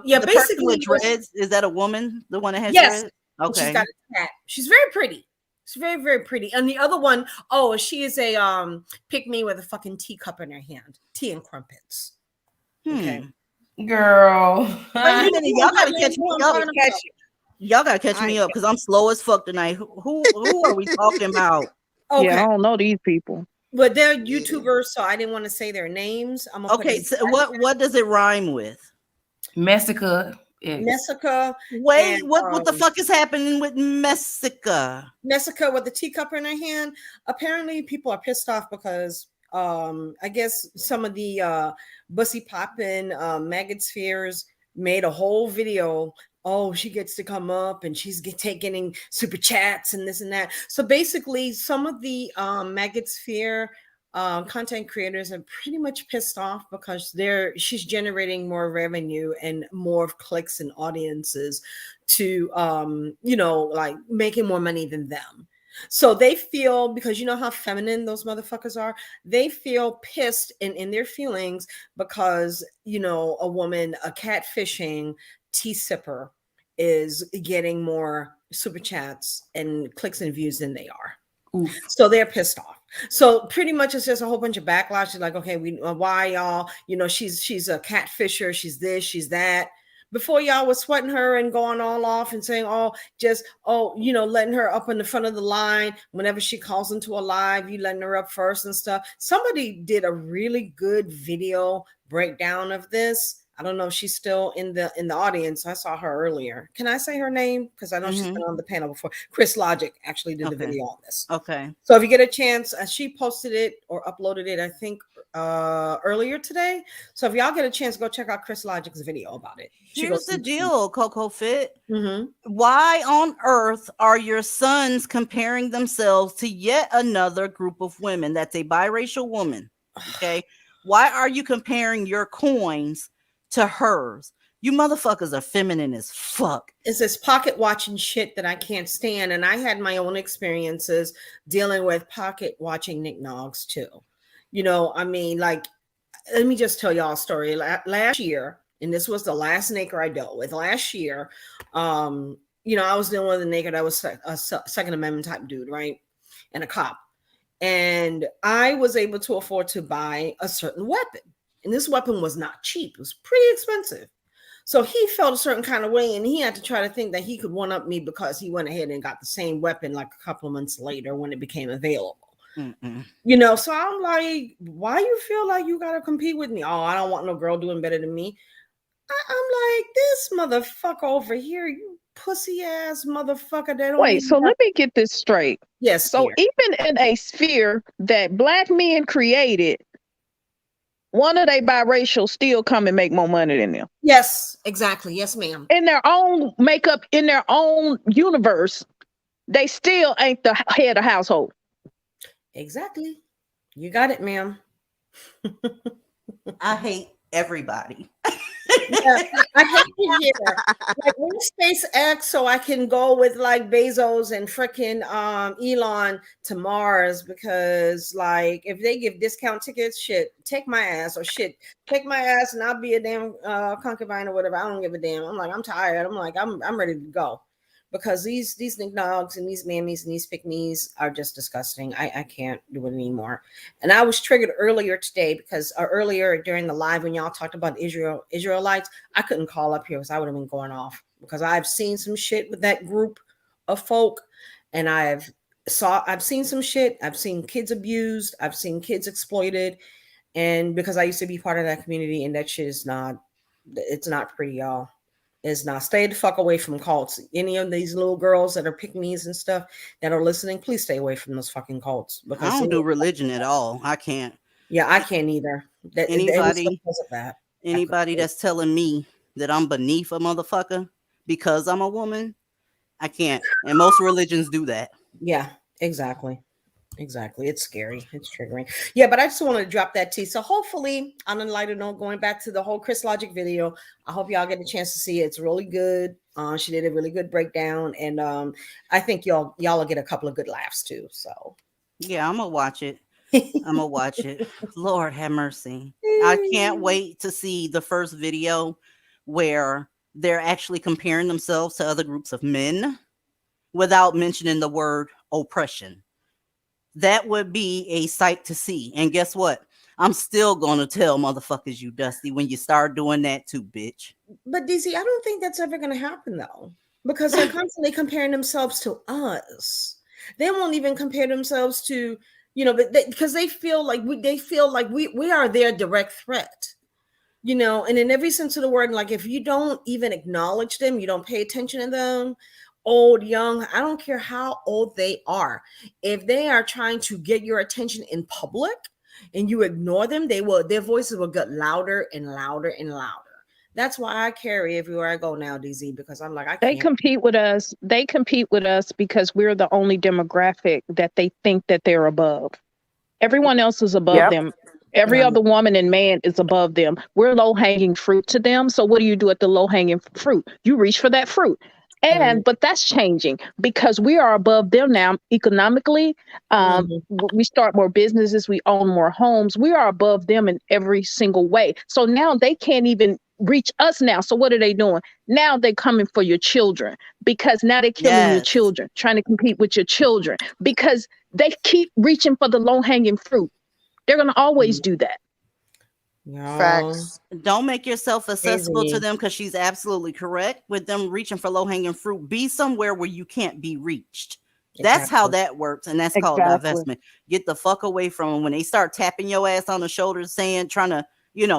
S7: yeah,
S1: the
S7: basically,
S1: with dreads, is that a woman? The one that has
S7: yes,
S1: dreads? Okay,
S7: she's got a tat. She's very pretty. She's very, very pretty. And the other one, she is a pick me with a fucking teacup in her hand, tea and crumpets. Okay,
S10: girl.
S1: Wait a minute, y'all gotta catch me up. Y'all gotta catch me up, because I'm slow as fuck tonight. Who are we talking about?
S7: Okay.
S6: Yeah, I don't know these people.
S7: But they're YouTubers, so I didn't want to say their names. I'm
S1: okay. So what does it rhyme with?
S10: Messica.
S7: Messica.
S1: Wait,
S7: and,
S1: what the fuck is happening with Messica?
S7: Messica with the teacup in her hand. Apparently, people are pissed off because I guess some of the bussy popping maggot spheres made a whole video. Oh, she gets to come up and she's taking super chats and this and that. So basically, some of the maggot sphere content creators are pretty much pissed off because she's generating more revenue and more clicks and audiences to like making more money than them. So they feel, because you know how feminine those motherfuckers are, they feel pissed in their feelings because a woman, a catfishing tea sipper, is getting more super chats and clicks and views than they are.
S10: Oof.
S7: So they're pissed off. So pretty much it's just a whole bunch of backlash. Like, okay, why y'all, she's a catfisher, she's this, she's that. Before y'all was sweating her and going all off and saying, letting her up in the front of the line. Whenever she calls into a live, you letting her up first and stuff. Somebody did a really good video breakdown of this. I don't know if she's still in the audience. I saw her earlier. Can I say her name? Because I know she's been on the panel before. Chris Logic actually did the video on this.
S1: Okay.
S7: So if you get a chance, she posted it or uploaded it, I think, earlier today. So if y'all get a chance, go check out Chris Logic's video about it.
S1: Here's the deal, Coco Fit. Why on earth are your sons comparing themselves to yet another group of women that's a biracial woman? Okay. Why are you comparing your coins to hers? You motherfuckers are feminine as fuck.
S7: It's this pocket watching shit that I can't stand. And I had my own experiences dealing with pocket watching Nick Noggs too. You know, I mean, like, let me just tell y'all a story. Last year, and this was the last nigger I dealt with. Last year, you know, I was dealing with a nigger that was a Second Amendment type dude, right? And a cop. And I was able to afford to buy a certain weapon. And this weapon was not cheap. It was pretty expensive. So he felt a certain kind of way, and he had to try to think that he could one up me because he went ahead and got the same weapon like a couple of months later when it became available. You know, so I'm like, why you feel like you gotta compete with me? Oh, I don't want no girl doing better than me. I'm like, this motherfucker over here, you pussy ass motherfucker that don't
S6: Wait,
S7: even
S6: so
S7: have-
S6: let me get this straight.
S7: Yes.
S6: So
S7: dear.
S6: even in a sphere that black men created, one of they biracial still come and make more money than them.
S7: Yes, exactly. Yes, ma'am.
S6: In their own makeup, in their own universe, they still ain't the head of household.
S7: Exactly. You got it, ma'am.
S1: I hate everybody.
S7: Yeah, I hate to hear that. Like, where's SpaceX so I can go with like Bezos and freaking Elon to Mars? Because like, if they give discount tickets, shit, take my ass, or shit, take my ass and I'll be a damn concubine or whatever. I don't give a damn. I'm like, I'm tired. I'm like, I'm ready to go. Because these knickknacks and these mammies and these pick-me's are just disgusting. I can't do it anymore. And I was triggered earlier today because earlier during the live when y'all talked about Israelites, I couldn't call up here because I would have been going off because I've seen some shit with that group of folk, and I've seen some shit. I've seen kids abused. I've seen kids exploited, and because I used to be part of that community, and that shit is not. It's not pretty, y'all. Is not. Stay the fuck away from cults. Any of these little girls that are pick-me's and stuff that are listening, please stay away from those fucking cults. Because
S1: I don't do religion at all. I can't.
S7: Yeah, I can't either.
S1: Anybody that's telling me that I'm beneath a motherfucker because I'm a woman, I can't. And most religions do that.
S7: Yeah, exactly. Exactly. It's scary. It's triggering. Yeah, but I just want to drop that tea. So hopefully, on a lighter note, going back to the whole Chris Logic video, I hope y'all get a chance to see it. It's really good. She did a really good breakdown, and I think y'all will get a couple of good laughs too. So
S1: yeah, I'm gonna watch it. I'm gonna watch it. Lord have mercy. I can't wait to see the first video where they're actually comparing themselves to other groups of men without mentioning the word oppression. That would be a sight to see. And guess what? I'm still going to tell motherfuckers you dusty when you start doing that too, bitch.
S7: But DZ, I don't think that's ever going to happen though, because they're constantly comparing themselves to us. They won't even compare themselves to, but because they feel like we are their direct threat, and in every sense of the word. Like, if you don't even acknowledge them, you don't pay attention to them, old, young, I don't care how old they are. If they are trying to get your attention in public and you ignore them, their voices will get louder and louder and louder. That's why I carry everywhere I go now, DZ, because I'm like,
S6: They compete with us. They compete with us because we're the only demographic that they think that they're above. Everyone else is above them. Every other woman and man is above them. We're low-hanging fruit to them. So what do you do at the low-hanging fruit? You reach for that fruit. But that's changing because we are above them now economically. We start more businesses. We own more homes. We are above them in every single way. So now they can't even reach us now. So what are they doing? Now they're coming for your children because now they're killing your children, trying to compete with your children because they keep reaching for the low-hanging fruit. They're going to always do that.
S1: Facts. Don't make yourself accessible to them because she's absolutely correct with them reaching for low-hanging fruit. Be somewhere where you can't be reached. That's how that works, and that's called divestment. Get the fuck away from them when they start tapping your ass on the shoulders, trying to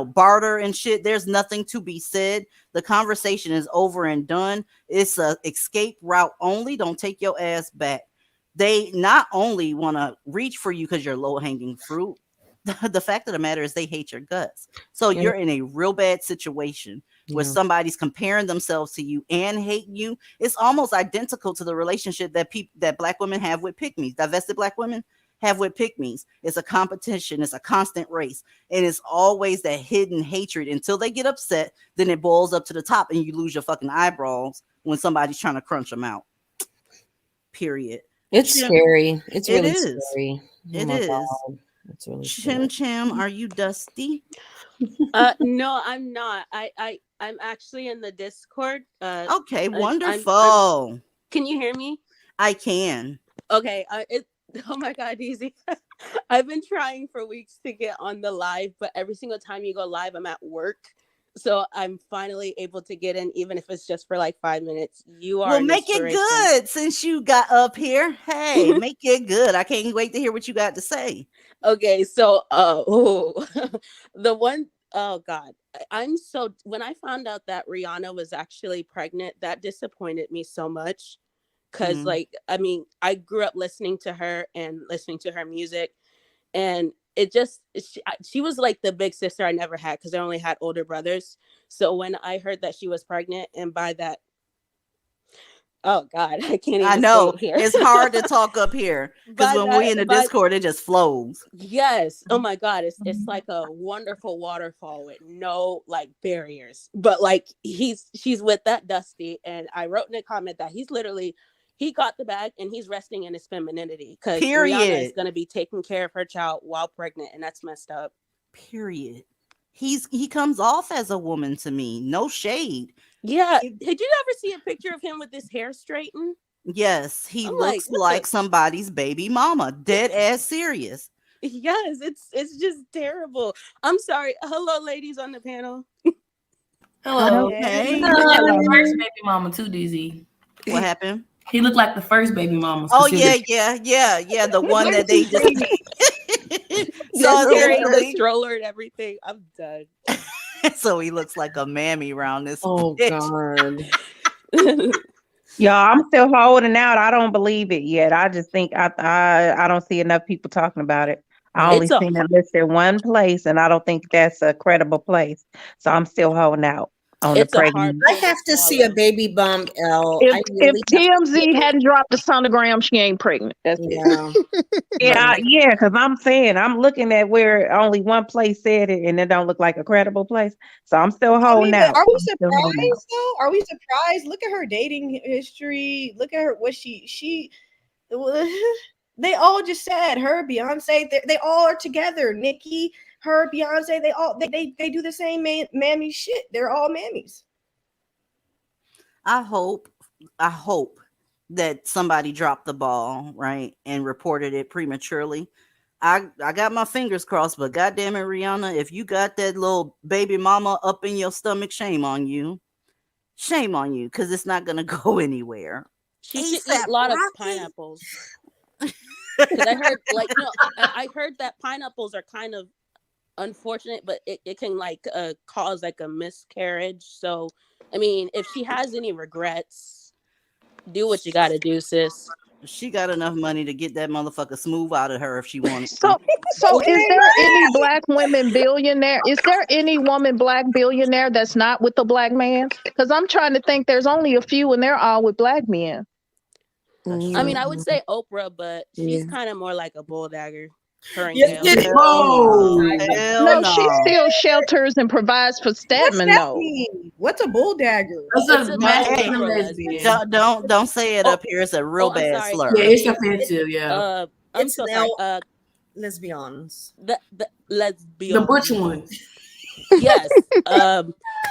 S1: barter and shit. There's nothing to be said. The conversation is over and done. It's a escape route only. Don't take your ass back. They not only want to reach for you because you're low-hanging fruit. The fact of the matter is they hate your guts. So you're in a real bad situation where somebody's comparing themselves to you and hate you. It's almost identical to the relationship that Black women have with pick-me's, divested Black women. have with pick-me's. It's a competition. It's a constant race. And it's always that hidden hatred until they get upset. Then it boils up to the top and you lose your fucking eyebrows when somebody's trying to crunch them out. Period.
S9: It's scary. It's
S1: It
S9: really
S1: is.
S9: scary. Oh
S1: It
S9: my
S1: is.
S9: God. It's really
S1: Chim
S9: scary.
S1: Chim, are you dusty?
S12: No, I'm not. I'm actually in the Discord.
S1: Okay,
S12: I'm-
S1: wonderful.
S12: can you hear me?
S1: I can.
S12: Okay. Oh my God, easy. I've been trying for weeks to get on the live, but every single time you go live, I'm at work. So I'm finally able to get in, even if it's just for like 5 minutes. You are
S1: Well,
S12: an
S1: make it
S12: inspiration.
S1: good since you got up here. Hey, make it good. I can't wait to hear what you got to say.
S12: Okay, so the one, oh God, I'm so, when I found out that Rihanna was actually pregnant, that disappointed me so much. Because like, I mean, I grew up listening to her and listening to her music, and it just, she was like the big sister I never had, because I only had older brothers. So when I heard that she was pregnant, and by that, oh God, I can't even
S1: I know
S12: say it here.
S1: it's hard to talk up here because
S12: By
S1: when we in the
S12: that-
S1: Discord, it just flows.
S12: Yes. Oh my God. It's like a wonderful waterfall with no like barriers. But like she's with that Dusty. And I wrote in a comment that he got the bag and he's resting in his femininity, because Rihanna is
S1: Period.
S12: gonna be taking care of her child while pregnant, and that's messed up.
S1: Period. He comes off as a woman to me. No shade.
S12: Yeah. Did you ever see a picture of him with his hair straightened?
S1: Yes, he
S12: I'm
S1: looks
S12: what
S1: like
S12: the-
S1: somebody's baby mama. Dead ass serious.
S12: Yes, it's just terrible. I'm sorry. Hello, ladies on the panel.
S10: Hello.
S1: Okay.
S10: He looked like the first baby mama too, DZ.
S1: What happened?
S10: He looked like the first baby mama.
S1: Oh yeah,
S10: specifically.
S1: yeah. The one that they just
S12: So
S1: so
S12: carrying the
S1: literally-
S12: stroller and everything. I'm done.
S1: so he looks like a mammy around this.
S9: Oh
S1: bitch.
S9: God.
S3: Y'all, I'm still holding out. I don't believe it yet. I just think I don't see enough people talking about it. I only
S12: It's a
S3: seen it listed one place, and I don't think that's a credible place. So I'm still holding out on the
S12: It's a hard
S3: pregnant.
S7: I have to see a baby bump, L. I
S6: If
S7: really have to see
S6: TMZ hadn't dropped the sonogram, she ain't pregnant. That's it.
S3: Yeah, because I'm saying I'm looking at where only one place said it, and it don't look like a credible place. So I'm still
S8: I mean,
S3: holding
S8: but
S3: out.
S8: are we
S3: I'm still holding out.
S8: surprised though? Are we surprised? Look at her dating history. Look at her what she they all just said her, Beyonce, they all are together. Nicki, her, Beyonce, they do the same mammy shit. They're all mammies.
S1: I hope that somebody dropped the ball, right, and reported it prematurely. I got my fingers crossed, but goddamn it, Rihanna, if you got that little baby mama up in your stomach, shame on you. Shame on you, because it's not gonna go anywhere.
S12: She should eat a lot of pineapples. Because I heard, like, no, I heard that pineapples are kind of unfortunate, but it can like cause like a miscarriage. So, I mean, if she has any regrets, do what you got to do, sis.
S1: She got enough money to get that motherfucker smooth out of her if she wanted.
S6: So is there any black women billionaire? Is there any woman black billionaire that's not with the black man? Because I'm trying to think. There's only a few, and they're all with black men.
S12: I mean, I would say Oprah, but she's
S6: Yeah.
S12: kind of more like a bull dagger. Her and
S7: Yes,
S12: Gayle.
S7: it is.
S6: No, she still shelters and provides for
S8: What's
S6: Statman
S8: that
S6: though.
S8: mean? What's a bull dagger?
S10: That's a
S12: It's
S10: masculine
S12: a
S10: lesbian.
S1: Don't say it up here. It's a real
S12: I'm
S1: bad
S12: sorry.
S1: slur.
S10: Yeah, it's offensive. Yeah.
S12: I'm
S7: It's
S12: so
S7: now
S12: sorry.
S7: lesbians.
S12: The lesbian.
S10: The butch one.
S12: Yes.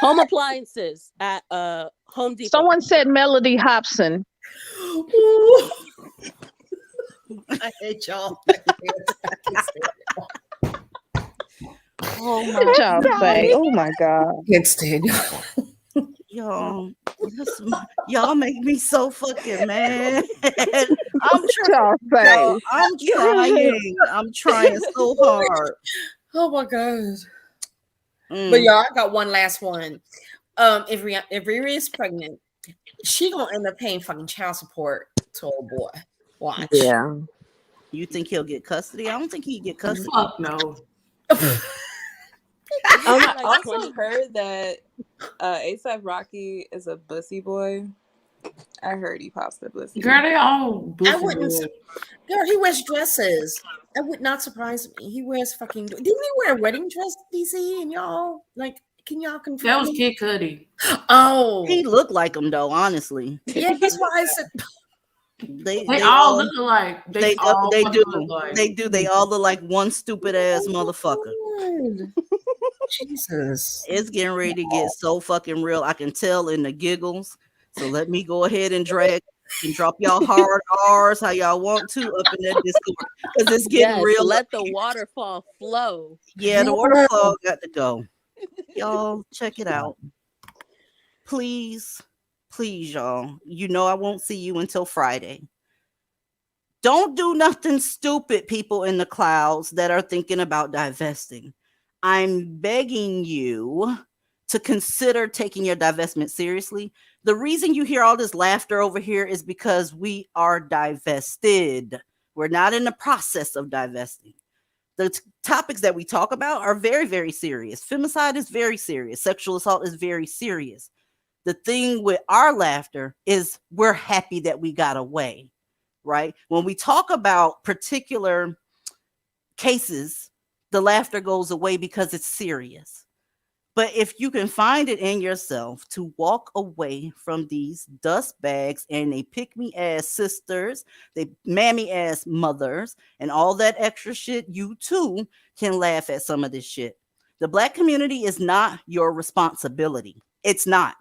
S12: Home appliances at Home Depot.
S6: Someone said Melody Hobson.
S7: I hate y'all.
S1: Oh
S6: What y'all say? Oh my God.
S7: Can't stand
S1: Y'all make me so fucking mad.
S6: Y'all say?
S1: I'm trying so hard.
S7: Oh my gosh.
S1: Mm.
S7: But y'all, I got one last one. If Riri is pregnant, she gonna end up paying fucking child support to old boy. Watch.
S13: Yeah.
S1: You think he'll get custody? I don't think he'd get custody.
S10: Fuck no.
S14: I also heard that ASAP Rocky is a bussy boy.
S5: I heard he pops the pussy.
S10: Girl, they all
S7: I
S10: pussy
S7: wouldn't.
S10: good.
S7: Girl, he wears dresses. That would not surprise me. He wears fucking. Didn't he wear a wedding dress, DC? And y'all, like, can y'all confirm?
S10: That was Kid Cudi.
S7: Oh,
S1: He looked like him though, honestly.
S7: yeah. That's why I said.
S10: They all look alike. They all
S1: they
S10: fucking
S1: do.
S10: look alike.
S1: They do. They all look like one stupid ass motherfucker.
S7: God. Jesus.
S1: It's getting ready to get so fucking real. I can tell in the giggles. So let me go ahead and drag and drop y'all hard R's how y'all want to up in that Discord because it's getting
S12: Yes,
S1: real.
S12: let the waterfall flow.
S1: Yeah, the waterfall got to go. Y'all check it out. Please, please, y'all. You know I won't see you until Friday. Don't do nothing stupid, people in the clouds that are thinking about divesting. I'm begging you to consider taking your divestment seriously. The reason you hear all this laughter over here is because we are divested. We're not in the process of divesting. The topics that we talk about are very, very serious. Femicide is very serious. Sexual assault is very serious. The thing with our laughter is we're happy that we got away, right? When we talk about particular cases, the laughter goes away because it's serious. But if you can find it in yourself to walk away from these dust bags and they pick me ass sisters, they mammy ass mothers, and all that extra shit, you too can laugh at some of this shit. The Black community is not your responsibility. It's not.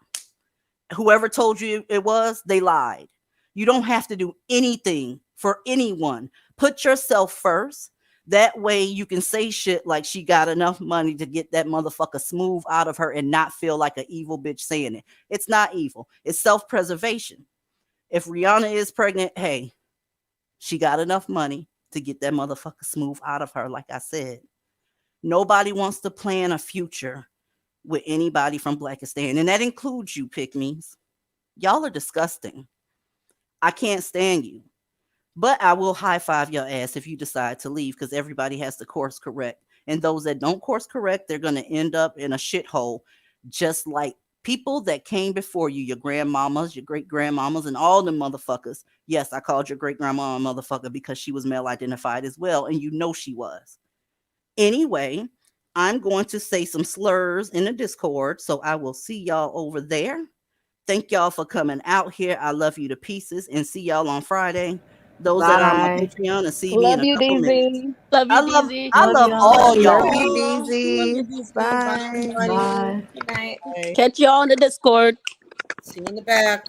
S1: Whoever told you it was, they lied. You don't have to do anything for anyone. Put yourself first. That way you can say shit like she got enough money to get that motherfucker smooth out of her and not feel like an evil bitch saying it. It's not evil. It's self-preservation. If Rihanna is pregnant, hey, she got enough money to get that motherfucker smooth out of her, like I said. Nobody wants to plan a future with anybody from Blackistan, and that includes you, pick-me's. Y'all are disgusting. I can't stand you. But I will high five your ass if you decide to leave because everybody has to course correct. And those that don't course correct, they're going to end up in a shithole, just like people that came before you, your grandmamas, your great grandmamas, and all the motherfuckers. Yes, I called your great grandma a motherfucker because she was male identified as well. And you know she was. Anyway, I'm going to say some slurs in the Discord. So I will see y'all over there. Thank y'all for coming out here. I love you to pieces and see y'all on Friday. Those that are on my
S3: Bye.
S1: Patreon and see me in
S3: Love
S1: a
S3: you,
S1: couple minutes.
S3: DZ.
S12: Love you,
S1: I love
S12: DZ.
S1: I
S17: Love
S1: love
S17: y'all.
S1: all
S7: Love
S13: Love
S1: y'all.
S13: you,
S7: Love you,
S13: DZ.
S7: DC. Bye,
S13: Bye.
S7: everybody.
S17: Bye.
S8: Good night.
S7: Bye.
S12: Catch y'all on the Discord.
S7: See you in the back.